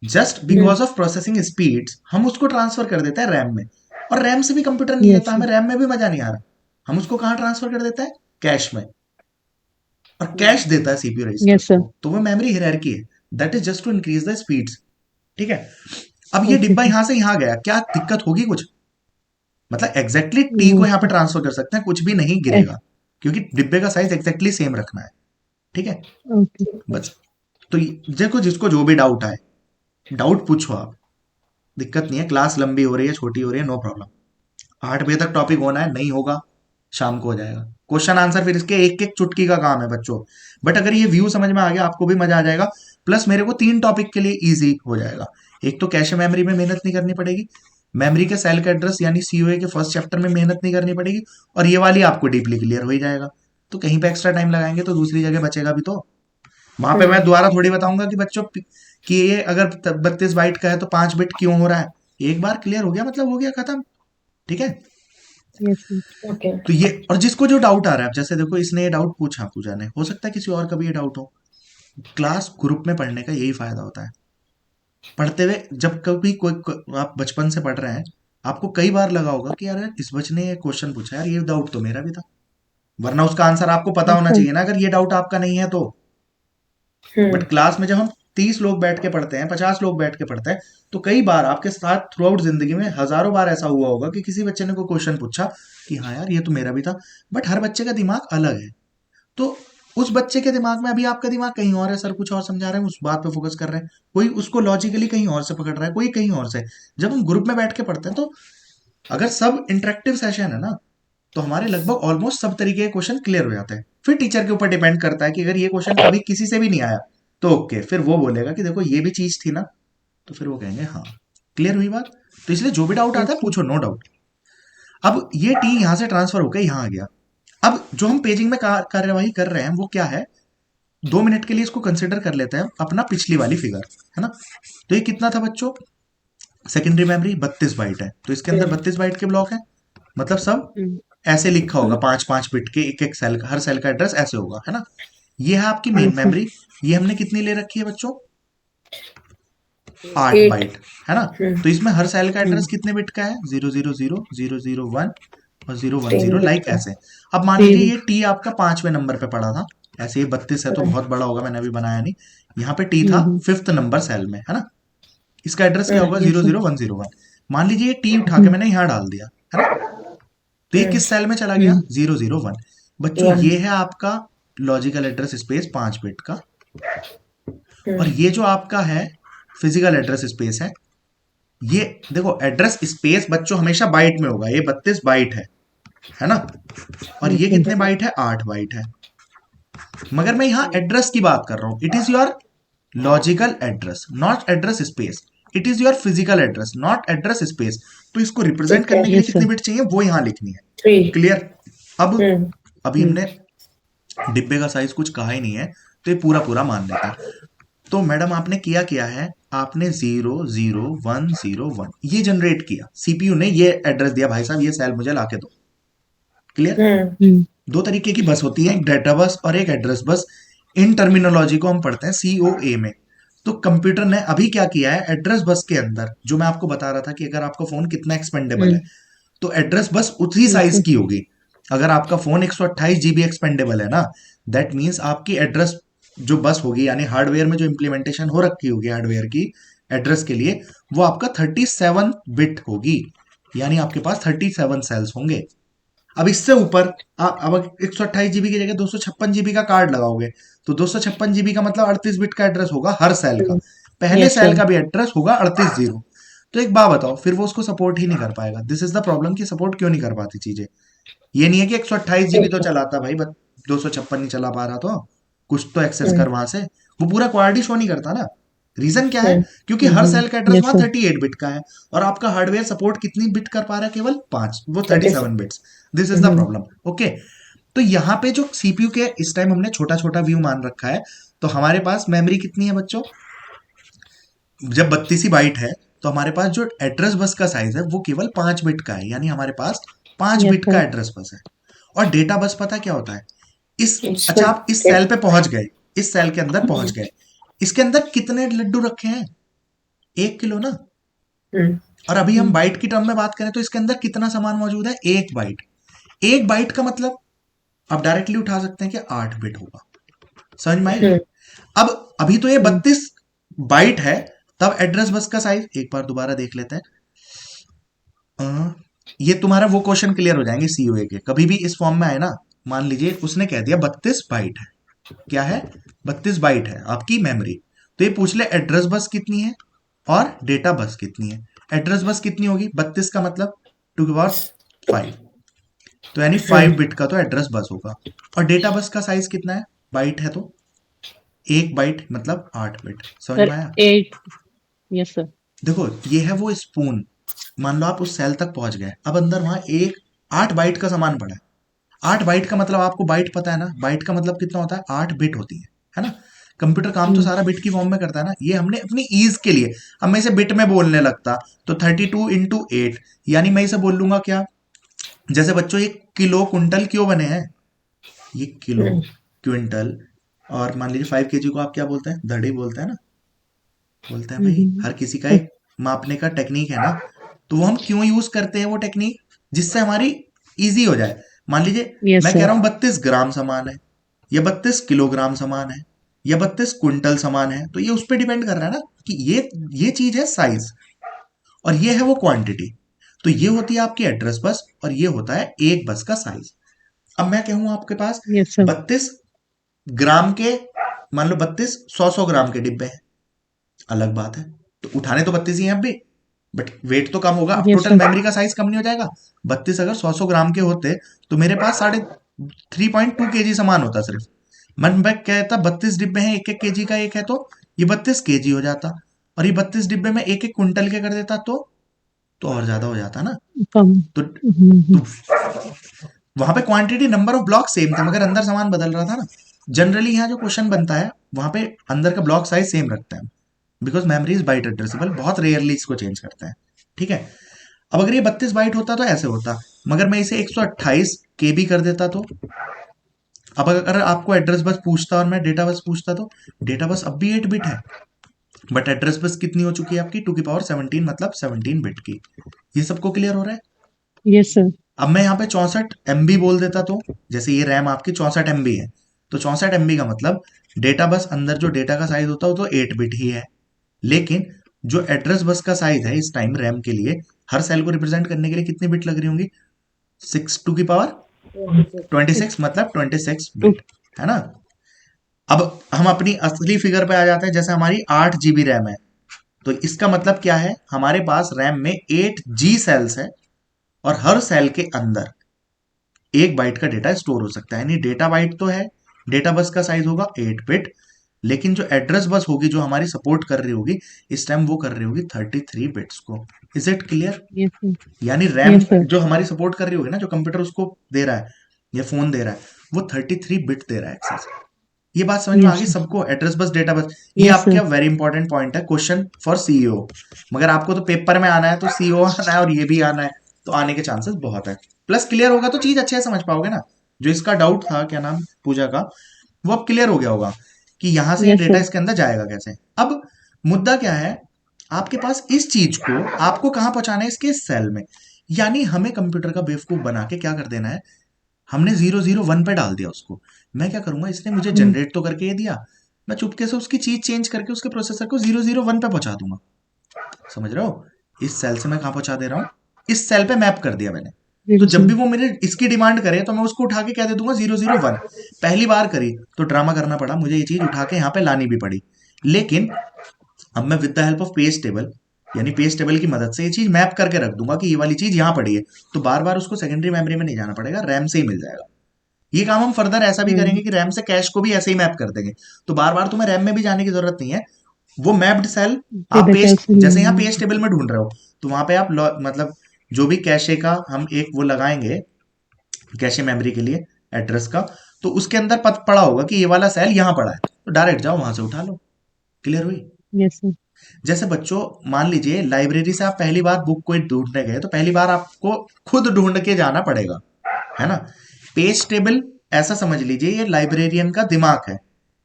just hmm. Because of processing speeds हम उसको ट्रांसफर कर देते हैं रैम में। और रैम से भी कंप्यूटर नहीं यस लेता, सर। हमें रैम में भी मजा नहीं आ रहा, हम उसको कहाँ ट्रांसफर कर देते हैं? कैश में। और कैश देता है सीपीयू Yes, रजिस्टर्स sir. को, तो वो मेमोरी हायरार्की है, that is just to increase the speeds. ठीक है, अब ये Okay, डिब्बा sir. यहां से यहां गया, क्या दिक्कत होगी कुछ? मतलब एग्जैक्टली टी No, को यहाँ पे sir. ट्रांसफर कर सकते हैं, कुछ भी नहीं Yes. गिरेगा, क्योंकि डिब्बे का साइज एग्जैक्टली सेम रखना है। ठीक है, Okay. बस। तो देखो, जिसको जो भी डाउट आए, डाउट पूछो आप, दिक्कत नहीं है। क्लास लंबी हो रही है, छोटी हो रही है, नो प्रॉब्लम। 8 बजे तक टॉपिक होना है, नहीं होगा शाम को हो जाएगा। क्वेश्चन आंसर फिर इसके एक एक चुटकी का काम है बच्चों, बट अगर ये व्यू समझ में आ गया, आपको भी मजा आ जाएगा। प्लस मेरे को 3 टॉपिक के लिए इजी हो जाएगा। एक तो कैशे मेमोरी में मेहनत नहीं करनी पड़ेगी, मेमोरी के सेल का एड्रेस यानी सीओए के फर्स्ट चैप्टर में मेहनत नहीं करनी पड़ेगी, और ये वाली आपको डीपली क्लियर हो ही जाएगा। तो कहीं पे एक्स्ट्रा टाइम लगाएंगे तो दूसरी जगह बचेगा भी, तो वहां पे मैं दोबारा थोड़ी बताऊंगा कि बच्चों कि ये अगर 32 बाइट का है तो 5 बिट क्यों हो रहा है। एक बार क्लियर हो गया मतलब हो गया, खत्म। ठीक है, Yes, sir. Okay. तो ये, और जिसको जो डाउट आ रहा है, अब जैसे देखो इसने ये डाउट पूछा, पूजा ने, हो सकता है किसी और का भी ये डाउट हो। क्लास ग्रुप में पढ़ने का यही फायदा होता है। पढ़ते हुए जब कभी आप बचपन से पढ़ रहे हैं, आपको कई बार लगा होगा कि यार इस बच्चे ने ये क्वेश्चन पूछा, यार ये डाउट तो मेरा भी था, वरना उसका आंसर आपको पता Yes, होना sir. चाहिए ना, अगर ये डाउट आपका नहीं है तो। बट क्लास में जब हम 30 लोग बैठ के पढ़ते हैं, 50 लोग बैठ के पढ़ते हैं, तो कई बार आपके साथ थ्रू आउट जिंदगी में हजारों बार ऐसा हुआ होगा कि किसी बच्चे ने कोई क्वेश्चन पूछा कि हाँ यार ये तो मेरा भी था। बट हर बच्चे का दिमाग अलग है, तो उस बच्चे के दिमाग में अभी आपका दिमाग कहीं और है, सर कुछ और समझा रहे हैं, उस बात पे फोकस कर रहे हैं, कोई उसको लॉजिकली कहीं और से पकड़ रहा है, कोई कहीं और से। जब हम ग्रुप में बैठ के पढ़ते हैं, तो अगर सब इंटरेक्टिव सेशन है ना, तो हमारे लगभग ऑलमोस्ट सब तरीके के क्वेश्चन क्लियर हो जाते हैं। फिर टीचर के ऊपर डिपेंड करता है कि अगर ये क्वेश्चन कभी किसी से भी नहीं आया, तो ओके, फिर वो बोलेगा कि देखो ये भी चीज थी ना, तो फिर वो कहेंगे हाँ क्लियर हुई बात। तो इसलिए जो भी डाउट आता Yes, है sir. पूछो, नो डाउट। अब ये टी यहां से ट्रांसफर होकर यहां आ गया। अब जो हम पेजिंग में कार्यवाही कर रहे हैं वो क्या है, 2 मिनट के लिए इसको कंसिडर कर लेते हैं, अपना पिछली वाली फिगर है ना। तो ये कितना था बच्चों, सेकेंडरी मेमोरी 32 बाइट है, तो इसके अंदर 32 बाइट के ब्लॉक है, मतलब सब Mm. ऐसे लिखा होगा, 5-5 बिट के, एक एक सेल का, हर सेल का एड्रेस ऐसे होगा, है ना। ये है आपकी मेन Yes, sir. मेमोरी। ये हमने कितनी ले रखी है बच्चों, 8 8. बाइट, है ना। तो इसमें हर सेल का एड्रेस Mm. कितने बिट का है, 000 001 और 010, 10 bit लाइक का. ऐसे। अब मान लीजिए Three. ये टी आपका 5वें नंबर पे पड़ा था, ऐसे ये 32 है तो बहुत बड़ा होगा, मैंने अभी बनाया नहीं। यहाँ पे टी था Mm-hmm. 5th नंबर सेल में, है ना। इसका एड्रेस क्या होगा, Yes, zero sir. Zero one zero one मान लीजिए ये टी उठा के Mm. मैंने यहाँ डाल दिया, है ना। तो ये किस सेल में चला गया, Mm. 001। बच्चों 1. ये है आपका लॉजिकल एड्रेस स्पेस 5 बिट का, और ये जो आपका है फिजिकल एड्रेस स्पेस है। ये देखो एड्रेस स्पेस बच्चों हमेशा बाइट में होगा, ये 32 बाइट है ना। और Yes, ये sir. कितने बाइट है, 8 बाइट है। मगर मैं यहाँ एड्रेस की बात कर रहा हूं, it is your logical address not address space, it is your physical address not address space. तो इसको रिप्रेजेंट ठीक है. करने के लिए Yes, कितनी sir. बिट चाहिए वो यहाँ लिखनी है, 3. क्लियर। अब अभी Mm. हमने डिब्बे का साइज कुछ कहा ही नहीं है, तो ये पूरा पूरा मान लेते हैं। तो मैडम आपने किया क्या है, आपने 00101 ये जनरेट किया, सीपीयू ने ये एड्रेस दिया, भाई साहब ये सेल मुझे लाके दो, क्लियर। Mm. 2 तरीके की बस होती है, एक डेटा बस और एक एड्रेस बस। इन टर्मिनोलॉजी को हम पढ़ते हैं सीओए में। तो कंप्यूटर ने अभी क्या किया है, एड्रेस बस के अंदर जो मैं आपको बता रहा था कि अगर आपका फोन कितना एक्सपेंडेबल है, Mm. तो एड्रेस बस उसी Yes, साइज sir. की होगी। अगर आपका फोन 128 GB एक्सपेंडेबल है ना, दैट मीन्स आपकी एड्रेस जो बस होगी, यानी हार्डवेयर में जो इम्प्लीमेंटेशन हो रखी होगी हार्डवेयर की एड्रेस के लिए, वो आपका 37 बिट होगी, यानी आपके पास 37 सेल्स होंगे। अब इससे ऊपर आप अब 128 GB की जगह 256 GB का कार्ड लगाओगे, तो 256 GB का मतलब 38 बिट का एड्रेस होगा हर सेल का। पहले Yes, सेल sir. का भी एड्रेस होगा 38 0। तो एक बात बताओ, फिर वो उसको सपोर्ट ही नहीं कर पाएगा। दिस इज द प्रॉब्लम कि सपोर्ट क्यों नहीं कर पाती चीजें। ये नहीं है कि 128 GB तो चलाता भाई, 256 नहीं चला पा रहा, तो कुछ तो एक्सेस कर वहां से, वो पूरा क्वालिटी शो नहीं करता ना। रीजन क्या है, क्योंकि हर Mm-hmm. सेल का एड्रेस Yes, वहां sir. 38 बिट का है, और आपका हार्डवेयर सपोर्ट कितनी बिट कर पा रहा है, केवल 5, वो 37. 37 bits. This is the Mm-hmm. Problem, okay. तो यहाँ पे जो सीपीयू के इस टाइम हमने छोटा छोटा व्यू मान रखा है, तो हमारे पास मेमोरी कितनी है बच्चों, जब 32 बाइट है, तो हमारे पास जो एड्रेस बस का साइज है वो केवल 5 बिट का है, यानी हमारे पास 5 Yes, बिट का sir. एड्रेस बस है। और डेटा बस पता क्या होता है, इस अच्छा इसमें आप इस सेल पे पहुंच गए, इस सेल के अंदर पहुंच गए, इसके अंदर कितने लड्डू रखे हैं, 1 किलो ना। और अभी हम Mm. बाइट की टर्म में बात करें तो इसके अंदर कितना सामान मौजूद है, 1 बाइट। 1 बाइट का मतलब आप डायरेक्टली उठा सकते हैं कि 8 बिट होगा, समझ में आई? अब अभी तो ये 32 बाइट है, तब एड्रेस बस का साइज एक बार दोबारा देख लेते हैं। ये तुम्हारा वो क्वेश्चन क्लियर हो जाएंगे सीओए के, कभी भी इस फॉर्म में आए ना, मान लीजिए उसने कह दिया 32 बाइट है, क्या है 32 बाइट है आपकी मेमोरी, तो ये पूछ ले एड्रेस बस कितनी है और डेटा बस कितनी है। एड्रेस बस कितनी होगी, 32 का मतलब 2 की पावर 5, तो यानी 5 बिट का तो एड्रेस बस होगा। और डेटा बस का साइज कितना है, बाइट है तो 1 बाइट मतलब 8 बिट। समझ में सर आया? 8, यस सर। देखो ये है वो स्पून, मान लो आप उस सेल तक पहुंच गए, अब अंदर वहां एक 8 बाइट का सामान पड़ा है। 8 बाइट का मतलब आपको बाइट पता है ना, बाइट का मतलब कितना होता है, 8 बिट होती है ना। कंप्यूटर काम तो सारा बिट की फॉर्म में करता है ना, ये हमने अपनी ईज के लिए, अब मैं इसे बिट में बोलने लगता तो 32 इंटू 8, यानी मैं इसे बोल लूंगा क्या, जैसे बच्चों ये किलो कुंटल क्यों बने हैं, ये किलो क्विंटल, और मान लीजिए 5 केजी को आप क्या बोलते हैं, धड़ी बोलते हैं ना, बोलते हैं भाई, हर किसी का एक मापने का टेक्निक है ना। तो वो हम क्यों यूज करते हैं वो टेक्निक, जिससे हमारी इजी हो जाए। मान लीजिए यस मैं कह सर। रहा हूं 32 ग्राम सामान है, या 32 किलोग्राम सामान है, या 32 क्विंटल सामान है, तो ये उस पर डिपेंड कर रहा है ना कि ये चीज है साइज, और ये है वो क्वांटिटी। तो ये होती है आपकी एड्रेस बस, और ये होता है एक बस का साइज। अब मैं कहूँ आपके पास यस सर। 32 ग्राम के, मान लो 32 100 ग्राम के डिब्बे हैं, अलग बात है, तो उठाने तो 32 ही हैं अब भी, बट वेट तो कम होगा, अब यस टोटल सर। मेमोरी का साइज कम नहीं हो जाएगा। 32 अगर 100 ग्राम के होते तो मेरे पास 3.2 केजी सामान होता सिर्फ। मन मैं कहता 32 डिब्बे हैं, एक एक केजी का एक है, तो ये 32 केजी हो जाता, और ये 32 डिब्बे में एक एक कुंटल के कर देता तो और ज्यादा हो जाता ना। कम। तो वहां पे quantity number of block same था, मगर अंदर सामान बदल रहा था ना। जनरली यहाँ जो क्वेश्चन बनता है वहां पे अंदर का ब्लॉक साइज सेम रखते हैं, because memory is byte addressable, बहुत रेयरली इसको चेंज करते हैं। ठीक है, अब अगर ये 32 बाइट होता तो ऐसे होता, मगर मैं इसे 128 केबी कर देता तो, अब अगर आपको एड्रेस बस पूछता और मैं डेटा बस पूछता, तो डेटा बस अब भी 8 बिट है, बट एड्रेस बस कितनी हो चुकी है आपकी 2 की पावर 17, मतलब 17 बिट की। ये सबको क्लियर हो रहा है? Yes sir. अब मैं यहाँ पे 64 MB बोल देता, तो जैसे ये रैम आपकी 64 MB है, तो 64 MB का मतलब डेटा बस अंदर जो डेटा का साइज होता है वो तो 8 बिट ही है, लेकिन जो एड्रेस बस का साइज है इस टाइम रैम के लिए, हर सेल को रिप्रेजेंट करने के लिए कितनी बिट लग रही होंगी, 6 टू की पावर 26, मतलब 26 बिट, है ना। अब हम अपनी असली फिगर पे आ जाते हैं, जैसे हमारी 8 GB रैम है, तो इसका मतलब क्या है, हमारे पास रैम में 8G सेल्स है, और हर सेल के अंदर 1 बाइट का डेटा स्टोर हो सकता है, यानी डेटा बाइट तो है, डेटा बस का साइज होगा 8 बिट, लेकिन जो एड्रेस बस होगी जो हमारी सपोर्ट कर रही होगी इस टाइम, वो कर रही होगी 33 बिट्स को। Is it clear? Yes sir. यानी रैम यस सर। जो हमारी सपोर्ट कर रही होगी ना, जो कंप्यूटर उसको दे रहा है या फोन दे रहा है, वो 33 बिट दे रहा है एक्सेस। ये बात समझ में आ यस गई सर। सबको, एड्रेस बस डेटा बस, ये यस आपका सर। वेरी इंपॉर्टेंट पॉइंट है, क्वेश्चन फॉर सीईओ। मगर आपको तो पेपर में आना है, तो सीईओ आना है और ये भी आना है, तो आने के चांसेस बहुत है। प्लस क्लियर होगा तो चीज अच्छे से समझ पाओगे ना, जो इसका डाउट था क्या नाम पूजा का, वो अब क्लियर हो गया होगा कि यहां से ये यस डेटा सर। इसके अंदर जाएगा कैसे। अब मुद्दा क्या है, आपके पास इस चीज को आपको कहां पहुंचाना है, इसके सेल में, यानी हमें कंप्यूटर का बेवकूफ बना के क्या कर देना है, हमने 001 पे डाल दिया उसको। मैं क्या करूंगा, इसने मुझे जनरेट तो करके ये दिया, मैं चुपके से उसकी चीज चेंज करके उसके प्रोसेसर को 001 पे पहुंचा दूंगा। समझ रहे हो, इस सेल से मैं कहां पहुंचा दे रहा हूं, इस सेल पे मैप कर दिया मैंने। तो जब भी वो मेरे इसकी डिमांड करे तो मैं उसको उठा के क्या दे दूंगा, 001। पहली बार करी तो ड्रामा करना पड़ा मुझे, ये चीज उठा के यहाँ पे लानी भी पड़ी, लेकिन अब मैं with the help of page table, यानी पेज टेबल की मदद से ये चीज मैप करके रख दूंगा कि ये वाली चीज यहाँ पड़ी है, तो बार बार उसको सेकेंडरी मेमोरी में नहीं जाना पड़ेगा, रैम से ही मिल जाएगा। ये काम हम फर्दर ऐसा भी करेंगे कि रैम से कैश को भी ऐसे ही मैप कर देंगे, तो बार बार तुम्हें रैम में भी जाने की जरूरत नहीं है। वो मैप्ड सेल आप डेटा पेज, कैसे जैसे यहाँ लेंगे? पेज टेबल में ढूंढ रहे हो, तो वहां पे आप मतलब जो भी कैशे का हम एक वो लगाएंगे, कैशे मेमोरी के लिए एड्रेस का, तो उसके अंदर पता पड़ा होगा कि ये वाला सेल यहाँ पड़ा है, तो डायरेक्ट जाओ वहां से उठा लो। क्लियर हुई? Yes sir. जैसे बच्चों मान लीजिए लाइब्रेरी से आप पहली बार बुक कोई ढूंढने गए, तो पहली बार आपको खुद ढूंढ के जाना पड़ेगा, है ना। पेज टेबल ऐसा समझ लीजिए ये लाइब्रेरियन का दिमाग है,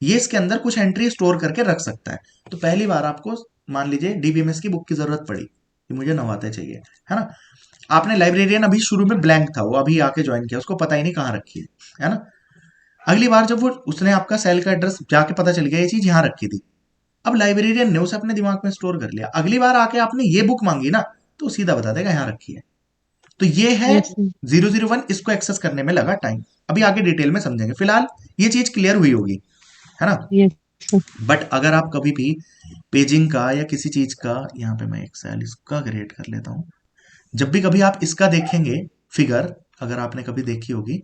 ये इसके अंदर कुछ एंट्री स्टोर करके रख सकता है। तो पहली बार आपको मान लीजिए डीबीएमएस की बुक की जरूरत पड़ी कि मुझे नवाते चाहिए, है ना। आपने लाइब्रेरियन अभी शुरू में ब्लैंक था, वो अभी आके ज्वाइन किया, उसको पता ही नहीं कहाँ रखी है ना। अगली बार जब वो उसने आपका सेल का एड्रेस जाके पता चल गया ये चीज यहाँ रखी थी, अब लाइब्रेरियन ने उसे अपने दिमाग में स्टोर कर लिया, अगली बार आके आपने ये बुक मांगी ना तो सीधा बता देगा यहाँ रखी है। तो ये है यस सर 001, इसको एक्सेस करने में लगा टाइम। अभी आगे डिटेल में समझेंगे, फिलहाल ये चीज क्लियर हुई होगी, है ना। यस सर बट अगर आप कभी भी पेजिंग का या किसी चीज का, यहाँ पे मैं एक सेल इसका क्रिएट कर लेता हूँ, जब भी कभी आप इसका देखेंगे फिगर, अगर आपने कभी देखी होगी,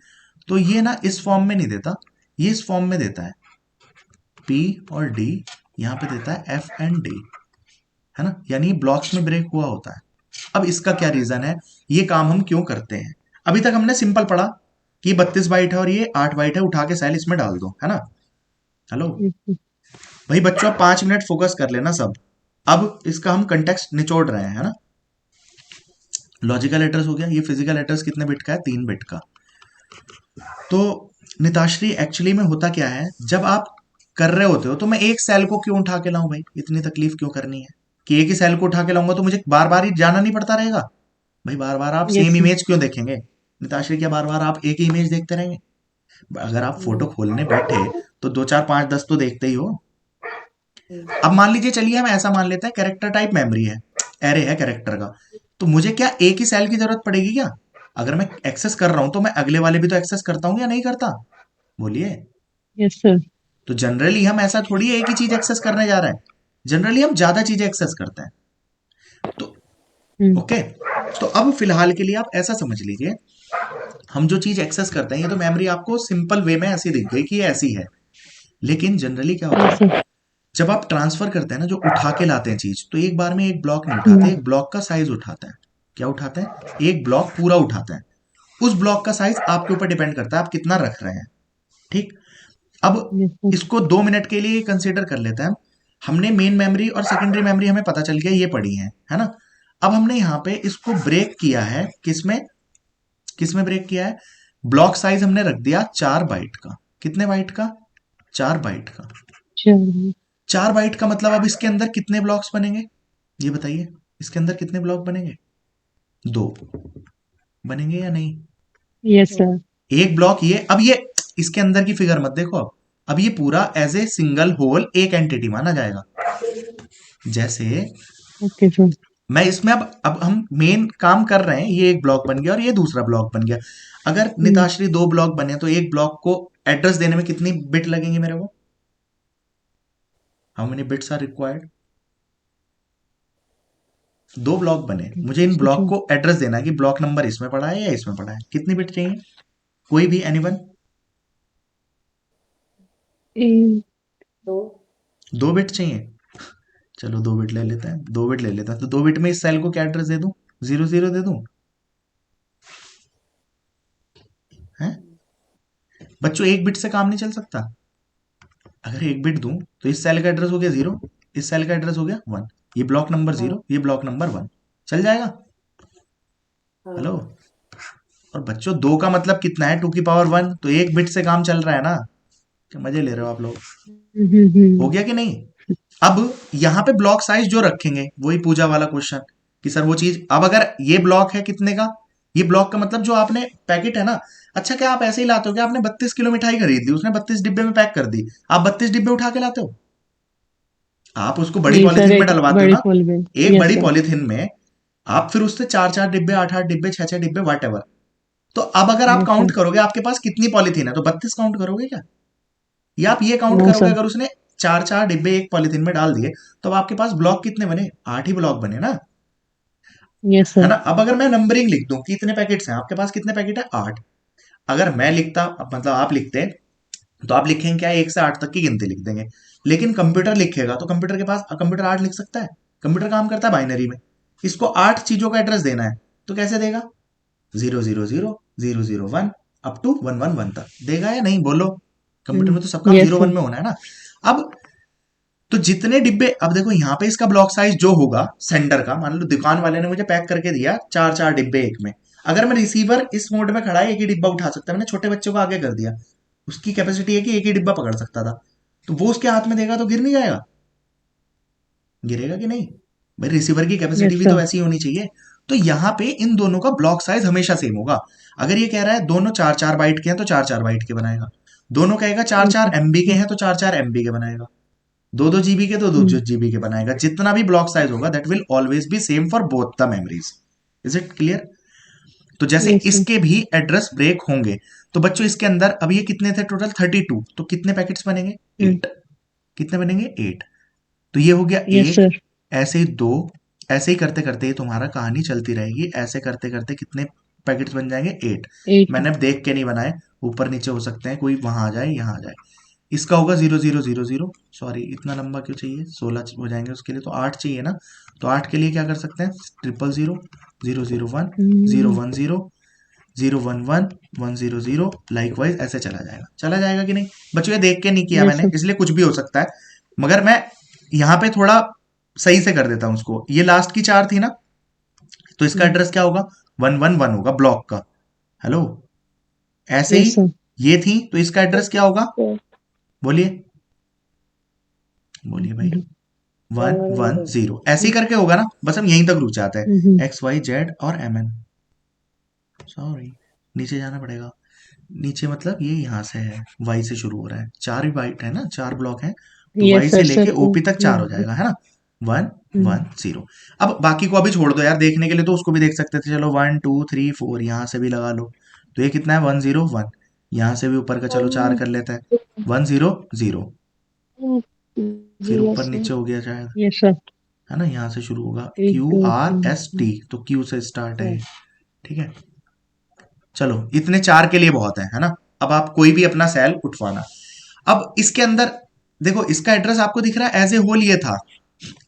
तो ये ना इस फॉर्म में नहीं देता, ये इस फॉर्म में देता है, P और D, यहाँ पे देता है F एंड D, है ना, यानी ब्लॉक्स में ब्रेक हुआ होता है। अब इसका क्या रीजन है, ये काम हम क्यों करते हैं। अभी तक हमने सिंपल पढ़ा कि 32 बाइट है और ये 8 बाइट है, उठा के सेल इसमें डाल दो, है ना। हेलो यस सर भाई बच्चों, 5 मिनट फोकस कर लेना सब। अब इसका हम कंटेक्स्ट निचोड़ रहे हैं, है ना। लॉजिकल एड्रेस हो गया, ये फिजिकल एड्रेस कितने बिट का है, 3 बिट का। तो निताश्री एक्चुअली में होता क्या है, जब आप कर रहे होते हो तो मैं एक सेल को क्यों उठा के लाऊं भाई, इतनी तकलीफ क्यों करनी है कि एक ही सेल को उठा के लाऊंगा तो मुझे बार बार ही जाना नहीं पड़ता रहेगा। भाई बार बार आप यस सेम सर इमेज क्यों देखेंगे निताश्री, क्या बार बार आप एक ही इमेज देखते रहेंगे। अगर आप फोटो खोलने बैठे तो 2 4 5 10 तो देखते ही हो। अब मान लीजिए, चलिए हम ऐसा मान लेते हैं कैरेक्टर टाइप मेमोरी है, एरे है कैरेक्टर का, तो मुझे क्या एक ही सेल की जरूरत पड़ेगी क्या। अगर मैं एक्सेस कर रहा हूं तो मैं अगले वाले भी तो एक्सेस करता हूं या नहीं करता, बोलिए। यस सर तो जनरली हम ऐसा थोड़ी एक ही चीज एक्सेस करने जा रहे हैं, जनरली हम ज्यादा चीजें एक्सेस करते हैं। तो ओके, तो अब फिलहाल के लिए आप ऐसा समझ लीजिए, हम जो चीज एक्सेस करते हैं ये तो मेमोरी आपको सिंपल वे में ऐसी दिख गई कि ये ऐसी है, लेकिन जनरली क्या होता यस है, सर जब आप ट्रांसफर करते हैं ना, जो उठा के लाते हैं चीज, तो एक बार में एक ब्लॉक नहीं उठाते, एक ब्लॉक का साइज उठाते हैं। क्या उठाते हैं, एक ब्लॉक पूरा उठाते हैं। उस ब्लॉक का साइज आपके ऊपर डिपेंड करता है आप कितना रख रहे हैं, ठीक। अब यस सर इसको 2 मिनट के लिए कंसीडर कर लेते हैं। हमने मेन मेमोरी और सेकेंडरी मेमोरी हमें पता चल गया ये पड़ी है ना। अब हमने यहाँ पे इसको ब्रेक किया है, किसमें किसमें ब्रेक किया है, ब्लॉक साइज हमने रख दिया 4 बाइट का। कितने बाइट का, 4 बाइट का। चलिए 4 बाइट का मतलब अब इसके अंदर कितने ब्लॉक्स बनेंगे, ये बताइए, इसके अंदर कितने ब्लॉक बनेंगे, 2 बनेंगे या नहीं। यस सर एक ब्लॉक ये, अब ये इसके अंदर की फिगर मत देखो, अब ये पूरा एज ए सिंगल होल एक एंटिटी माना जाएगा। जैसे ओके सर मैं इसमें अब हम मेन काम कर रहे हैं, ये एक ब्लॉक बन गया और ये दूसरा ब्लॉक बन गया। अगर निताश्री 2 ब्लॉक बने तो एक ब्लॉक को एड्रेस देने में कितनी बिट लगेंगी मेरे को, how many bits are required. 2 block बने, मुझे इन ब्लॉक को एड्रेस देना है कि ब्लॉक नंबर इसमें पड़ा है या इसमें पड़ा है, कितनी बिट चाहिए, कोई भी एनीवन। 2 2 बिट चाहिए, चलो 2 बिट ले लेते हैं, 2 बिट ले लेते हैं। तो 2 बिट में इस सेल को क्या एड्रेस दे दूं, 00 दे दूं, हैं बच्चों, 1 बिट से काम नहीं चल सकता। अगर 1 बिट दूं तो इस सेल का एड्रेस हो गया 0, इस सेल का एड्रेस हो गया 1, ये ब्लॉक नंबर 0, ये ब्लॉक नंबर 1, चल जाएगा। हेलो, और बच्चों 2 का मतलब कितना है, 2 की पावर 1, तो 1 बिट से काम चल रहा है ना। क्या मजे ले रहे हो आप लोग, हो गया कि नहीं। अब यहां पे ब्लॉक साइज जो रखेंगे, वही पूजा वाला क्वेश्चन कि सर वो चीज, अब अगर ये ब्लॉक है कितने का, ये ब्लॉक का मतलब जो आपने पैकेट है ना, अच्छा क्या आप ऐसे ही लाते हो, क्या आपने 32 किलो मिठाई खरीद ली, उसने 32 डिब्बे में पैक कर दी, आप 32 डिब्बे उठा के लाते हो, आप उसको बड़ी नहीं सर पॉलिथीन में एक डलवाते हो बड़ी ना, फुल में एक यस बड़ी सर पॉलिथीन में आप फिर उससे 4 4 डिब्बे, 8 8 डिब्बे, 6 6 डिब्बे, वट एवर। तो अब अगर आप यस काउंट सर करोगे आपके पास कितनी पॉलिथीन है, तो 32 काउंट करोगे क्या, या आप ये काउंट नो करोगे सर अगर उसने 4 4 डिब्बे एक पॉलिथीन में डाल दिए, तो अब आपके पास ब्लॉक कितने बने, 8 ही ब्लॉक बने ना, यस है सर ना। अब अगर मैं नंबरिंग लिख दूं कि इतने पैकेट्स हैं, आपके पास कितने पैकेट है, 8। अगर मैं लिखता, मतलब आप लिखते, तो आप लिखेंगे क्या, 1 से 8 तक की गिनती लिख देंगे। लेकिन कंप्यूटर लिखेगा तो कंप्यूटर के पास, कंप्यूटर 8 लिख सकता है, कंप्यूटर काम करता है बाइनरी में, इसको 8 चीजों का एड्रेस देना है, तो कैसे देगा, 000 001 अप टू 111 तक देगा या नहीं, बोलो। कंप्यूटर में तो सब काम यस 0 1 सर में होना है ना। अब तो जितने डिब्बे, अब देखो यहाँ पे इसका ब्लॉक साइज जो होगा सेंडर का, मान लो दुकान वाले ने मुझे पैक करके दिया 4 4 डिब्बे एक में, अगर मैं रिसीवर इस मोड में खड़ा है एक ही डिब्बा उठा सकता है, मैंने छोटे बच्चों को आगे कर दिया, उसकी कैपेसिटी है कि एक ही डिब्बा पकड़ सकता था, तो वो उसके हाथ में देगा तो गिर नहीं जाएगा, गिरेगा कि नहीं। भाई रिसीवर की कैपेसिटी यस भी तो सर वैसी होनी चाहिए। तो यहाँ पे इन दोनों का ब्लॉक साइज हमेशा सेम होगा। अगर ये कह रहा है दोनों 4 4 बाइट के हैं तो 4 4 बाइट के बनाएगा, दोनों कहेगा चार चार एमबी के हैं तो चार चार एमबी के बनाएगा, 2 2 GB के तो 2 GB के बनाएगा। जितना भी ब्लॉक साइज होगा that will always be same for both the memories. Is it clear? तो जैसे Yes, sir. इसके भी एड्रेस ब्रेक होंगे तो बच्चों इसके अंदर अब ये कितने थे टोटल 32, तो कितने पैकेट्स बनेंगे 8, कितने बनेंगे 8, तो ये हो गया Yes, एक, sir. ऐसे ही 2, ऐसे ही करते करते ये तुम्हारा कहानी चलती रहेगी, ऐसे करते करते कितने पैकेट्स बन जाएंगे 8। 8. मैंने अब देख के नहीं बनाए, ऊपर नीचे हो सकते हैं, कोई वहां आ जाए यहाँ आ जाए। इसका होगा 0000, सॉरी इतना लंबा क्यों चाहिए, 16 हो जाएंगे उसके लिए, तो 8 चाहिए ना, तो 8 के लिए क्या कर सकते हैं 000, 001, 010, 011, 100, लाइकवाइज ऐसे चला जाएगा कि नहीं बच्चों? ये देख के नहीं किया Yes, मैंने sir. इसलिए कुछ भी हो सकता है, मगर मैं यहाँ पे थोड़ा सही से कर देता हूँ उसको। ये लास्ट की 4 थी ना, तो इसका एड्रेस क्या होगा 111 होगा ब्लॉक का। हेलो, ऐसे ही Yes, sir. ये थी तो इसका एड्रेस क्या होगा, Yes. बोलिए बोलिए भाई, 110 ऐसे ही करके होगा ना, बस हम यहीं तक रुक जाते हैं, Mhm. XYZ और MN। सॉरी नीचे जाना पड़ेगा, नीचे मतलब ये यहाँ से है, वाई से शुरू हो रहा है, 4 ही बाइट है ना, 4 ब्लॉक है, तो वाई Yes, से sir, sir. लेके ओपी तक 4 हो जाएगा, है ना, 110। अब बाकी को अभी छोड़ दो यार, देखने के लिए तो उसको भी देख सकते थे, चलो 1 2 3 4 यहाँ से भी लगा लो, तो ये कितना है 101, यहाँ से भी ऊपर का चलो 4 कर लेते हैं 100, फिर ऊपर Yes, sir. नीचे हो गया शायद, Yes, sir. है ना, यहाँ से शुरू होगा 8, 2, QRST, तो Q से स्टार्ट है, ठीक है। चलो इतने 4 के लिए बहुत है ना। अब आप कोई भी अपना सेल उठवाना, अब इसके अंदर देखो इसका एड्रेस आपको दिख रहा है एज ए होल ये था।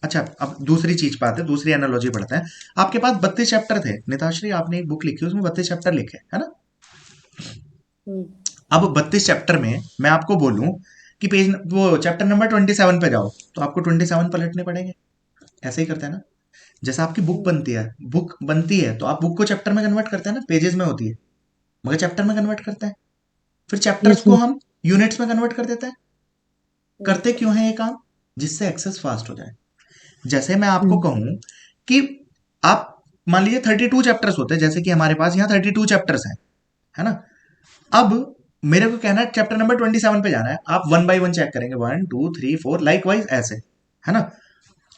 अच्छा अब दूसरी चीज पाते हैं, दूसरी एनालॉजी पढ़ते हैं। आपके पास 32 चैप्टर थे निताश्री, आपने एक बुक लिखी उसमें 32 चैप्टर लिखे है ना। अब 32 चैप्टर में मैं आपको बोलूं कि पेज वो चैप्टर नंबर 27 पे जाओ, तो आपको 27 पलटने पड़ेंगे, ऐसे ही करते हैं ना। जैसा आपकी बुक बनती है तो आप बुक को चैप्टर में कन्वर्ट करते हैं ना, पेजेस में होती है मगर चैप्टर में कन्वर्ट करते हैं, फिर चैप्टर्स Yes, को sir. हम यूनिट्स में कन्वर्ट कर देते हैं। करते क्यों है ये काम, जिससे एक्सेस फास्ट हो जाए। जैसे मैं आपको कहूं कि आप मान लीजिए 32 चैप्टर्स होते हैं, जैसे कि हमारे पास यहाँ 32 चैप्टर्स हैं, है ना। अब मेरे को कहना है चैप्टर नंबर 27 पे जाना है, आप 1 बाय 1 चेक करेंगे 1 2 3 4 लाइक वाइज ऐसे, है ना।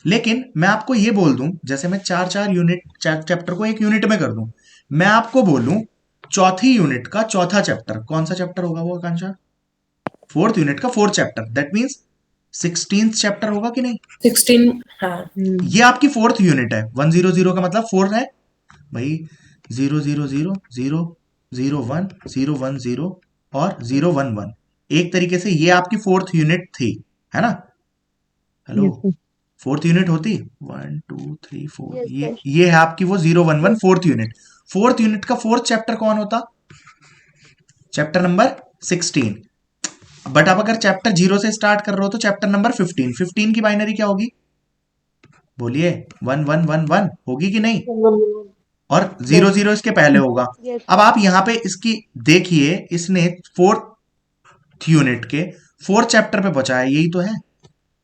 लेकिन मैं आपको ये बोल दूं, जैसे मैं 4 यूनिट चैप्टर को एक यूनिट में कर दूं, मैं आपको बोलूं चौथी यूनिट का चौथा चैप्टर कौन सा चैप्टर होगा वो आकांक्षा, 4th यूनिट का 4th chapter, that means 16th chapter होगा कि नहीं। 16. हाँ. ये आपकी 4th यूनिट है, 100 का मतलब 4 है भाई, 000 001 010 और 011, एक तरीके से ये आपकी 4th यूनिट थी, है ना। Hello, Yes, sir. 4th unit होती 1 2 3 4, Yes, ये sir. ये है आपकी वो 011 4th यूनिट। 4th यूनिट का 4th चैप्टर कौन होता, चैप्टर नंबर 16। बट आप अगर चैप्टर 0 से स्टार्ट कर रहे हो तो चैप्टर नंबर 15 की बाइनरी क्या होगी, बोलिए 1111 होगी कि नहीं, और 00 इसके पहले होगा। Yes. अब आप यहाँ पे इसकी देखिए, इसने 4th यूनिट के 4th चैप्टर पे पहुंचाया, यही तो है,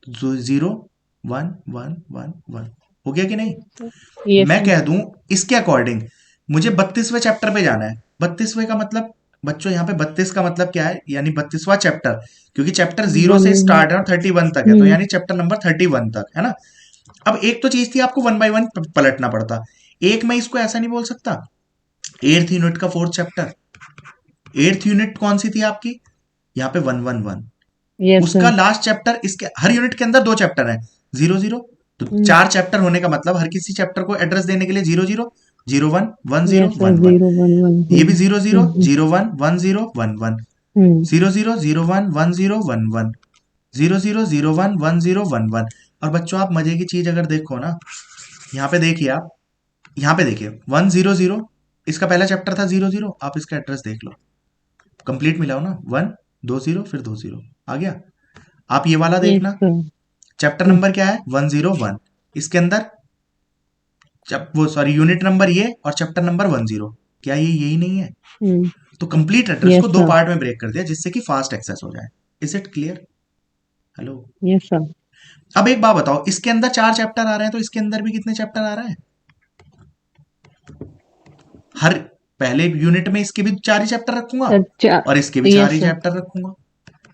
01111 हो गया कि नहीं। Yes, मैं sir. कह दूं इसके अकॉर्डिंग मुझे 32वें चैप्टर पे जाना है। 32वें का मतलब बच्चों यहाँ पे 32 का मतलब क्या है, यानी 32वां चैप्टर, क्योंकि चैप्टर 0 से स्टार्ट है और 31 तक है, तो यानी चैप्टर नंबर 31 तक, है ना। अब एक तो चीज थी आपको 1 बाय 1 पलटना पड़ता, एक मैं इसको ऐसा नहीं बोल सकता 8th यूनिट का 4th चैप्टर। 8th यूनिट कौन सी थी आपकी, यहाँ पे 111, Yes, उसका sir. लास्ट चैप्टर, इसके हर यूनिट के अंदर 2 चैप्टर है 00, तो 4 चैप्टर होने का मतलब हर किसी चैप्टर को एड्रेस देने के लिए 00 01 10 Yes, sir. 11, 0, 1, 1, ये भी 00 0. 01 10 11, 00 01 10 11, 00 01 10 11। और बच्चों आप मजे की चीज अगर देखो ना, यहाँ पे देखिए, आप यहाँ पे देखिए 100, इसका पहला चैप्टर था 00, आप इसका एड्रेस देख लो, कंप्लीट मिलाओ ना, 1 20 फिर 20 आ गया। आप ये वाला Yes, देखना, sir. चैप्टर नंबर क्या है 101, इसके अंदर वो सॉरी यूनिट नंबर ये और चैप्टर नंबर 10, क्या ये यही नहीं है। तो कंप्लीट एड्रेस Yes, को 2 sir. पार्ट में ब्रेक कर दिया जिससे कि फास्ट एक्सेस हो जाए। Is it clear? Hello, Yes, sir. अब एक बात बताओ, इसके अंदर 4 चैप्टर आ रहे हैं तो इसके अंदर भी कितने चैप्टर आ रहे हैं, हर पहले यूनिट में इसके भी 4 ही चैप्टर रखूंगा अच्छा. और इसके भी 4 Yes, ही sir. चैप्टर रखूंगा,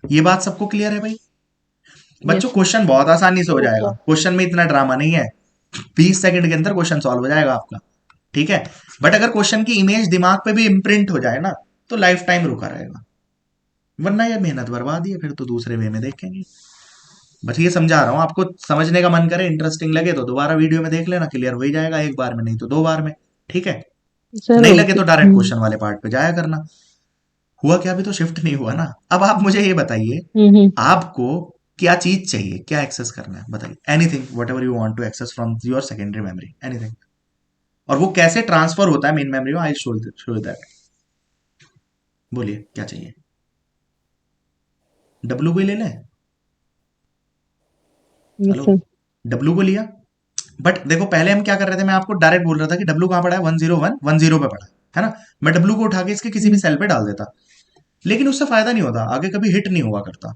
ये बात सबको क्लियर है भाई? बच्चों Yes. क्वेश्चन बहुत आसानी से हो Yes, जाएगा, sir. क्वेश्चन में इतना ड्रामा नहीं है, 20 सेकंड के अंदर क्वेश्चन सॉल्व हो जाएगा आपका, ठीक है। बट अगर क्वेश्चन की इमेज दिमाग पे भी इम्प्रिंट हो जाए ना, तो लाइफ टाइम रुका रहेगा, वरना ये मेहनत बर्बाद ही है, फिर तो दूसरे वे में देखेंगे। बस ये समझा रहा हूँ आपको, समझने का मन करे, इंटरेस्टिंग लगे तो दोबारा वीडियो में देख लेना, क्लियर हो ही जाएगा एक बार में, नहीं तो 2 बार में, ठीक है। Sir, नहीं लगे okay. तो डायरेक्ट क्वेश्चन वाले पार्ट पे जाया करना। हुआ क्या, अभी तो शिफ्ट नहीं हुआ ना। अब आप मुझे ये बताइए, Mm-hmm. आपको क्या चीज चाहिए, क्या एक्सेस करना है, बताइए। Anything whatever you want to access from your secondary memory, anything. और वो कैसे ट्रांसफर होता है मेन मेमोरी में, आई शो दैट। बोलिए क्या चाहिए। डब्लू को ही ले लें? Yes, hello, sir. डब्लू को लिया। बट देखो पहले हम क्या कर रहे थे, मैं आपको डायरेक्ट बोल रहा था कि डब्लू कहां पड़ा है, 10110 पे पड़ा है ना। मैं डब्लू को उठा के इसके किसी भी सेल पे डाल देता, लेकिन उससे फायदा नहीं होता, आगे कभी हिट नहीं हुआ करता।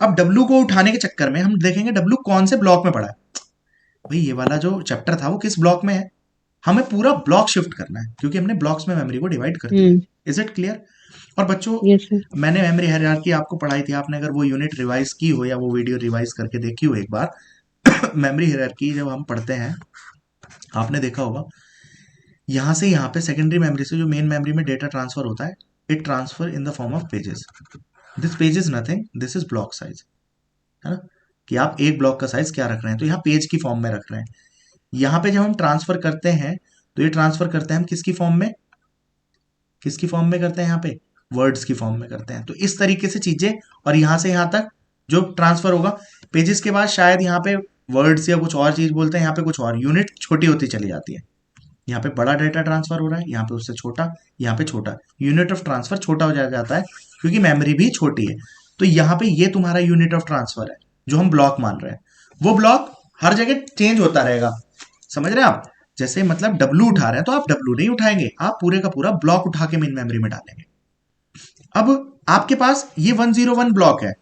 अब डब्लू को उठाने के चक्कर में हम देखेंगे डब्लू कौन से ब्लॉक में पड़ा है। भाई ये वाला जो चैप्टर था वो किस ब्लॉक में है, हमें पूरा ब्लॉक शिफ्ट करना है, क्योंकि हमने ब्लॉक्स में मेमोरी को डिवाइड कर दिया। Mm. Is it clear? और बच्चों Yes, sir. मैंने मेमोरी हायरार्की आपको पढ़ाई थी, आपने अगर वो यूनिट रिवाइज की हो या वो वीडियो रिवाइज करके देखी हो एक बार, मेमोरी हायरार्की जब हम पढ़ते हैं, आपने देखा होगा यहां से यहाँ पे सेकेंडरी मेमोरी से जो मेन मेमोरी में डेटा ट्रांसफर होता है, it transfer in the form of pages. This page is nothing, this is block size, है ना, कि आप एक ब्लॉक का साइज क्या रख रहे हैं, तो यहाँ पेज की फॉर्म में रख रहे हैं। यहाँ पे जब हम ट्रांसफर करते हैं, तो ये ट्रांसफर करते हैं हम किसकी फॉर्म में, किसकी फॉर्म में करते हैं, यहाँ पे वर्ड्स की फॉर्म में करते हैं। तो इस तरीके से चीजें, और यहाँ से यहाँ तक जो ट्रांसफर होगा, पेजेस के बाद शायद यहाँ पे वर्ड्स या कुछ और चीज बोलते हैं, यहाँ पे कुछ और, यूनिट छोटी होती चली जाती है। यहाँ पे बड़ा डेटा ट्रांसफर हो रहा है, यहाँ पे उससे छोटा, यहाँ पे छोटा, यूनिट ऑफ ट्रांसफर छोटा हो जाता है, क्योंकि मेमोरी भी छोटी है। तो यहाँ पे ये तुम्हारा यूनिट ऑफ ट्रांसफर है, जो हम ब्लॉक मान रहे हैं। वो ब्लॉक हर जगह चेंज होता रहेगा, समझ रहे हैं आप? जैसे मतलब डब्लू उठा रहे हैं, तो आप डब्लू नहीं उठाएंगे, आप पूरे का पूरा ब्लॉक उठा के मेन मेमोरी में डालेंगे। अब आपके पास ये 101 ब्लॉक है,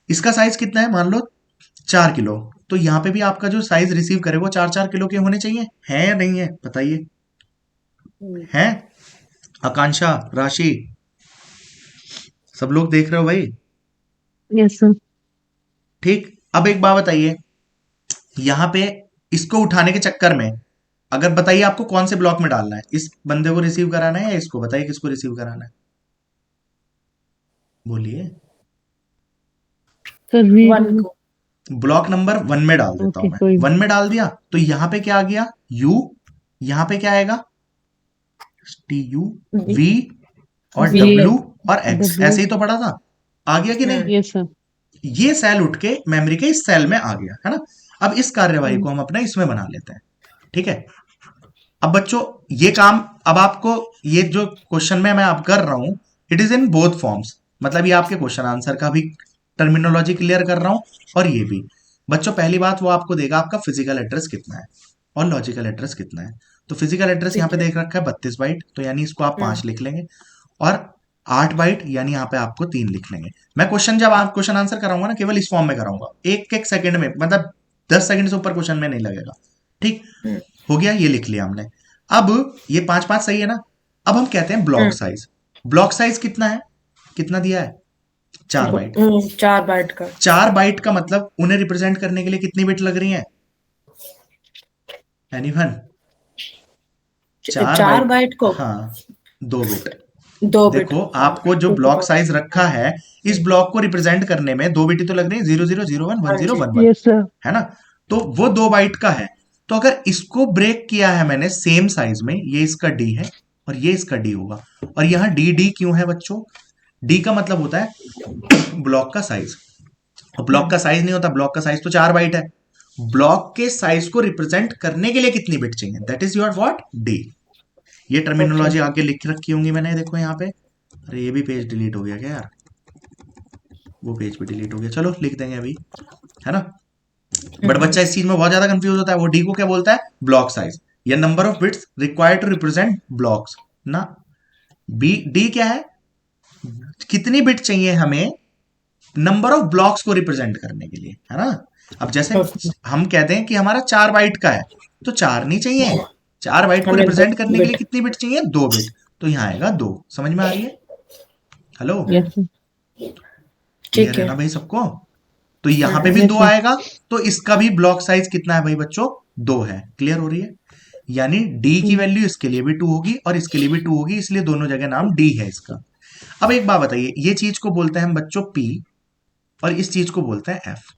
इसका साइज कितना है, मान लो 4 किलो। तो यहाँ पे भी आपका जो साइज रिसीव करे वो 4-4 किलो के होने चाहिए, है या नहीं है, बताइए। है? आकांक्षा, राशि, सब लोग देख रहे हो भाई? Yes, sir. ठीक। अब एक बात बताइए, यहाँ पे इसको उठाने के चक्कर में, अगर बताइए आपको कौन से ब्लॉक में डालना है, इस बंदे को रिसीव कराना है या इसको, बताइए किसको रिसीव कराना है, बोलिए। Sir, we 1 को। ब्लॉक नंबर 1 में डाल देता हूं okay. मैं, कोई 1 में डाल दिया, तो यहाँ पे क्या आ गया, U, यहाँ पे क्या आएगा, TU, V और V। W और X, W. ऐसे ही तो पड़ा था, आ गया कि नहीं? Yes, sir. ये सेल उठ के मेमोरी के इस सेल में आ गया, है ना। अब इस कार्यवाही को हम अपना इसमें बना लेते हैं, ठीक है। अब बच्चों ये काम, अब आपको ये जो क्वेश्चन में मैं आप कर रहा हूं, it is in both forms, मतलब ये आपके क्वेश्चन आंसर का भी टर्मिनोलॉजी क्लियर कर रहा हूं, और ये भी। बच्चों पहली बात वो आपको देगा आपका फिजिकल एड्रेस कितना है और लॉजिकल एड्रेस कितना है। तो फिजिकल एड्रेस यहाँ पे देख रखा है 32 बाइट, तो यानी इसको आप 5 लिख लेंगे, और 8 बाइट यानी यहाँ पे आपको 3 लिख लेंगे। मैं क्वेश्चन जब आप क्वेश्चन आंसर कराऊंगा ना, केवल इस फॉर्म में कराऊंगा, एक सेकंड में, मतलब 10 सेकंड से ऊपर क्वेश्चन में नहीं लगेगा, ठीक हो गया। ये लिख लिया हमने। अब ये 5-5 सही है ना। अब हम कहते हैं ब्लॉक साइज। ब्लॉक साइज कितना है, कितना दिया है, 4 बाइट। 4 बाइट का। 4 बाइट का मतलब उन्हें रिप्रेजेंट करने के लिए कितनी बिट लग रही है, एनीवन? 4 बाइट को। हाँ, 2 बिट। 2 बिट। देखो आपको जो ब्लॉक साइज रखा है, इस ब्लॉक को रिप्रेजेंट करने में 2 बिट तो लग रही है, 00011011, Yes, sir. है ना। तो वो 2 बाइट का है। तो अगर इसको ब्रेक किया है मैंने सेम साइज में, ये इसका डी है और ये इसका डी होगा, और यहाँ डी क्यों है बच्चों, डी का मतलब होता है ब्लॉक का साइज, और ब्लॉक का साइज नहीं होता, ब्लॉक का साइज तो 4 बाइट है। ब्लॉक के साइज को रिप्रेजेंट करने के लिए कितनी बिट चाहिए, that is your what, D. ये टर्मिनोलॉजी आगे लिख रखी होंगी मैंने, देखो यहाँ पे। अरे ये भी पेज डिलीट हो गया क्या यार, वो पेज भी डिलीट हो गया, चलो लिख देंगे अभी, है ना। बट बच्चा इस चीज में बहुत ज्यादा कंफ्यूज होता है, वो डी को क्या बोलता है, ब्लॉक साइज, या number of bits required to represent blocks ना। डी क्या है, कितनी बिट चाहिए हमें नंबर ऑफ ब्लॉक्स को रिप्रेजेंट करने के लिए, है ना। अब जैसे हम कहते हैं कि हमारा 4 बाइट का है, तो 4 नहीं चाहिए, 4 बाइट को रिप्रेजेंट करने के लिए कितनी बिट चाहिए, 2 बिट। तो यहाँ आएगा 2, समझ में आ रही है? Hello, Yes, sir. क्लियर ठीक है है। ना भाई सबको? तो यहाँ पे भी Yes, 2 sir. आएगा, तो इसका भी ब्लॉक साइज कितना है भाई बच्चों? 2 है। क्लियर हो रही है? यानी डी की वैल्यू इसके लिए भी 2 होगी और इसके लिए भी 2 होगी, इसलिए दोनों जगह नाम डी है इसका। अब एक बात बताइए, ये चीज को बोलते हैं हम बच्चों पी, और इस चीज को बोलते हैं एफ।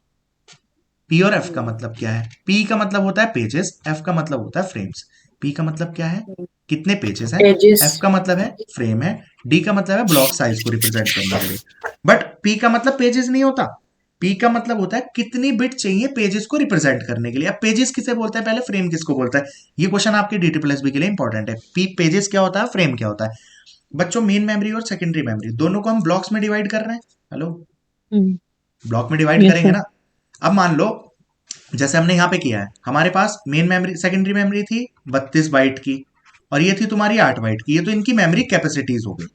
पी और एफ का मतलब क्या है? पी का मतलब होता है पेजेस, एफ का मतलब होता है फ्रेम्स। पी का मतलब क्या है? कितने पेजेस हैं। पेजेस। एफ का मतलब है फ्रेम है। डी का मतलब है ब्लॉक साइज को रिप्रेजेंट करने के लिए। बट पी का मतलब पेजेस नहीं होता। पी का मतलब होता है कितनी बिट चाहिए पेजेस को रिप्रेजेंट करने के लिए। अब पेजेस किसे बोलते हैं, पहले फ्रेम किसको बोलता है? ये क्वेश्चन आपके डी ट्रिपल एस बी के लिए इंपॉर्टेंट है। पी पेजेस क्या होता है, फ्रेम क्या होता है। बच्चों मेन मेमोरी और सेकेंडरी मेमोरी दोनों को हम ब्लॉक्स में डिवाइड कर रहे हैं। Hello, Mm. ब्लॉक में डिवाइड Yes, करेंगे sir. ना। अब मान लो जैसे हमने यहाँ पे किया है, हमारे पास मेन मेमोरी सेकेंडरी मेमोरी थी 32 बाइट की, और ये थी तुम्हारी 8 बाइट की। ये तो इनकी मेमोरी कैपेसिटीज हो गई।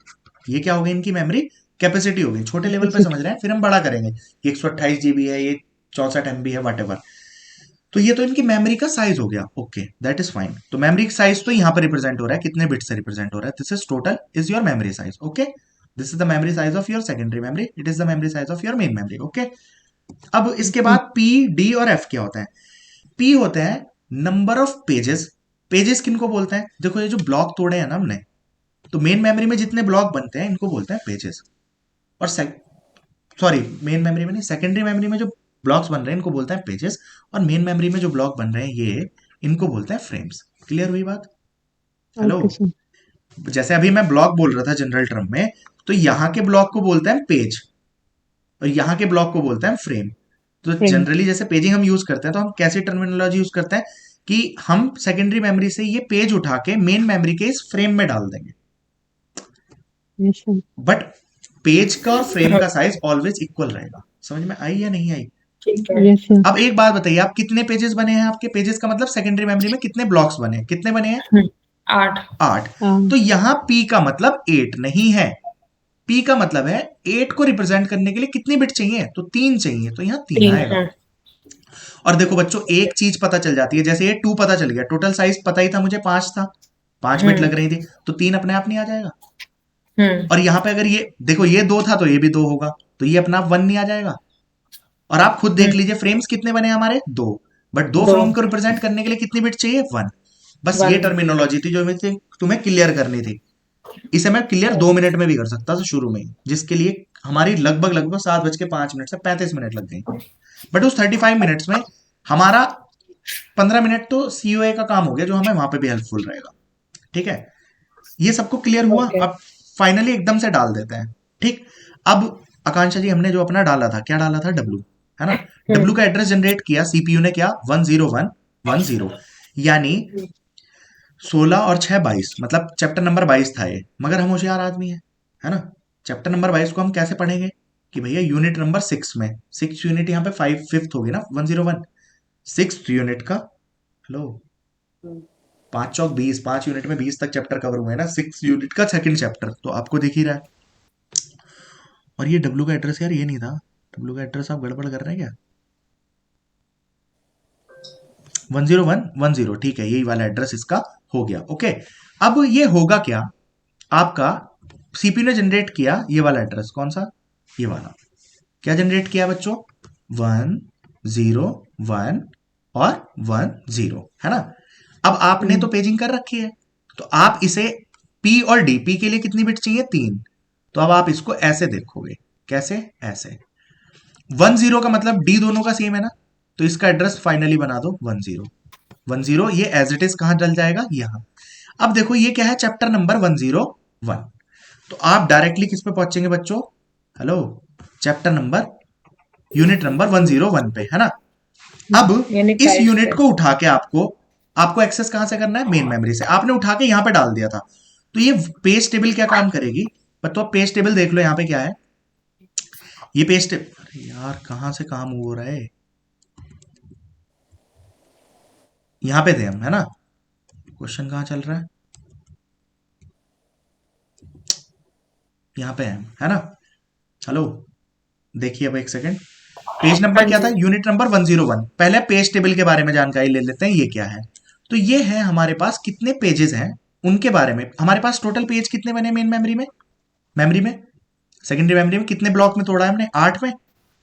ये क्या हो गई, इनकी मेमोरी कैपेसिटी हो गई। छोटे लेवल पे Yes, समझ रहे हैं, फिर हम बड़ा करेंगे। ये 128 GB है, ये 64 MB है, वट। तो ये तो इनकी मेमोरी का साइज हो गया। Okay, that is fine. तो मेमोरी साइज तो यहाँ पर रिप्रेजेंट हो रहा है, कितने बिट से रिप्रेजेंट हो रहा है। This is total is your memory size. Okay, this is the memory size of your secondary memory, it is the memory size of your main memory. Okay, अब इसके sir. बाद पी, डी और F क्या होता है? P होते हैं number of pages. Pages किनको बोलते हैं? देखो ये जो ब्लॉक तोड़े हैं ना हमने, तो मेन मेमोरी में जितने ब्लॉक बनते हैं इनको बोलते हैं पेजेस। और सॉरी, मेन मेमोरी में नहीं, सेकेंडरी मेमोरी में जो ब्लॉक्स बन रहे हैं इनको बोलते हैं पेजेस, और मेन मेमोरी में जो ब्लॉक बन रहे हैं ये, इनको बोलते हैं फ्रेम्स। क्लियर हुई बात? Hello, Okay, sir. जैसे अभी मैं ब्लॉक बोल रहा था जनरल टर्म में, तो यहाँ के ब्लॉक को बोलते हैं पेज, और यहाँ के ब्लॉक को बोलते हैं फ्रेम। तो Frame. जनरली जैसे पेजिंग हम यूज करते हैं, तो हम कैसी टर्मिनोलॉजी यूज करते हैं कि हम सेकेंडरी मेमोरी से ये पेज उठा के मेन मेमोरी के इस फ्रेम में डाल देंगे। Yes, sir. बट पेज का और फ्रेम का साइज ऑलवेज इक्वल रहेगा। समझ में आई या नहीं आई? ठीक है। Yes, sir. अब एक बात बताइए, आप कितने पेजेस बने हैं आपके? पेजेस का मतलब सेकेंडरी मेमोरी में कितने ब्लॉक्स बने हैं, कितने बने हैं? 8। 8। Um. तो यहां पी का मतलब 8 नहीं है। पी का मतलब है 8 को रिप्रेजेंट करने के लिए कितनी बिट चाहिए, तो 3 चाहिए, तो यहां 3 3 आएगा। है। और देखो बच्चों, एक चीज पता चल जाती है, जैसे ये 2 पता चल गया, टोटल साइज पता ही था मुझे 5 था, 5 बिट लग रही थी, तो 3 अपने आप नहीं आ जाएगा। और यहां पे अगर ये देखो ये 2 था, तो ये भी 2 होगा, तो ये अपना आप 1 नहीं आ जाएगा। और आप खुद देख लीजिए फ्रेम्स कितने बने हमारे, 2। बट 2 2 फ्रेम को रिप्रेजेंट करने के लिए कितनी बिट चाहिए, 1। बस ये 1। टर्मिनोलॉजी थी जो तुम्हें क्लियर करनी थी। इसे मैं क्लियर 2 मिनट में भी कर सकता था शुरू में ही, जिसके लिए हमारी लगभग लगभग 7:05 से 35 मिनट लग गई। बट उस 35 मिनट्स में हमारा 15 मिनट तो सीओए का काम हो गया, जो हमें वहां पे भी हेल्पफुल रहेगा। ठीक है, ये सबको क्लियर हुआ? ओके। अब फाइनली एकदम से डाल देते हैं। ठीक, अब आकांक्षा जी, हमने जो अपना डाला था, क्या डाला था, डब्लू, है ना। डब्लू का एड्रेस जनरेट किया सीपीयू ने, क्या 10110, यानी 16 और 6 22, मतलब चैप्टर नंबर 22 था ये। मगर हम होशियार आदमी है ना। चैप्टर नंबर 22 को हम कैसे पढ़ेंगे कि भैया यूनिट नंबर 6 में, 6 यूनिट यहाँ पे 5th होगी ना, 101 6th यूनिट का। हेलो, 5 चौक 20, 5 यूनिट में 20 तक चैप्टर कवर हुए ना, 6 यूनिट का सेकंड चैप्टर, तो आपको दिख ही रहा है। और ये डब्लू का एड्रेस यार ये नहीं था, डब्लू का एड्रेस आप गड़बड़ कर रहे हैं क्या? 10110, ठीक है, यही वाला एड्रेस इसका हो गया। ओके, अब ये होगा क्या, आपका सीपीयू ने जनरेट किया ये वाला एड्रेस, कौन सा, ये वाला। क्या जनरेट किया बच्चों, 101 और 10, है ना। अब आपने तो पेजिंग कर रखी है, तो आप इसे पी और डी, पी के लिए कितनी बिट चाहिए, 3। तो अब आप इसको ऐसे देखोगे, कैसे, ऐसे। 10 का मतलब डी दोनों का सेम है ना, तो इसका एड्रेस फाइनली बना दो 10 ये एज इट इज कहां डल जाएगा, यहां। अब देखो ये क्या है, चैप्टर नंबर 101, तो आप डायरेक्टली किस पे पहुंचेंगे बच्चों, hello, chapter number, unit number 101 पे, है ना। अब यानी इस 5 यूनिट पे। को उठा के आपको एक्सेस कहां से करना है, मेन मेमोरी से। आपने उठा के यहां पे डाल दिया था, तो ये पेज टेबल क्या काम करेगी, तो पेज टेबल देख लो यहाँ पे क्या है, ये पेज टेबल, अरे यार कहां से काम हो रहा है, यहां पे थे हम, है ना। क्वेश्चन कहां चल रहा है, यहाँ पे है ना। हेलो, देखिए अब एक सेकंड, पेज नंबर हाँ क्या था, जी। Unit number 101। पहले पेज टेबल के बारे में जानकारी ले लेते हैं, ये क्या है। तो ये है हमारे पास कितने पेजेस हैं उनके बारे में। हमारे पास टोटल पेज कितने बने मेन मेमोरी में, सेकेंडरी मेमोरी में कितने ब्लॉक में तोड़ा है हमने? 8 में।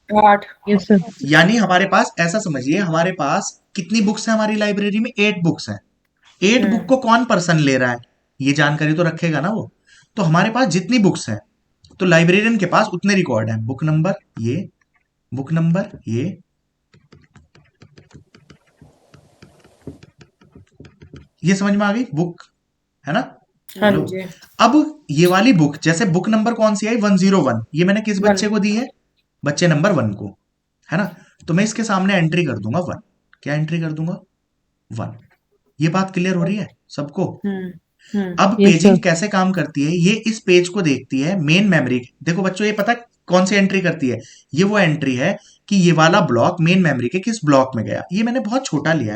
8. Yes, sir. यानी हमारे पास, ऐसा समझिए, हमारे पास कितनी बुक्स है हमारी लाइब्रेरी में? 8 बुक्स हैं। 8 बुक को कौन पर्सन ले रहा है, ये जानकारी तो रखेगा ना वो। तो हमारे पास जितनी बुक्स हैं, तो लाइब्रेरियन के पास उतने रिकॉर्ड हैं। बुक नंबर ये, बुक नंबर ये समझ में आ गई बुक, है ना? हाँ हेलो। जी. अब ये वाली बुक, जैसे बुक नंबर कौन सी आई? 101। ये मैंने किस बच्चे को दी है? बच्चे नंबर 1 को, है ना? तो मैं इसके सामने एंट्री कर दूंगा 1। क्या एंट्री कर दूंगा? 1। ये बात क्लियर हो रही है सबको? अब Yes, पेजिंग sir. कैसे काम करती है? ये इस पेज को देखती है मेन मेमोरी। देखो बच्चों, ये पता है कौन सी एंट्री करती है? ये वो एंट्री है कि ये वाला ब्लॉक मेन मेमोरी के किस ब्लॉक में गया। ये मैंने बहुत छोटा लिया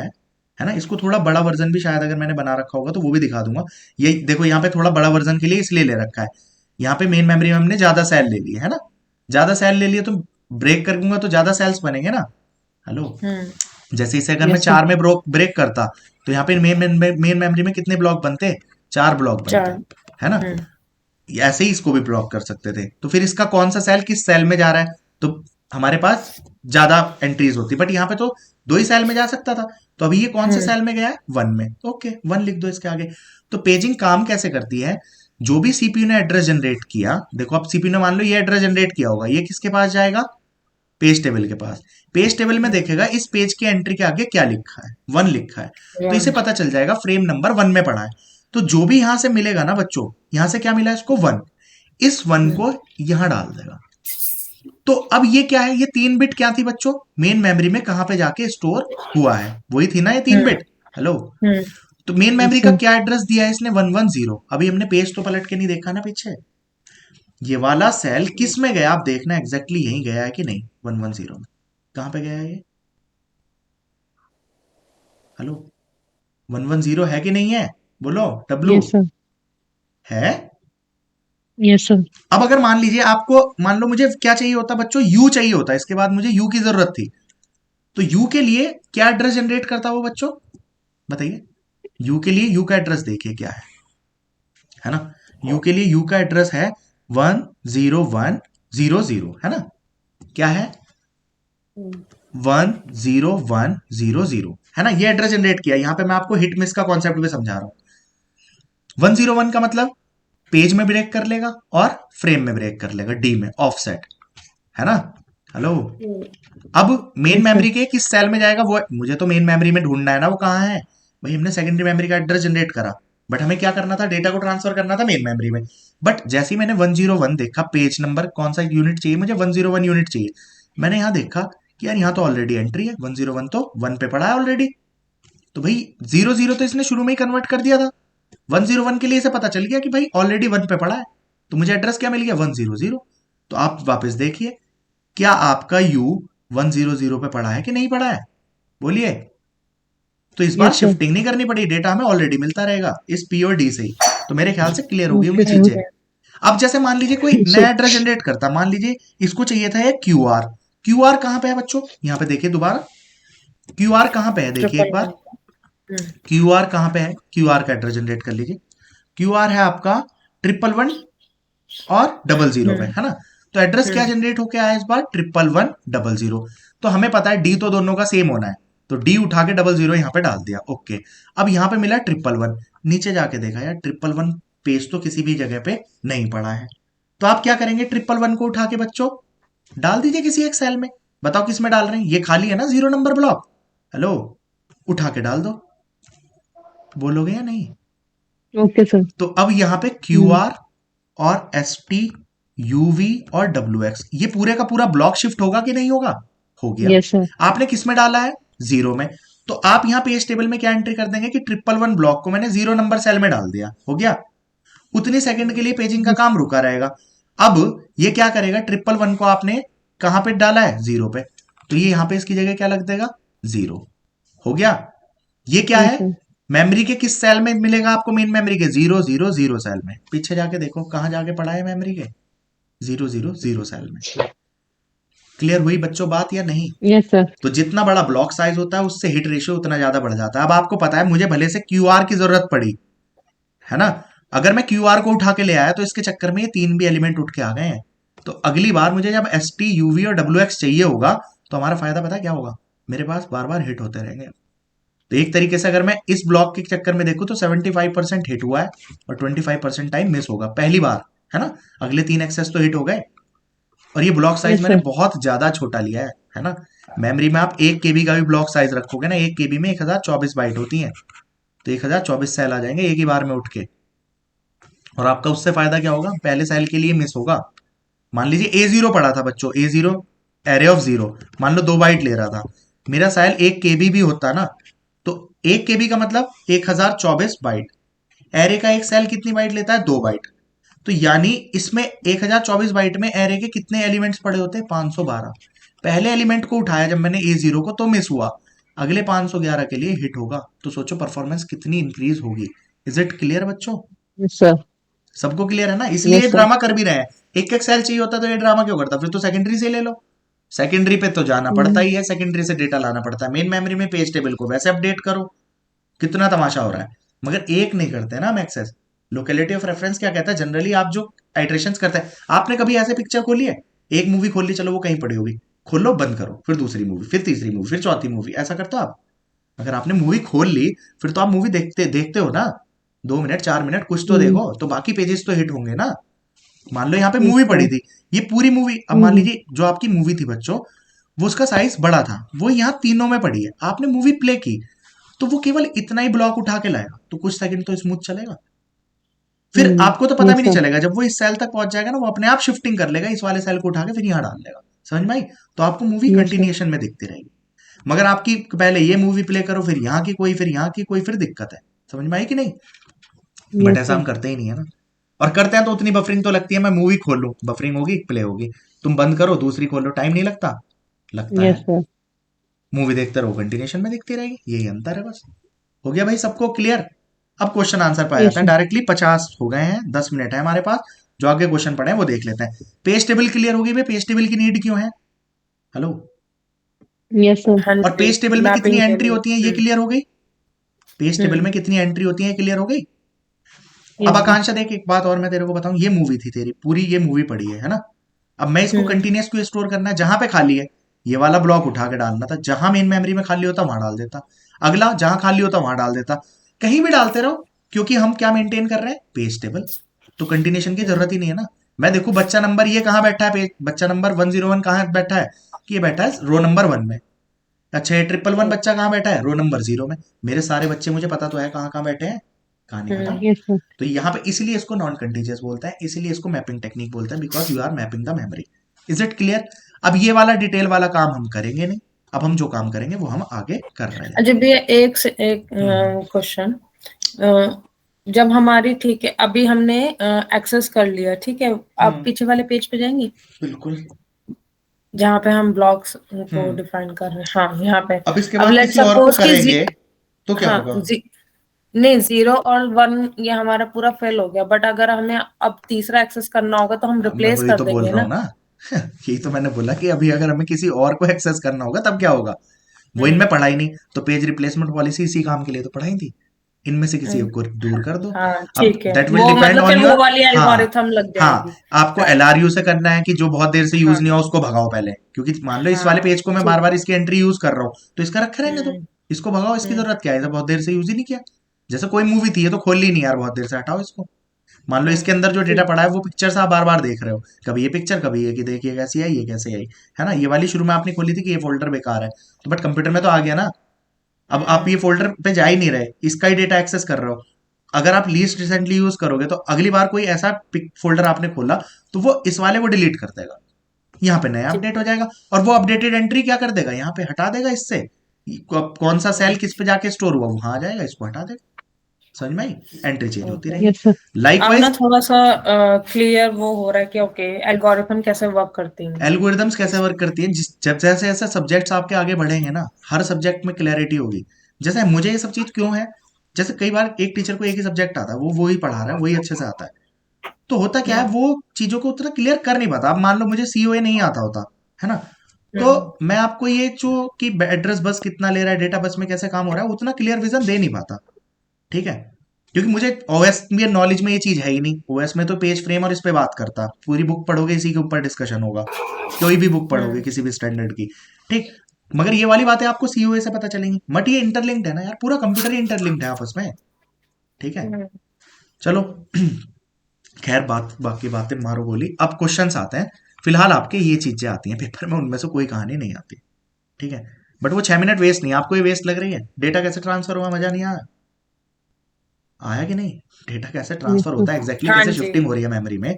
है ना? इसको थोड़ा बड़ा वर्जन भी शायद अगर मैंने बना रखा होगा तो वो भी दिखा दूंगा। ये देखो, यहाँ पे थोड़ा बड़ा वर्जन के लिए इसलिए ले रखा है। यहाँ पे मेन मेमोरी में हमने ज्यादा सेल ले लिए, है ना? ज्यादा सेल ले लिए तो ब्रेक कर दूंगा तो ज्यादा सेल्स बनेंगे ना। हेलो। जैसे इसे अगर मैं Yes, sir. 4 में ब्रेक करता तो यहाँ पे मेन मेमोरी में कितने ब्लॉक बनते? 4 ब्लॉक बनते, है ना? ऐसे ही इसको भी ब्लॉक कर सकते थे। तो फिर इसका कौन सा सेल किस सेल में जा रहा है, तो हमारे पास ज्यादा एंट्रीज होती, बट यहाँ पे तो 2 ही सेल में जा सकता था। तो अभी ये कौन से सेल में गया है? 1 में। ओके, 1 लिख दो इसके आगे। तो पेजिंग काम कैसे करती है? जो भी सीपीयू ने एड्रेस जनरेट किया, देखो अब सीपीयू ने मान लो ये एड्रेस जनरेट किया होगा, ये किसके पास जाएगा? पेज टेबल के पास। पेज टेबल में देखेगा इस पेज के एंट्री के आगे क्या लिखा है? 1 लिखा है। तो इसे पता चल जाएगा फ्रेम नंबर 1 में पड़ा है। तो जो भी यहां से मिलेगा ना बच्चों, यहां से क्या मिला इसको? 1। इस 1 को यहां डाल देगा। तो अब ये क्या है? ये 3 बिट क्या थी बच्चों? मेन मेमोरी में कहां पे जाके स्टोर हुआ है, वही थी ना ये 3 बिट। हेलो। तो मेन मेमोरी का क्या एड्रेस दिया है इसने? 110। अभी हमने पेज तो पलट के नहीं देखा ना पीछे। ये वाला सेल किस में गया? आप देखना एग्जैक्टली यही गया है कि नहीं? 110 में। कहां पे गया है ये? हेलो। 110 है कि नहीं है? बोलो डब्लू। Yes, sir. है? Yes, sir. अब अगर मान लीजिए आपको, मान लो मुझे क्या चाहिए होता बच्चों? यू चाहिए होता, इसके बाद मुझे यू की जरूरत थी। तो यू के लिए क्या एड्रेस जनरेट करता वो बच्चों? बताइए। यू के लिए यू का एड्रेस देखिए क्या है ना? यू के लिए यू का एड्रेस है 10100, है ना? क्या है? 10100, है ना? ये एड्रेस जनरेट किया। यहां पे मैं आपको हिट मिस का कॉन्सेप्ट भी समझा रहा हूं। 101 का मतलब पेज में ब्रेक कर लेगा और फ्रेम में ब्रेक कर लेगा, डी में ऑफसेट, है ना? हेलो। अब मेन मेमोरी के किस सेल में जाएगा? वो मुझे तो मेन मेमोरी में ढूंढना है ना, वो कहाँ है भाई? हमने सेकेंडरी मेमोरी का एड्रेस जनरेट करा, बट हमें क्या करना था? डेटा को ट्रांसफर करना था मेन मेमोरी में। बट जैसे ही मैंने 101 देखा, पेज नंबर कौन सा यूनिट चाहिए मुझे? 101 यूनिट चाहिए। मैंने यहाँ देखा कि यार यहाँ तो ऑलरेडी एंट्री है, 101 तो 1 पे पड़ा है ऑलरेडी। तो भाई 00 तो इसने शुरू में ही कन्वर्ट कर दिया था। 101 के लिए इसे पता चल गया कि भाई ऑलरेडी 1 पे पड़ा है, तो मुझे एड्रेस क्या मिल गया? 100। तो आप वापस देखिए, क्या आपका यू 100 पे पड़ा है कि नहीं पड़ा है? बोलिए। तो इस बार Yes, sir. शिफ्टिंग नहीं करनी पड़ी, डेटा हमें ऑलरेडी मिलता रहेगा इस पी और डी से ही। तो मेरे ख्याल से क्लियर होगी होंगी Okay, sir. चीजें। अब जैसे मान लीजिए कोई नया एड्रेस जनरेट करता, मान लीजिए इसको चाहिए था एक क्यू आर। क्यू आर कहां पे है बच्चों? यहाँ पे देखिए दोबारा, क्यू आर कहां पे है? देखिए एक बार, क्यू आर कहां पे है? क्यू आर का एड्रेस जनरेट कर लीजिए। क्यू आर है आपका 111 और 00 पे, है ना? तो एड्रेस क्या जनरेट होके आया इस बार? 11100। तो हमें पता है डी तो दोनों का सेम होना है, तो डी उठा के 00 यहाँ पे डाल दिया। ओके। अब यहाँ पे मिला 111। नीचे जाके देखा यार 111 पेज तो किसी भी जगह पे नहीं पड़ा है। तो आप क्या करेंगे? 111 को उठा के बच्चों डाल दीजिए किसी एक सेल में। बताओ किस में डाल रहे हैं? ये खाली है ना 0 नंबर ब्लॉक। हेलो। उठा के डाल दो। बोलोगे या नहीं? Okay, sir. तो अब यहाँ पे क्यू आर और एस टी, यूवी और डब्ल्यू एक्स, ये पूरे का पूरा ब्लॉक शिफ्ट होगा कि नहीं होगा? हो गया। Yes, sir. आपने किस में डाला है? 0 में। तो आप यहाँ पेज टेबल में क्या एंट्री कर देंगे कि 111 ब्लॉक को मैंने 0 नंबर सेल में डाल दिया। हो गया। उतनी सेकंड के लिए पेजिंग का काम रुका रहेगा। अब ये क्या करेगा? 111 को आपने कहां पे डाला है? 0 पे। तो ये यहां पे इसकी जगह क्या लग देगा? 0। हो गया। ये क्या Yes, है? sir. मेमोरी के किस सेल में मिलेगा आपको? मेन मेमोरी के 000 सेल में। पीछे जाके देखो कहां जाके पड़ा है मेमोरी के? 000 सेल में। क्लियर हुई बच्चों बात या नहीं? Yes, sir. तो जितना बड़ा ब्लॉक साइज होता है उससे हिट रेशियो उतना ज्यादा बढ़ जाता है। अब आपको पता है मुझे भले से क्यूआर की जरूरत पड़ी, है ना? अगर मैं क्यूआर को उठा के ले आया तो इसके चक्कर में ये 3 भी एलिमेंट उठ के आ गए हैं। तो अगली बार मुझे जब एस टी यूवी और डब्ल्यू एक्स चाहिए होगा तो हमारा फायदा पता है क्या होगा, मेरे पास बार बार हिट होते रहेंगे। तो एक तरीके से अगर मैं इस ब्लॉक के चक्कर में देखूं तो 75% हिट हुआ है और 25% टाइम मिस होगा पहली बार, है ना। अगले 3 एक्सेस तो हिट हो गए। और ये ब्लॉक साइज यस मैंने सर। बहुत ज्यादा छोटा लिया है ना। मेमोरी में आप 1 KB का भी ब्लॉक साइज रखोगे ना, 1 KB में 1024 बाइट होती है, तो 1024 सेल आ जाएंगे एक ही बार में उठ के। और आपका उससे फायदा क्या होगा, पहले सेल के लिए मिस होगा। मान लीजिए A0 पड़ा था बच्चों, A0 एरे ऑफ 0, मान लो 2 बाइट ले रहा था, मेरा सेल 1 KB भी होता ना, तो 1 KB का मतलब 1024 बाइट। एरे का एक सेल कितनी बाइट लेता है, 2 बाइट। तो यानी इसमें 1024 बाइट में एरे के कितने एलिमेंट्स पड़े होते हैं, 512। पहले एलिमेंट को उठाया जब मैंने A0 को तो मिस हुआ, अगले 511 के लिए हिट होगा। तो सोचो परफॉर्मेंस कितनी इंक्रीज होगी। इज इट क्लियर बच्चों, यस सर। सबको क्लियर है ना। इसलिए ये यस सर। ड्रामा कर भी रहे हैं। एक एक सेल चाहिए होता तो ये ड्रामा क्यों करता, फिर तो सेकेंडरी से ले लो। सेकेंडरी पे तो जाना पड़ता ही है, सेकेंडरी से डेटा लाना पड़ता है। मेन मेमोरी में पेज टेबल को वैसे अपडेट करो, कितना तमाशा हो रहा है। मगर एक नहीं करते ना हम एक्सेस। लोकेलिटी ऑफ रेफरेंस क्या कहता है, जनरली आप जो आइट्रेशंस करते हैं, आपने कभी ऐसे पिक्चर खोली है, एक मूवी खोल ली, चलो वो कहीं पड़ी होगी, खोलो बंद करो, फिर दूसरी मूवी, फिर तीसरी मूवी, फिर चौथी मूवी, ऐसा करते हो आप। अगर आपने मूवी खोल ली फिर तो आप मूवी देखते देखते हो ना, 2 मिनट 4 मिनट कुछ तो देखो, तो बाकी पेजेस तो हिट होंगे ना। मान लो यहाँ पे यस मूवी पड़ी सर। थी, ये पूरी मूवी, अब मान लीजिए जो आपकी मूवी थी बच्चों, वो उसका साइज बड़ा था, वो यहाँ तीनों में पड़ी है, आपने मूवी प्ले की, तो वो केवल इतना ही ब्लॉक उठा के लाएगा, तो कुछ सेकंड तो स्मूथ चलेगा। फिर आपको तो पता भी यस नहीं सर। चलेगा, जब वो इस सेल तक पहुंच जाएगा ना, वो अपने आप शिफ्टिंग कर लेगा, इस वाले सेल को उठा के फिर यहाँ डाल लेगा। समझ में आई। तो आपको मूवी यस सर। कंटिन्यूएशन में दिखती रहेगी। मगर आपकी पहले ये मूवी प्ले करो, फिर यहाँ की कोई, फिर यहाँ की कोई, फिर दिक्कत है। समझ में आई कि नहीं। बट यस ऐसा सर। हम करते ही नहीं है ना। और करते हैं तो उतनी बफरिंग तो लगती है, मैं मूवी खोल लूं बफरिंग होगी, प्ले होगी, तुम बंद करो दूसरी खोलो, टाइम नहीं लगता, लगता यस है। सर। मूवी देखते रहो कंटिन्यूएशन में दिखती रहेगी, यही अंतर है बस। हो गया भाई सबको क्लियर। अब क्वेश्चन आंसर पे आ यस जाते हैं सर। डायरेक्टली। 50 हो गए हैं, 10 मिनट है हमारे पास, जो आगे क्वेश्चन पढ़े हैं वो देख लेते हैं। पेज टेबल क्लियर होगी भाई, पेज टेबल की नीड क्यों है, हेलो। Yes sir. हाँ और जी, पेज टेबल में कितनी मैपिंग के एंट्री लिए। होती है ये क्लियर हो गई, पेज टेबल हम्म। में कितनी एंट्री होती है क्लियर हो गई। अब यस सर। आकांक्षा देख, एक बात और मैं तेरे को बताऊं, ये मूवी थी तेरी पूरी, ये मूवी पड़ी है ना। अब मैं इसको हम्म। कंटिन्यूस क्यों स्टोर करना है, जहां पे खाली है ये वाला ब्लॉक उठा के डालना था, जहां मेन मेमोरी में खाली होता वहां डाल देता, अगला जहां खाली होता वहां डाल देता, कहीं भी डालते रहो, क्योंकि हम क्या मेंटेन कर रहे हैं, पेज टेबल। तो कंटिन्यूशन की जरूरत ही नहीं है ना। मैं देखू बच्चा नंबर ये कहाँ बैठा है, पेज बच्चा नंबर 101 कहाँ बैठा है, कि ये बैठा है रो नंबर 1 में। अच्छा, ये 111 ठीक। बच्चा कहाँ बैठा है, रो नंबर 0 में। मेरे सारे बच्चे मुझे पता तो है कहाँ कहाँ बैठे हैं, कहानी खत्म। हम्म। Yes sir. तो यहाँ पे इसीलिए इसको नॉन कंटीजियस बोलते हैं, इसीलिए इसको मैपिंग टेक्निक बोलते हैं, because you are mapping the memory. Is it clear. अब ये वाला डिटेल वाला काम हम करेंगे नहीं, अब हम जो काम करेंगे वो हम आगे कर रहे हैं। अच्छा भैया, एक से एक हम्म, क्वेश्चन। जब हमारी, ठीक है, अभी हमने एक्सेस कर लिया, ठीक है, आप हम्म, पीछे वाले पेज पे जाएंगे बिल्कुल। जहाँ पे हम ब्लॉक्स को हम्म, डिफाइन कर रहे हैं, हाँ यहाँ पे। अब इसके अब बाद लेट किसी और को सपोज कि करेंगे तो क्या हाँ होगा। नहीं, 0 और 1 ये हमारा पूरा फेल हो गया, बट अगर हमें अब तीसरा एक्सेस करना होगा तो हम अब मैं रिप्लेस वही कर तो बोल देंगे रहा हूँ ना। ना। यही तो मैंने बोला कि अभी अगर हमें किसी और को एक्सेस करना होगा तब क्या होगा। वो इनमें हम्म। पढ़ा ही नहीं, तो पेज रिप्लेसमेंट पॉलिसी इसी काम के लिए तो पढ़ाई थी। इनमें से किसी हम्म। एक को दूर कर दो। हाँ अब ठीक है, दैट विल वो डिपेंड मतलब ऑन फिर वो योर। वाली हाँ, एल्गोरिथम लग हाँ, जाएगी। आपको राइट। एलआरयू से करना है कि जो बहुत देर से यूज हाँ। नहीं हुआ उसको भगाओ पहले, क्योंकि मान लो इस वाले हाँ पेज को मैं बार ठीक बार है। इसकी एंट्री यूज कर रहा हूँ, तो इसका रखे रहेंगे, तो हम्म। इसको भगाओ, इसकी हम्म। जरूरत क्या है, इसे बहुत देर से यूज ही नहीं किया। जैसे कोई मूवी थी, ये तो खोल ली नहीं यार बहुत देर से, हटाओ इसको। मान लो इसके अंदर जो डेटा ठीक। पड़ा है वो पिक्चर्स आप बार बार देख रहे हो, कभी ये पिक्चर कभी ये, कि देखिए कैसी आई, ये कैसे आई, है ना। ये वाली शुरू में आपने खोली थी कि ये फोल्डर बेकार है, तो बट कंप्यूटर में तो आ गया ना। अब आप ये हम्म। फोल्डर पे जा ही नहीं रहे, इसका ही डेटा एक्सेस कर रहे हो। अगर आप लीस्ट रिसेंटली यूज करोगे तो अगली बार कोई ऐसा फोल्डर आपने खोला तो वो इस वाले को डिलीट कर देगा, यहाँ पे नया ठीक अपडेट हो है। जाएगा, और वो अपडेटेड एंट्री क्या कर देगा, यहाँ पे हटा देगा इससे। कौन सा सेल किस पे जाके स्टोर हुआ वहां आ जाएगा, इसको हटा देगा। समझ में आई, एंट्री चेंज होती ओके। रहेंगी। Yes sir. अब ना लाइकवाइज थोड़ा सा क्लियर वो हो रहा है कि ओके एल्गोरिथम कैसे वर्क करती हैं। एल्गोरिदम्स कैसे इस वर्क करती है, जब जैसे जैसे सब्जेक्ट्स आपके आगे बढ़ेंगे ना, हर सब्जेक्ट में क्लैरिटी होगी। जैसे मुझे ये सब चीज क्यों है, जैसे कई बार एक टीचर को एक ही सब्जेक्ट आता है, वो वही पढ़ा रहा है, वही अच्छे से आता है, तो होता क्या है, हम्म। वो चीजों को उतना क्लियर कर नहीं पाता। अब मान लो मुझे सीओए नहीं आता होता, है ना, तो हम्म। मैं आपको ये जो कि एड्रेस बस कितना ले रहा है, डेटा बस में कैसे काम हो रहा है, उतना क्लियर विजन दे नहीं पाता। ठीक है, क्योंकि मुझे ओएस में नॉलेज में ये चीज है ही नहीं। ओएस में तो पेज फ्रेम और इस पे बात करता, पूरी बुक पढ़ोगे इसी के ऊपर डिस्कशन होगा, कोई भी बुक पढ़ोगे किसी भी स्टैंडर्ड की, ठीक। मगर ये वाली बातें आपको सीओए से पता चलेंगी। बट ये इंटरलिंक्ड है ना यार, पूरा कंप्यूटर ही इंटरलिंक्ड है आपस में, ठीक है। चलो खैर, बाकी बातें मारो गोली। अब क्वेश्चंस आते हैं। फिलहाल आपके ये चीजें आती हैं पेपर में, उनमें से कोई कहानी नहीं आती, ठीक है। बट वो 6 मिनट वेस्ट नहीं, आपको ये वेस्ट लग रही है। डेटा कैसे ट्रांसफर हुआ, मजा नहीं आया? आया कि नहीं? डेटा कैसे ट्रांसफर होता है एग्जैक्टली, हाँ कैसे जी। शिफ्टिंग हो रही है मेमोरी में।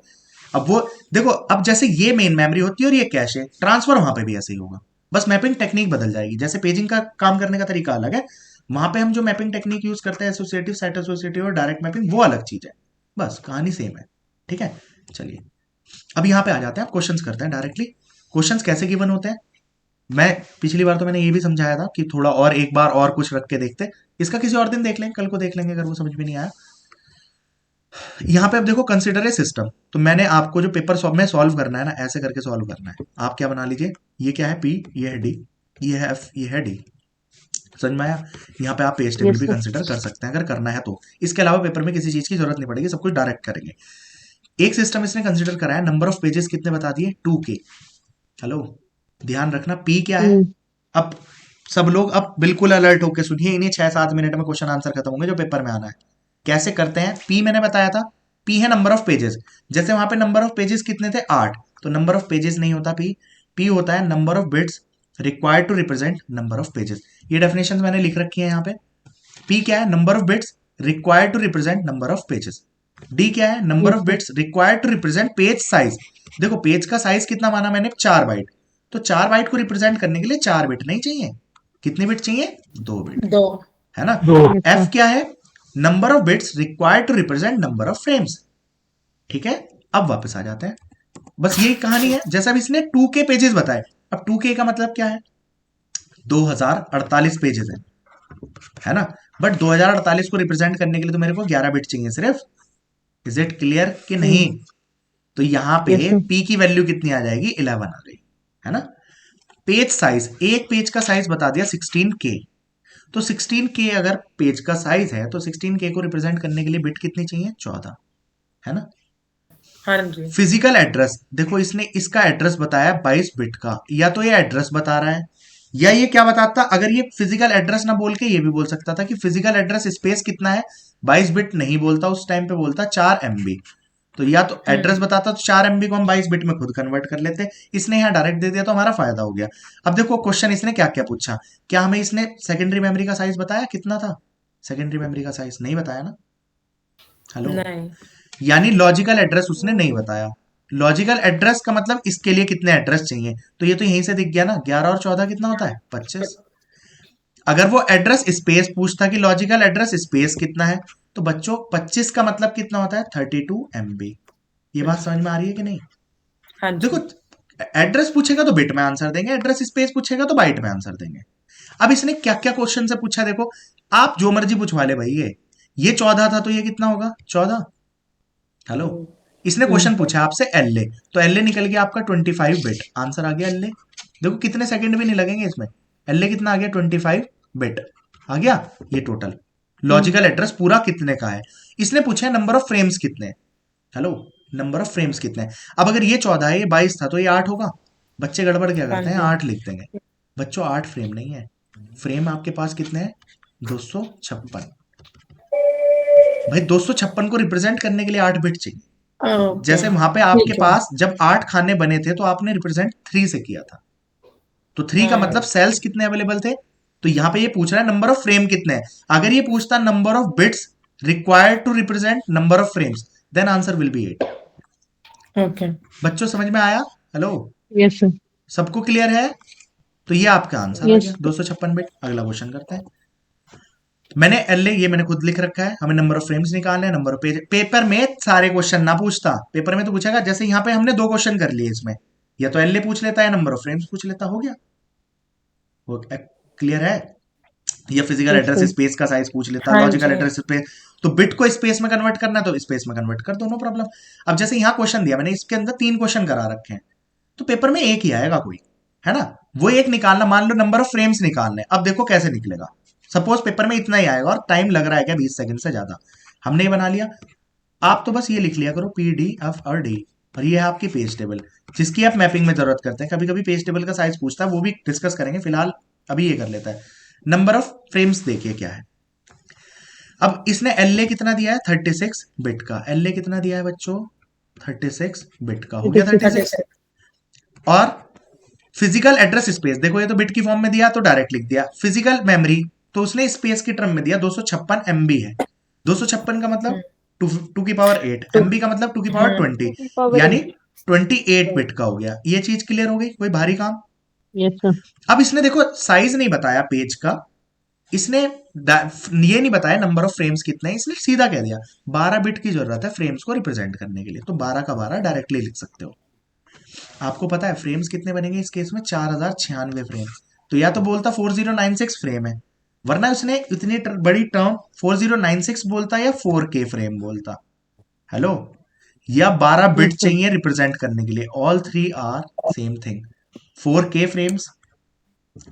अब वो देखो, अब जैसे ये मेन मेमोरी होती है और ये कैश है, ट्रांसफर वहां पे भी ऐसे ही होगा, बस मैपिंग टेक्निक बदल जाएगी। जैसे पेजिंग का काम करने का तरीका अलग है, वहां पे हम जो मैपिंग टेक्निक यूज करते हैं, एसोसिएटिव, सेट एसोसिएटिव और डायरेक्ट मैपिंग, वो अलग चीज है, बस कहानी सेम है, ठीक है। चलिए अब यहाँ पे आ जाते हैं, क्वेश्चंस करते हैं डायरेक्टली। क्वेश्चंस कैसे गिवन होते हैं, मैं पिछली बार तो मैंने ये भी समझाया था कि थोड़ा और एक बार और कुछ रख के देखते। इसका किसी और दिन देख लेंगे, कल को देख लेंगे अगर वो समझ में नहीं आया। यहाँ पे अब देखो, कंसिडर ए सिस्टम। तो मैंने आपको जो पेपर में सॉल्व करना है ना, ऐसे करके सॉल्व करना है। आप क्या बना लीजिए, ये क्या है, पी, ये है डी, ये है एफ, ये है डी। समझ में आया? यहाँ पे आप पेज टेबल Yes, भी sir. कंसिडर कर सकते हैं अगर करना है तो। इसके अलावा पेपर में किसी चीज की जरूरत नहीं पड़ेगी, सब कुछ डायरेक्ट करेंगे। एक सिस्टम इसने कंसिडर करा है, नंबर ऑफ पेजेस कितने बता दिए, 2K। हेलो, ध्यान रखना पी क्या है। अब सब लोग अब बिल्कुल अलर्ट होकर सुनिए, इन्हीं 6-7 मिनट में क्वेश्चन आंसर खत्म होंगे जो पेपर में आना है। कैसे करते हैं, पी मैंने बताया था, पी है नंबर ऑफ पेजेस। जैसे वहां पे नंबर ऑफ पेजेस कितने थे, 8, तो नंबर ऑफ पेजेस नहीं होता पी, पी होता है number of bits required to represent number of pages. ये डेफिनेशन मैंने लिख रखी है यहाँ पे। पी क्या है, number of bits required to represent number of pages. D क्या है, number Yes, of sir. Bits required to represent page size. देखो पेज का साइज कितना माना मैंने, 4 बाइट, तो 4 बाइट को रिप्रेजेंट करने के लिए 4 बिट नहीं चाहिए, कितने बिट चाहिए, 2 बिट, 2। है ना। दो Yes, एफ sir. क्या है, number of bits required to represent number of frames, ठीक है। अब वापस आ जाते हैं, बस यही कहानी है। जैसा भी इसने 2K पेजेस बताए, अब 2K का मतलब क्या है, 2048 पेजेस है ना। बट 2048 को रिप्रेजेंट करने के लिए तो मेरे को 11 बिट चाहिए सिर्फ। इज इट क्लियर कि नहीं? तो यहां पे Yes, sir. पी की वैल्यू कितनी आ जाएगी, 11 आ गई, है ना। पेज साइज, एक पेज का साइज बता दिया 16K, तो 16K अगर पेज का साइज है तो 16K को रिप्रेजेंट करने के लिए बिट कितनी चाहिए, 14, है ना। हाँ जी। फिजिकल एड्रेस, देखो इसने इसका एड्रेस बताया 22 बिट का, या तो ये एड्रेस बता रहा है, या ये क्या बताता, अगर ये फिजिकल एड्रेस ना बोल के ये भी बोल सकता था कि फिजिकल एड्रेस स्पेस कितना है, 22 बिट नहीं बोलता उस टाइम पे, बोलता 4 MB। तो या तो एड्रेस बताता तो 4 MB को हम 22 बिट में खुद कन्वर्ट कर लेते, इसने यहाँ डायरेक्ट दे दिया तो हमारा फायदा हो गया। अब देखो क्वेश्चन इसने क्या क्या पूछा, क्या हमें इसने सेकेंडरी मेमोरी का साइज बताया कितना था, सेकेंडरी मेमोरी का साइज नहीं बताया ना। हेलो, नहीं। यानी लॉजिकल एड्रेस उसने नहीं बताया। लॉजिकल एड्रेस का मतलब इसके लिए कितने एड्रेस चाहिए, तो ये तो यहीं से दिख गया ना, 11 और 14 कितना होता है, 25। अगर वो एड्रेस स्पेस पूछता कि लॉजिकल एड्रेस स्पेस कितना है, तो बच्चों 25 का मतलब कितना होता है, 32 MB। ये बात समझ में आ रही है कि नहीं? हाँ जी। देखो एड्रेस पूछेगा तो बिट में आंसर देंगे, एड्रेस स्पेस पूछेगा तो बाइट में आंसर देंगे। अब इसने क्या क्या क्वेश्चन से पूछा, देखो आप जो मर्जी पूछवा ले भाई। ये 14 था तो ये कितना होगा, 14। हेलो, इसने क्वेश्चन पूछा आपसे एलए, तो एलए निकल गया आपका 25 बिट, आंसर आ गया एलए। देखो कितने सेकंड भी नहीं लगेंगे इसमें, एलए कितना आ गया, 25 बिट आ गया। ये टोटल लॉजिकल एड्रेस पूरा कितने का है। इसने पूछा नंबर ऑफ फ्रेम्स कितने, हेलो नंबर ऑफ फ्रेम्स कितने। अब अगर ये 14 है, ये 22 था, तो ये 8 होगा। बच्चे गड़बड़ क्या करते हैं, 8 लिख देंगे। बच्चों 8 फ्रेम नहीं है, फ्रेम आपके पास कितने हैं, 256। भाई 256 को रिप्रेजेंट करने के लिए 8 बिट चाहिए। ओके। जैसे वहां पे आपके ठीक है। पास जब 8 खाने बने थे तो आपने रिप्रेजेंट 3 से किया था, तो 3 का मतलब सेल्स कितने अवेलेबल थे। तो यहां पे ये पूछ रहा है नंबर ऑफ फ्रेम कितने हैं। अगर ये पूछता number of bits required to represent number of frames, then answer will be 8। Okay. बच्चों समझ में आया, हेलो Yes, sir. सबको क्लियर है? तो ये आपका आंसर आ Yes. गया 256 बिट। अगला क्वेश्चन करते हैं। मैंने एलए ये मैंने खुद लिख रखा है, हमें नंबर ऑफ फ्रेम्स निकालने हैं, नंबर ऑफ पेज। पेपर में सारे क्वेश्चन ना पूछता, पेपर में तो पूछेगा जैसे यहाँ पे हमने 2 क्वेश्चन कर लिए इसमें, या तो एलए पूछ लेता है, नंबर ऑफ फ्रेम्स पूछ लेता, हो गया। वो क्लियर है? या physical Yes, address sir. Space का साइज पूछ लेता, हाँ लॉजिकल जी। एड्रेस स्पेस, तो बिट को स्पेस में कन्वर्ट करना है तो स्पेस में कन्वर्ट कर दो, नो प्रॉब्लम। अब जैसे यहाँ क्वेश्चन दिया मैंने, इसके अंदर 3 क्वेश्चन करा रखे हैं, तो पेपर में एक ही आएगा कोई, है ना। वो एक निकालना, मान लो नंबर ऑफ फ्रेम्स निकालने। अब देखो कैसे निकलेगा, सपोज पेपर में इतना ही आएगा और टाइम लग रहा है क्या 20 सेकंड से ज्यादा। हमने ये बना लिया। आप तो बस ये लिख लिया करो PDF और डी, और ये है आपकी पेज टेबल जिसकी आप मैपिंग में जरूरत करते हैं। कभी कभी पेज टेबल का साइज पूछता है, वो भी डिस्कस करेंगे, फिलहाल अभी ये कर लेता है। नंबर ऑफ फ्रेम्स देखिए क्या है। अब इसने LA कितना दिया है, 36 बिट का। LA कितना दिया है बच्चों, 36 बिट का, हो गया 36। और फिजिकल एड्रेस स्पेस देखो, ये तो बिट की फॉर्म में दिया तो डायरेक्ट लिख दिया। फिजिकल मेमोरी तो उसने स्पेस की टर्म में दिया, 256 MB है। 256 का मतलब 2 की पावर 8, MB का मतलब 2 की पावर 20, यानी 28 बिट का हो गया। ये चीज क्लियर हो गई, कोई भारी काम? Yes sir. अब इसने देखो साइज नहीं बताया पेज का, इसने ये नहीं बताया नंबर ऑफ फ्रेम्स कितने हैं, इसने सीधा कह दिया 12 बिट की जरूरत है फ्रेम्स को रिप्रेजेंट करने के लिए, तो 12 का 12 डायरेक्टली लिख सकते हो। आपको पता है फ्रेम्स कितने बनेंगे इस केस में, 4096 फ्रेम। तो या तो बोलता 4096 फ्रेम है, वरना उसने इतनी बड़ी टर्म 4096 बोलता या 4K फ्रेम बोलता। हेलो, या 12 बिट Yes, sir. चाहिए रिप्रेजेंट करने के लिए, all three are same thing. 4K frames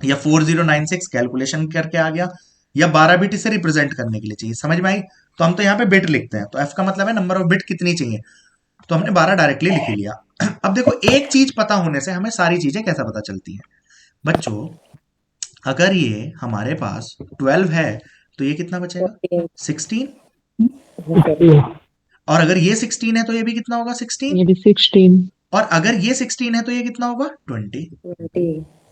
या 4096 कैलकुलेशन करके आ गया, या 12 बिट इसे रिप्रेजेंट करने के लिए चाहिए। समझ में आई? तो हम तो यहाँ पे बिट लिखते हैं, तो F का मतलब है नंबर ऑफ बिट कितनी चाहिए, तो हमने 12 डायरेक्टली लिख लिया। अब देखो एक चीज पता होने से हमें सारी चीजें कैसे पता चलती हैं बच्चों। अगर ये हमारे पास 12 है तो ये कितना बचेगा, 16। और अगर ये 16 है तो ये भी कितना होगा, 16। ये भी 16। और अगर ये 16 है तो ये कितना होगा, 20।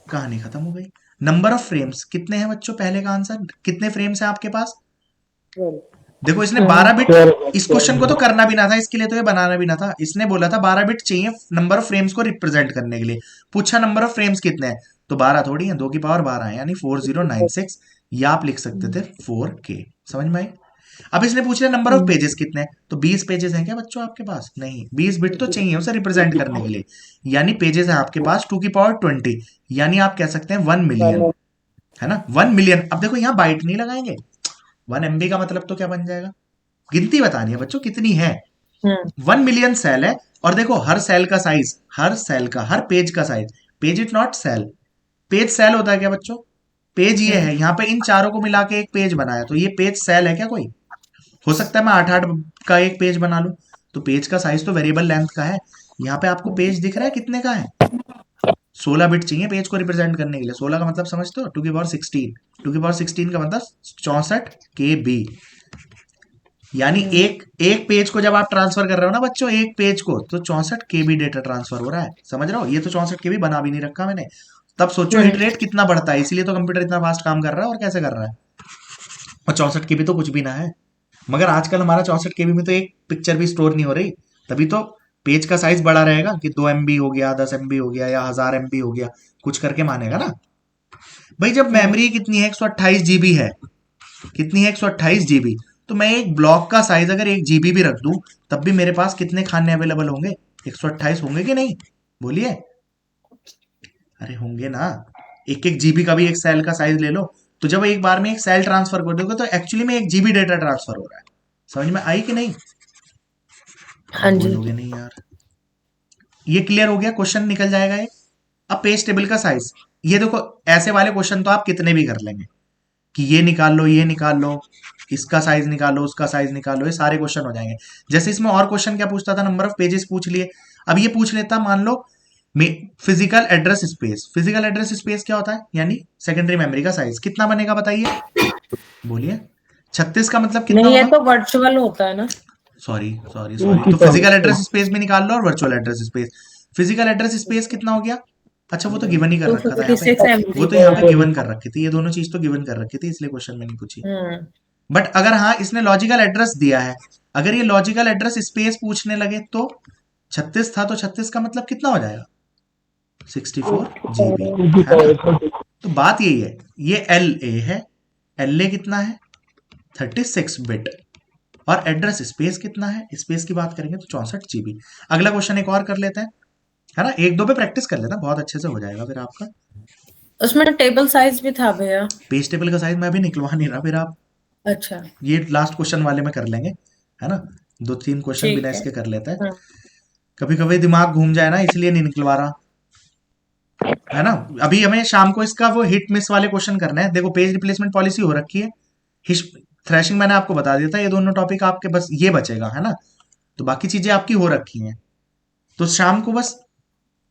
कहानी खत्म हो गई। नंबर ऑफ फ्रेम्स कितने हैं बच्चों, पहले का आंसर कितने फ्रेम्स हैं आपके पास। देखो इसने 12 बिट, इस क्वेश्चन को तो करना भी ना था, इसके लिए तो ये बनाना भी ना था। इसने बोला था 12 बिट चाहिए नंबर ऑफ फ्रेम्स को रिप्रेजेंट करने के लिए, पूछा नंबर ऑफ फ्रेम्स कितने हैं, तो 12 थोड़ी है, 2 की पावर 12 है, यानी 4096, या आप लिख सकते थे 4K। समझ में आई? अब इसने पूछ लिया नंबर ऑफ पेजेस कितने हैं, तो 20 पेजेस हैं क्या बच्चों आपके पास, नहीं, 20 बिट तो चाहिए उसे रिप्रेजेंट करने के लिए, यानी पेजेस है आपके पास 2 की पावर 20, यानी आप कह सकते हैं 1 मिलियन, है ना, 1 मिलियन। अब देखो यहाँ बाइट नहीं लगाएंगे, 1 MB का मतलब तो क्या बन जाएगा, गिनती बतानी है बच्चों कितनी है। 1 मिलियन सेल है, और देखो हर सेल का साइज, हर सेल का, हर पेज का size, page it not cell, page cell होता है क्या बच्चों, पेज ये है, यहाँ पे इन चारों को मिला के एक पेज बनाया, तो ये पेज सेल है क्या कोई, हो सकता है मैं 8-8 का एक पेज बना लूं, तो पेज का साइज तो वेरिएबल लेंथ का है। यहाँ पे आपको पेज दिख रहा है कितने का है, 16 बिट चाहिए पेज को रिप्रेजेंट करने के लिए। 16 का मतलब समझते हो, 2 की पावर 16, 2 की पावर 16 का मतलब 64 KB, यानी एक पेज को जब आप ट्रांसफर कर रहे हो ना बच्चों, एक पेज को, तो 64 KB डेटा ट्रांसफर हो रहा है। समझ रहे हो, ये तो 64 KB बना भी नहीं रखा मैंने, तब सोचो हिट रेट कितना बढ़ता है, इसीलिए तो कंप्यूटर इतना फास्ट काम कर रहा है, और कैसे कर रहा है। और 64 KB तो कुछ भी ना है, मगर आजकल हमारा 64 KB में तो एक पिक्चर भी स्टोर नहीं हो रही, तभी तो पेज का साइज बड़ा रहेगा कि 2 MB हो गया, 10 MB हो गया, या 1000 MB हो गया, कुछ करके मानेगा ना भाई। जब मेमोरी कितनी है, 128 GB है, कितनी है, 128 GB, तो मैं एक ब्लॉक का साइज अगर 1 GB भी रख दूं, तब भी मेरे पास कितने खाने अवेलेबल होंगे, 128 होंगे कि नहीं, बोलिए। अरे होंगे ना, एक एक GB का भी एक सेल का साइज ले लो, तो जब एक बार में एक सेल ट्रांसफर कर दोगे तो एक्चुअली में 1 GB डेटा ट्रांसफर हो रहा है। समझ में आई कि नहीं? हाँ जी। बोलोगे नहीं यार। ये क्लियर हो गया, क्वेश्चन निकल जाएगा एक। अब पेज टेबल का साइज, ये देखो ऐसे वाले क्वेश्चन तो आप कितने भी कर लेंगे, कि ये निकाल लो, ये निकाल लो, इसका साइज निकालो, उसका साइज निकालो, ये सारे क्वेश्चन हो जाएंगे। जैसे इसमें और क्वेश्चन क्या पूछता था, नंबर ऑफ पेजेस पूछ लिए। अब ये पूछ लेता, मान लो physical address space, physical address space क्या होता है, यानी सेकेंडरी मेमोरी का साइज कितना बनेगा बताइए, बोलिए। 36 का मतलब कितना नहीं, ये होगा, तो वर्चुअल होता है ना। सॉरी सॉरी सॉरी, तो फिजिकल एड्रेस स्पेस भी निकाल लो और virtual address space. Physical address space कितना हो गया, अच्छा वो तो गिवन ही कर रखा था यहाँ 256 पे, MB। वो तो यहाँ पे गिवन कर रखी थी, ये दोनों चीज तो गिवन कर रखी थी, इसलिए क्वेश्चन में नहीं पूछी। बट अगर हाँ इसने लॉजिकल एड्रेस दिया है, अगर ये लॉजिकल एड्रेस स्पेस पूछने लगे तो 36 था, तो 36 का मतलब कितना हो जाएगा, 64 GB, है ना। तो बात यही है, ये LA है, LA कितना है, 36 बिट, और एड्रेस स्पेस कितना है, स्पेस की बात करेंगे तो 64 GB। अगला क्वेश्चन एक और कर लेते हैं, है ना, एक दो पे प्रैक्टिस कर लेना, बहुत अच्छे से हो जाएगा फिर आपका। उसमें टेबल साइज भी था भैया। पेज टेबल का साइज मैं अभी निकलवा नहीं रहा, फिर आप अच्छा ये लास्ट क्वेश्चन वाले में कर लेंगे, है ना, 2-3 क्वेश्चन ठीक बिना है। इसके कर लेते हैं। हाँ। कभी कभी दिमाग घूम जाए ना, इसलिए नहीं निकलवा रहा, है ना। अभी हमें शाम को इसका वो हिट मिस वाले क्वेश्चन करना है। देखो पेज रिप्लेसमेंट पॉलिसी हो रखी है, थ्रैशिंग मैंने आपको बता दिया था, ये दोनों टॉपिक आपके बस ये बचेगा, है ना। तो बाकी चीजें आपकी हो रखी हैं। तो शाम को बस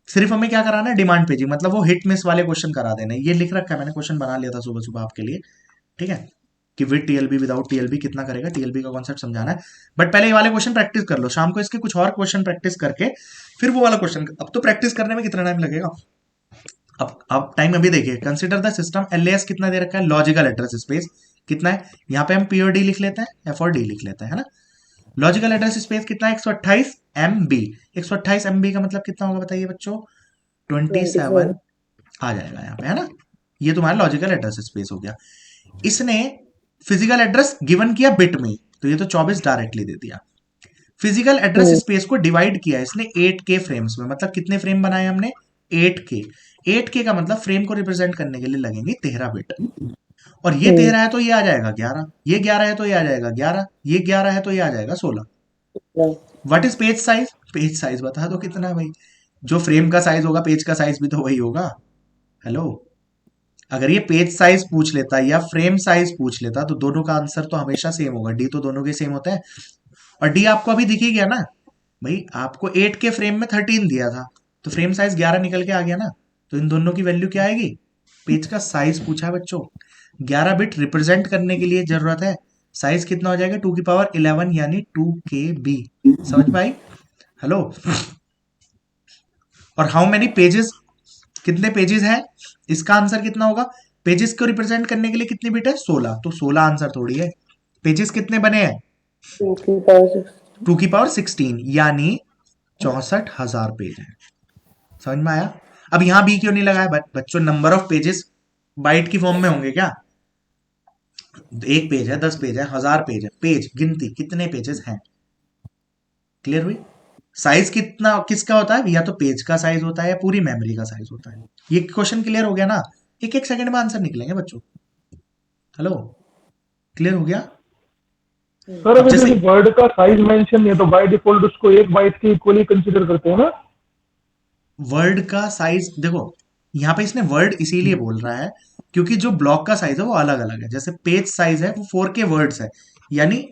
सिर्फ हमें क्या कराना है, डिमांड पेजिंग, मतलब वो हिट मिस वाले क्वेश्चन करा देने। ये लिख रखा है मैंने, क्वेश्चन बना लिया था सुबह सुबह आपके लिए, ठीक है, कि विद टीएलबी विदाउट टीएलबी कितना करेगा, टीएलबी का कॉन्सेप्ट समझाना है। बट पहले ये वाले क्वेश्चन प्रैक्टिस कर लो, शाम को इसके कुछ और क्वेश्चन प्रैक्टिस करके फिर वो वाला क्वेश्चन। अब तो प्रैक्टिस करने में कितना टाइम लगेगा, अब टाइम अभी देखिए। कंसिडर द सिस्टम, एलएएस कितना दे रखा है, लॉजिकल एड्रेस स्पेस कितना है, यहाँ पे हम पी और डी लिख लेते हैं, एफ और डी लिख लेते हैं, है ना। लॉजिकल एड्रेस स्पेस कितना है, 128 MB। 128 MB का मतलब कितना होगा बताइए बच्चों, 27 आ जाएगा यहाँ पे, है ना। ये तुम्हारा लॉजिकल एड्रेस स्पेस हो गया। इसने फिजिकल एड्रेस गिवन किया बिट में, तो ये तो 24 डायरेक्टली दे दिया। फिजिकल एड्रेस स्पेस को डिवाइड किया इसने 8K फ्रेम्स में, मतलब कितने फ्रेम बनाए हमने, 8K। 8K का मतलब फ्रेम को रिप्रेजेंट करने के लिए लगेंगे 13 बिट। और ये 13 है तो ये आ जाएगा 11, ये 11 है तो ये आ जाएगा 11, ये 11 है तो ये आ जाएगा 16। What is page size, page size बता दो कितना है भाई। जो फ्रेम का साइज होगा पेज का साइज भी तो वही होगा। हेलो, अगर ये पेज साइज पूछ लेता या फ्रेम साइज पूछ लेता तो दोनों का आंसर तो हमेशा सेम होगा, डी तो दोनों के सेम होते हैं। और डी आपको अभी दिख ही गया ना भाई, आपको 8K फ्रेम में 13 दिया था, तो फ्रेम साइज 11 निकल के आ गया ना। तो इन दोनों की वैल्यू क्या आएगी, पेज का साइज पूछा है बच्चों, 11 बिट रिप्रेजेंट करने के लिए जरूरत है, साइज कितना हो जाएगा 2 की पावर 11 यानी 2KB। समझ पाई, हेलो। और हाउ मेनी पेजेस, कितने पेजेस है, इसका आंसर कितना होगा, पेजेस को रिप्रेजेंट करने के लिए कितनी बिट है, 16, तो 16 आंसर थोड़ी है। पेजेस कितने बने हैं, 2 की पावर 16 यानी 64,000 पेज है। समझ में आया। अब यहां बी क्यों नहीं लगाया बच्चों, नंबर ऑफ पेजेस बाइट की फॉर्म में होंगे क्या, एक पेज है, 10 पेज है, 1000 पेज है, पेज गिनती कितने पेजेस हैं। क्लियर हुई। साइज कितना किसका होता है, या तो पेज का साइज होता है या पूरी मेमोरी का साइज होता है। ये क्वेश्चन क्लियर हो गया ना, एक एक सेकंड में आंसर निकलेंगे बच्चों। हेलो, क्लियर हो गया। सर अगर जैसे वर्ड का साइज मेंशन है तो बाय डिफॉल्ट उसको एक बाइट के इक्वली कंसीडर करते हैं ना। वर्ड का साइज देखो, यहाँ पे इसने वर्ड इसीलिए बोल रहा है क्योंकि जो ब्लॉक का साइज है वो अलग अलग है। जैसे पेज साइज है वो 4K वर्ड्स है, यानी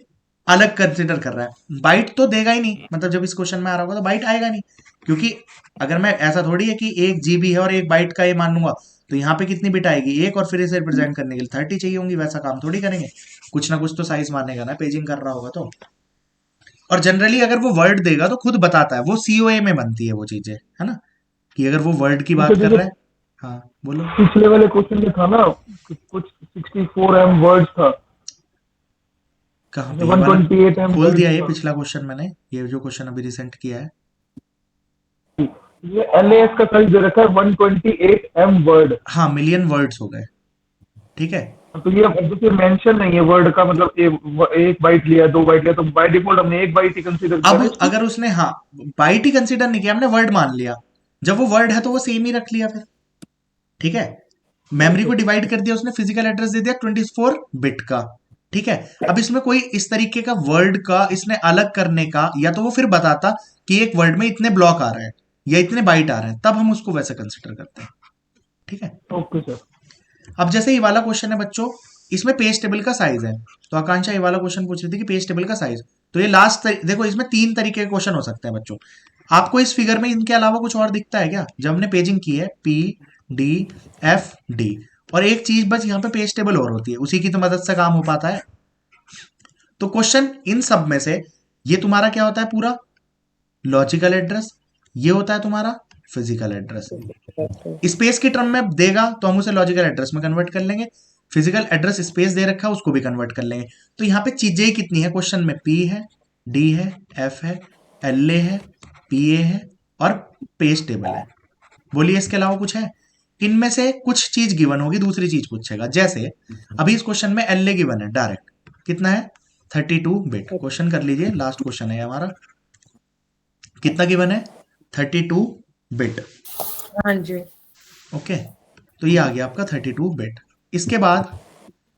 अलग कंसिडर कर रहा है। बाइट तो देगा ही नहीं, मतलब जब इस क्वेश्चन में आ रहा होगा तो बाइट आएगा नहीं, क्योंकि अगर मैं ऐसा थोड़ी है कि 1 GB है और 1 बाइट का ये मान लूंगा तो यहाँ पे कितनी बिट आएगी, एक, और फिर इसे रिप्रेजेंट करने के लिए 30 चाहिए होंगी। वैसा काम थोड़ी करेंगे, कुछ ना कुछ तो साइज मानेगा ना, पेजिंग कर रहा होगा तो। और जनरली अगर वो वर्ड देगा तो खुद बताता है, वो COA में बनती है वो चीजें, है ना, कि अगर वो वर्ड की बात कर रहा है। हाँ बोलो। पिछले वाले क्वेश्चन में था ना कुछ 64M वर्ड्स था, कहाँ पे, 128M खोल दिया ये पिछला क्वेश्चन मैंने, ये जो क्वेश्चन अभी रिसेंट किया है। ये LAS का साइज दे रखा है 128M वर्ड। हाँ, मिलियन वर्ड्स हो गए, ठीक है। तो ये मेंशन नहीं है वर्ड का, मतलब एक बाइट लिया 2 बाइट लिया, तो बाय डिफॉल्ट हमने एक बाइट ही कंसीडर किया। अब अगर उसने हाँ बाइट ही कंसीडर नहीं किया, हमने वर्ड मान लिया, जब वो वर्ड है तो वो सेम ही रख लिया फिर, ठीक है। मेमोरी को डिवाइड कर दिया उसने, फिजिकल एड्रेस दे दिया 24 बिट का, ठीक है। अब इसमें कोई इस तरीके का वर्ड का इसने अलग करने का, या तो वो फिर बताता कि एक वर्ड में इतने ब्लॉक आ रहे हैं या इतने बाइट आ रहे हैं, तब हम उसको वैसे कंसिडर करते हैं, ठीक है। Okay sir. अब जैसे ये वाला क्वेश्चन है बच्चों, इसमें पेज टेबल का साइज है, तो आकांक्षा ये वाला क्वेश्चन पूछ रही थी कि पेज टेबल का साइज। तो ये लास्ट देखो, इसमें 3 तरीके के क्वेश्चन हो सकते हैं बच्चों। आपको इस फिगर में इनके अलावा कुछ और दिखता है क्या, जब हमने पेजिंग की है PDFD, और एक चीज बस यहाँ पे पेज टेबल और होती है, उसी की तो मदद से काम हो पाता है। तो क्वेश्चन इन सब में से ये तुम्हारा क्या होता है, पूरा लॉजिकल एड्रेस, ये होता है तुम्हारा फिजिकल एड्रेस। स्पेस की टर्म में देगा तो हम उसे लॉजिकल एड्रेस में कन्वर्ट कर लेंगे, फिजिकल एड्रेस स्पेस दे रखा है उसको भी कन्वर्ट कर लेंगे। तो यहाँ पे चीजें ही कितनी है क्वेश्चन में, P है, D है, F है, LA है, PA है और पेज टेबल है। बोलिए इसके अलावा कुछ है, इनमें से कुछ चीज गिवन होगी, दूसरी चीज पूछेगा। जैसे अभी इस क्वेश्चन में LA गिवन है डायरेक्ट, कितना है 32 बिट। क्वेश्चन कर लीजिए, लास्ट क्वेश्चन है हमारा, कितना गिवन है 32 बिट। हाँ जी। ओके, तो ये आ गया आपका 32 बिट। इसके बाद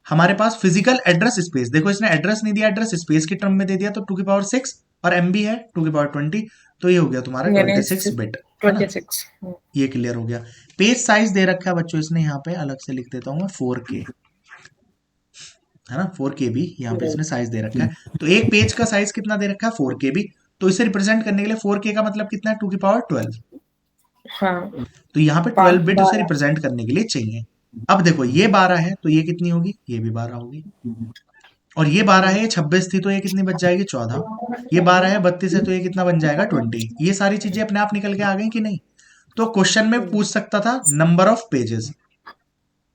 हमारे पास फिजिकल एड्रेस स्पेस, देखो इसने एड्रेस नहीं दिया, एड्रेस स्पेस की टर्म में दे दिया, तो 2 की पावर 6 और MB है 2 की पावर 20, तो ये हो गया तुम्हारा 26 बिट, 26। ये क्लियर हो गया। पेज साइज दे रखा है बच्चों इसने, यहाँ पे अलग से लिख देता हूँ मैं 4K, है ना, 4 KB यहाँ पे इसने साइज दे रखा है। तो एक पेज का साइज कितना दे रखा है, 4 KB। तो इसे रिप्रेजेंट करने के लिए 4K का मतलब कितना है, 2 की पावर 12। हाँ तो यहाँ पे 12 बिट उसे रिप्रेजेंट करने के लिए चाहिए। अब देखो ये 12 है तो ये कितनी होगी, ये भी 12 होगी। और ये 12 है, ये 26 थी तो ये कितनी बच जाएगी, 14। ये 12 है, 32 है तो ये कितना बन जाएगा, 20। ये सारी चीजें अपने आप निकल के आ गई कि नहीं। तो क्वेश्चन में पूछ सकता था नंबर ऑफ पेजेस,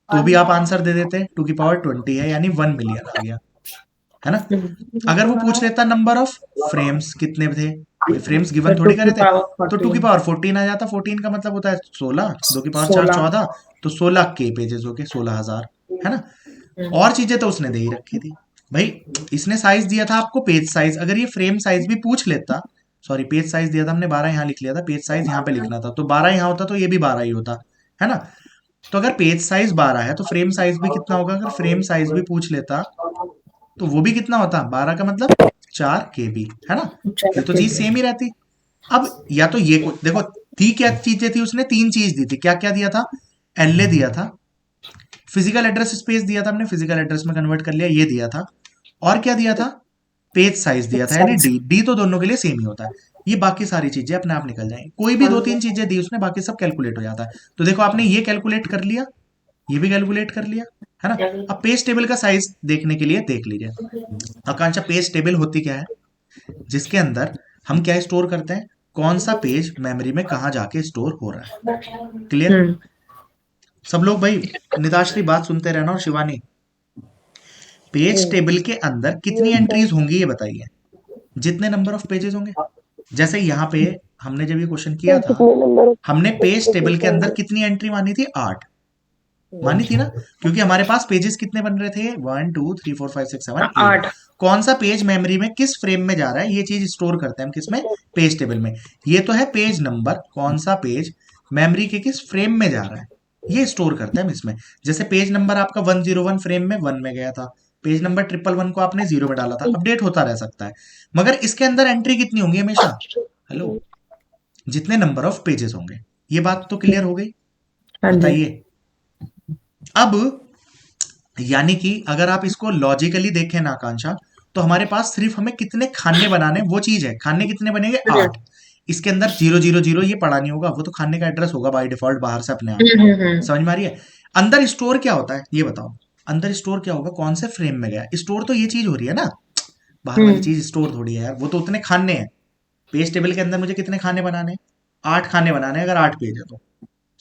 तो भी आप आंसर दे देते, 2 की पावर 20 है यानी 1 मिलियन आ गया, है ना। अगर वो पूछ लेता नंबर ऑफ फ्रेम्स कितने थे, कोई फ्रेम्स गिवन थोड़ी करे थे, तो 2 की पावर 14 आ जाता। 14 का मतलब होता है 16, 2 की पावर 4 14, तो 16 के पेजेस हो गए, 16,000, है ना। और चीजें तो उसने दे ही रखी थी भाई। इसने साइज दिया था आपको पेज साइज, अगर ये फ्रेम साइज भी पूछ लेता, सॉरी पेज साइज दिया था हमने 12 यहाँ लिख लिया था, पेज साइज यहाँ पे लिखना था, तो 12 यहाँ होता तो ये भी 12 ही होता, है ना। तो अगर पेज साइज 12 है तो फ्रेम साइज भी कितना होगा, अगर फ्रेम साइज भी पूछ लेता तो वो भी कितना होता, 12 का मतलब 4 KB, है ना। ये तो चीज सेम ही रहती। अब या तो ये देखो थी क्या चीजें थी, उसने 3 चीज दी थी, क्या क्या दिया था, LA दिया था, फिजिकल एड्रेस स्पेस दिया था हमने, फिजिकल एड्रेस में कन्वर्ट कर लिया, ये दिया था, और क्या दिया था, पेज साइज दिया था, यानी डी तो दोनों के लिए सेम ही होता है। ये बाकी सारी चीजें अपने आप निकल जाएंगी, कोई भी 2-3 चीजें दी उसने, बाकी सब कैलकुलेट हो जाता है। तो देखो आपने ये कैलकुलेट कर लिया, ये भी कैलकुलेट कर लिया, है ना। अब पेज टेबल का साइज देखने के लिए देख लीजिए। आकांक्षा पेज टेबल होती क्या है, जिसके अंदर हम क्या स्टोर करते हैं, कौन सा पेज मेमोरी में कहाँ जाके स्टोर हो रहा है। क्लियर सब लोग भाई, निताश्री बात सुनते रहना, और शिवानी पेज टेबल के अंदर कितनी एंट्रीज होंगी ये बताइए, जितने नंबर ऑफ पेजेस होंगे। जैसे यहाँ पे हमने जब ये क्वेश्चन किया था, कितने नंबर हमने पेज टेबल के अंदर कितनी एंट्री मानी थी, 8 मानी थी ना, क्योंकि हमारे पास पेजेस कितने बन रहे थे, 1 2 3 4 5 6 7 8। कौन सा पेज मेमोरी में किस फ्रेम में जा रहा है, ये चीज स्टोर करते हैं हम किसमें, पेज टेबल में। ये तो है पेज नंबर, कौन सा पेज मेमोरी के किस फ्रेम में जा रहा है, ये स्टोर करते हैं हम इसमें। जैसे पेज नंबर आपका 101 फ्रेम में 1 में गया था, पेज नंबर 111 को आपने 0 में डाला था, अपडेट होता रह सकता है, मगर इसके अंदर एंट्री कितनी होंगी हमेशा, हेलो, जितने नंबर ऑफ पेजेस होंगे। ये बात तो क्लियर हो गई, बताइए। अब यानी कि अगर आप इसको लॉजिकली देखें ना आकांक्षा, तो हमारे पास सिर्फ हमें कितने खाने बनाने, वो चीज है, खाने कितने बनेंगे, 8। इसके अंदर 000 ये पढ़ा नहीं होगा, वो तो खाने का एड्रेस होगा बाय डिफॉल्ट बाहर से अपने आप, समझ में आ रही है। अंदर स्टोर क्या होता है ये बताओ, अंदर स्टोर क्या होगा, कौन से फ्रेम में गया स्टोर, तो ये चीज हो रही है ना, बाहर वाली चीज स्टोर थोड़ी है यार, वो तो उतने खाने हैं। पेज टेबल के अंदर मुझे कितने खाने बनाने, 8 खाने बनाने, अगर 8 पेज है तो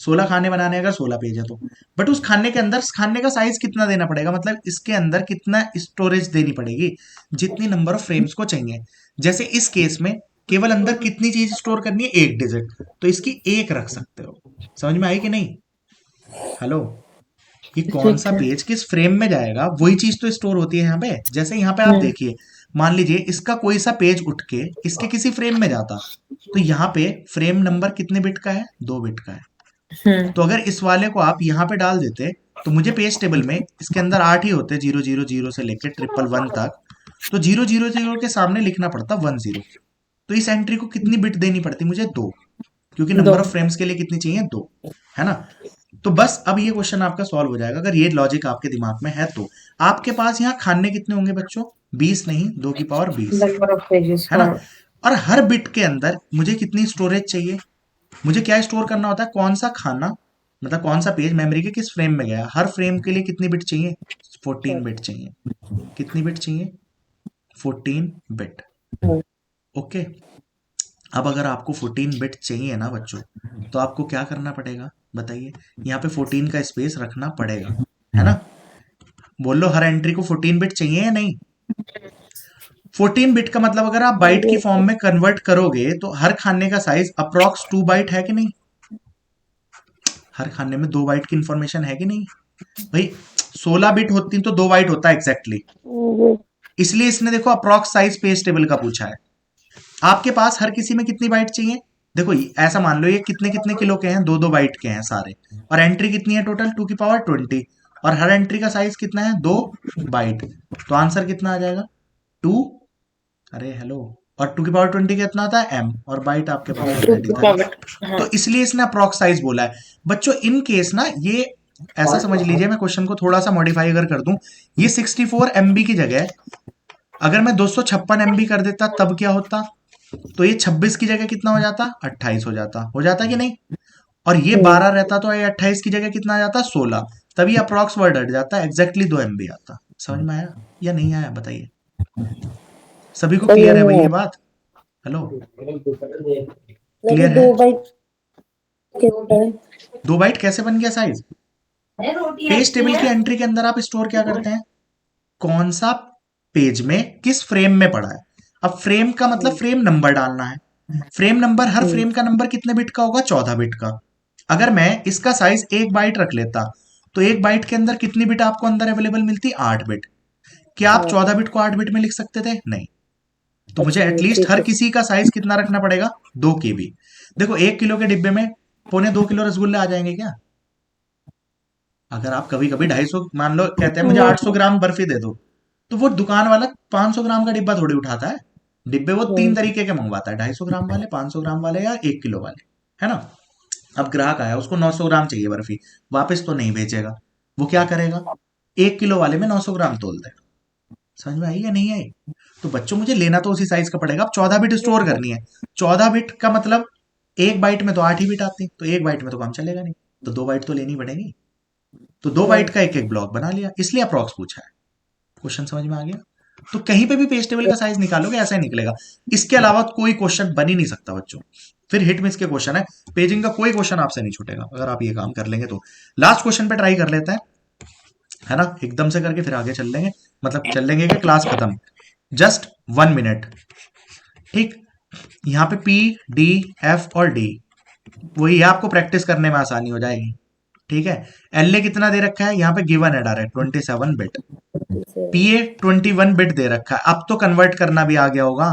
16 खाने बनाने, अगर 16 पेज है तो। बट उस खाने के अंदर खाने का साइज कितना देना पड़ेगा, मतलब इसके अंदर कितना स्टोरेज देनी पड़ेगी, जितनी नंबर ऑफ फ्रेम्स को चाहिए। जैसे इस केस में केवल अंदर कितनी चीज स्टोर करनी है, 1 डिजिट, तो इसकी 1 रख सकते हो। समझ में आई कि नहीं, हेलो। ये कौन सा पेज किस फ्रेम में जाएगा, वही चीज तो स्टोर होती है यहाँ पे। जैसे यहाँ पे आप देखिए, मान लीजिए इसका कोई सा पेज उठ के इसके किसी फ्रेम में जाता, तो यहाँ पे फ्रेम नंबर कितने बिट का है, 2 बिट का है। तो अगर इस वाले को आप यहाँ पे डाल देते, तो मुझे पेज टेबल में इसके अंदर 8 ही होते, 000 से लेकर 111 तक, तो 000 के सामने लिखना पड़ता 10। तो इस एंट्री को कितनी बिट देनी पड़ती मुझे, 2, क्योंकि नंबर ऑफ फ्रेम्स के लिए कितनी चाहिए, 2, है ना। तो बस अब ये क्वेश्चन आपका सॉल्व हो जाएगा, अगर ये लॉजिक आपके दिमाग में है तो। आपके पास यहाँ खाने कितने होंगे बच्चों, 20 नहीं, 2 की पावर 20, है ना। और हर बिट के अंदर मुझे कितनी स्टोरेज चाहिए, मुझे क्या स्टोर करना होता है, कौन सा खाना, मतलब कौन सा पेज मेमोरी के किस फ्रेम में गया, हर फ्रेम के लिए कितनी बिट चाहिए, 14 बिट चाहिए। कितनी बिट चाहिए, 14 बिट। ओके, अब अगर आपको 14 बिट चाहिए ना बच्चों, तो आपको क्या करना पड़ेगा बताइए, यहाँ पे 14 का स्पेस रखना पड़ेगा, है ना। बोल लो हर एंट्री को 14 बिट चाहिए या नहीं। 14 बिट का मतलब अगर आप बाइट की फॉर्म में कन्वर्ट करोगे, तो हर खाने का साइज अप्रॉक्स 2 बाइट है कि नहीं, हर खाने में 2 बाइट की इंफॉर्मेशन है कि नहीं भाई। 16 बिट होती तो 2 बाइट होता है एग्जैक्टली, इसलिए इसने देखो अप्रॉक्स साइज पेज टेबल का पूछा है। आपके पास हर किसी में कितनी बाइट चाहिए, देखो ऐसा मान लो ये कितने कितने किलो के हैं, 2-2 बाइट के हैं सारे, और एंट्री कितनी है टोटल, 2 की पावर 20, और हर एंट्री का साइज कितना है, 2 बाइट। तो आंसर कितना आ जाएगा, 2, अरे हेलो, और 2 की पावर 20 कितना आता है, m, और बाइट आपके पास ऑलरेडी था, तो इसलिए इसने अप्रॉक्स साइज बोला है। बच्चों इन केस ना ये ऐसा समझ लीजिए, मैं क्वेश्चन को थोड़ा सा मॉडिफाई अगर कर दूं, ये 64 MB की जगह अगर मैं 256 MB कर देता तब क्या होता? तो ये 26 की जगह कितना हो जाता? 28 हो जाता कि नहीं? और ये 12 रहता तो ये 28 की जगह कितना आ जाता? 16। तभी अप्रॉक्स वर्ड हट जाता, एग्जैक्टली 2 MB आता। समझ में आया या नहीं आया बताइए? सभी को क्लियर है भाई ये बात? हेलो, क्लियर है? 2 बाइट कैसे बन गया साइज? पेज टेबल की एंट्री के अंदर आप स्टोर क्या करते हैं? कौन सा पेज में किस फ्रेम में पड़ा है। अब फ्रेम का मतलब फ्रेम नंबर डालना है। फ्रेम नंबर, हर फ्रेम का नंबर कितने बिट का होगा? 14 बिट का। अगर मैं इसका साइज 1 बाइट रख लेता तो 1 बाइट के अंदर कितनी बिट आपको अंदर अवेलेबल मिलती? 8 बिट। क्या आप 14 बिट को 8 बिट में लिख सकते थे? नहीं। तो मुझे एटलीस्ट हर किसी का साइज कितना रखना पड़ेगा? 2 KB। देखो 1 किलो के डिब्बे में 1.25 किलो रसगुल्ले आ जाएंगे क्या? अगर आप कभी कभी 250, मान लो कहते हैं मुझे 800 ग्राम बर्फी दे दो, तो वो दुकान वाला 500 ग्राम का डिब्बा थोड़ी उठाता है। डिब्बे वो 3 तरीके के मंगवाता है, 250 ग्राम वाले, 500 ग्राम वाले या 1 किलो वाले, है ना। अब ग्राहक आया, उसको 900 ग्राम चाहिए बर्फी, वापस तो नहीं भेजेगा। वो क्या करेगा? 1 किलो वाले में 900 ग्राम तोल देगा। समझ में आई या नहीं आई? तो बच्चों मुझे लेना तो उसी साइज का पड़ेगा। अब 14 बिट स्टोर करनी है। 14 बिट का मतलब 1 बाइट में तो 8 ही बिट आती, तो 1 बाइट में तो काम चलेगा नहीं, तो 2 बाइट तो लेनी पड़ेगी। तो 2 बाइट का एक एक ब्लॉक बना लिया, इसलिए अप्रॉक्स पूछा है। क्वेश्चन समझ में आ गया? तो कहीं पे भी पेज टेबल का साइज निकालोगे ऐसा ही निकलेगा। इसके अलावा कोई क्वेश्चन बन ही नहीं सकता बच्चों। फिर हिट मिस के क्वेश्चन है, पेजिंग का कोई क्वेश्चन आपसे नहीं छूटेगा अगर आप ये काम कर लेंगे तो। लास्ट क्वेश्चन पे ट्राई कर लेते हैं, है ना, एकदम से करके फिर आगे चल लेंगे, मतलब चल लेंगे कि क्लास खत्म। जस्ट 1 मिनट, ठीक। यहाँ पे P, D, F और D, वही आपको प्रैक्टिस करने में आसानी हो जाएगी, ठीक है। LA कितना दे रखा है? यहाँ पे गिवन है डायरेक्ट 27 बिट। PA 21 बिट दे रखा है। अब तो कन्वर्ट करना भी आ गया होगा।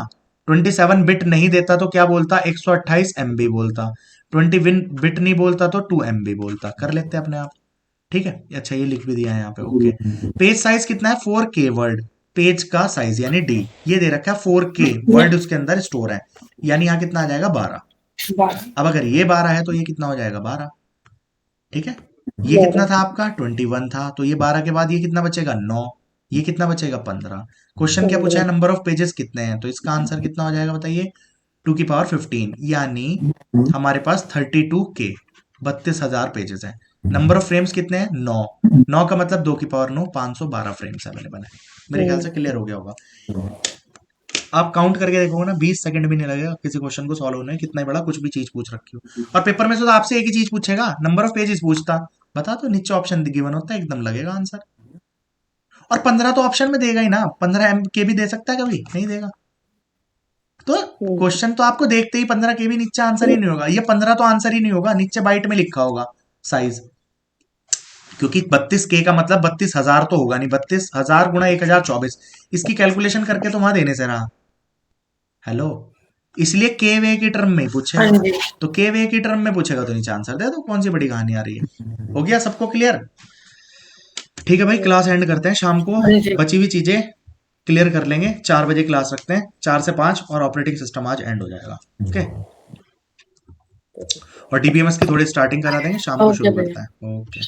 27 बिट नहीं देता तो क्या बोलता? 128 MB बोलता। 21 बिट नहीं बोलता तो 2 MB बोलता। कर लेते हैं अपने आप, ठीक है। अच्छा ये लिख भी दिया है यहाँ पे, ओके। पेज साइज कितना है? 4K word. पेज का साइज यानी D ये दे रखा है 4K वर्ड उसके अंदर स्टोर है, यानी यहाँ कितना आ जाएगा? 12। अब अगर ये 12 है तो ये कितना हो जाएगा? 12, ठीक है। ये कितना था आपका? 21 था, तो ये 12 के बाद ये कितना बचेगा? 9। ये कितना बचेगा? 15। क्वेश्चन क्या पूछा है? नंबर ऑफ पेजेस कितने हैं, तो इसका आंसर कितना हो जाएगा बताइए? 2 की पावर 15, यानी हमारे पास 32K 32,000 पेजेस हैं। नंबर ऑफ फ्रेम्स कितने हैं? 9। 9 का मतलब 2 की पावर 9, 512 फ्रेम्स अवेलेबल है। मेरे ख्याल से क्लियर हो गया होगा। आप काउंट करके देखोगे ना, 20 सेकंड भी नहीं लगेगा किसी क्वेश्चन को सॉल्व होने में, कितना बड़ा कुछ भी चीज पूछ रखी हो। और पेपर में से तो आपसे एक ही चीज पूछेगा, नंबर ऑफ पेजेस पूछता, बता तो नीचे ऑप्शन गिवन होता है, एकदम लगेगा आंसर। और 15 तो ऑप्शन में देगा ही ना, 15 MK भी दे सकता है, कभी नहीं देगा। तो क्वेश्चन तो आपको देखते ही 15 KB नीचे आंसर ही नहीं होगा। ये 15 तो आंसर ही नहीं होगा, नीचे बाइट में लिखा होगा साइज, क्योंकि 32K का मतलब 32,000 तो होगा नहीं, 32,000 गुणा 1024, इसकी कैलकुलेशन करके तो वहां देने से रहा। हेलो, इसलिए के वे की टर्म में पूछेगा, हाँ जी। तो के वे की टर्म में पूछेगा तो नीचे आंसर दे दो। कौन सी बड़ी कहानी आ रही है? हो गया सबको क्लियर? ठीक है भाई, क्लास एंड करते हैं शाम को। हाँ जी। बची हुई चीजें क्लियर कर लेंगे। 4 बजे क्लास रखते हैं, 4 से 5, और ऑपरेटिंग सिस्टम आज एंड हो जाएगा, ओके। और DBMS की थोड़ी स्टार्टिंग करा देंगे, शाम को ओके शुरू भाई। करते हैं, ओके।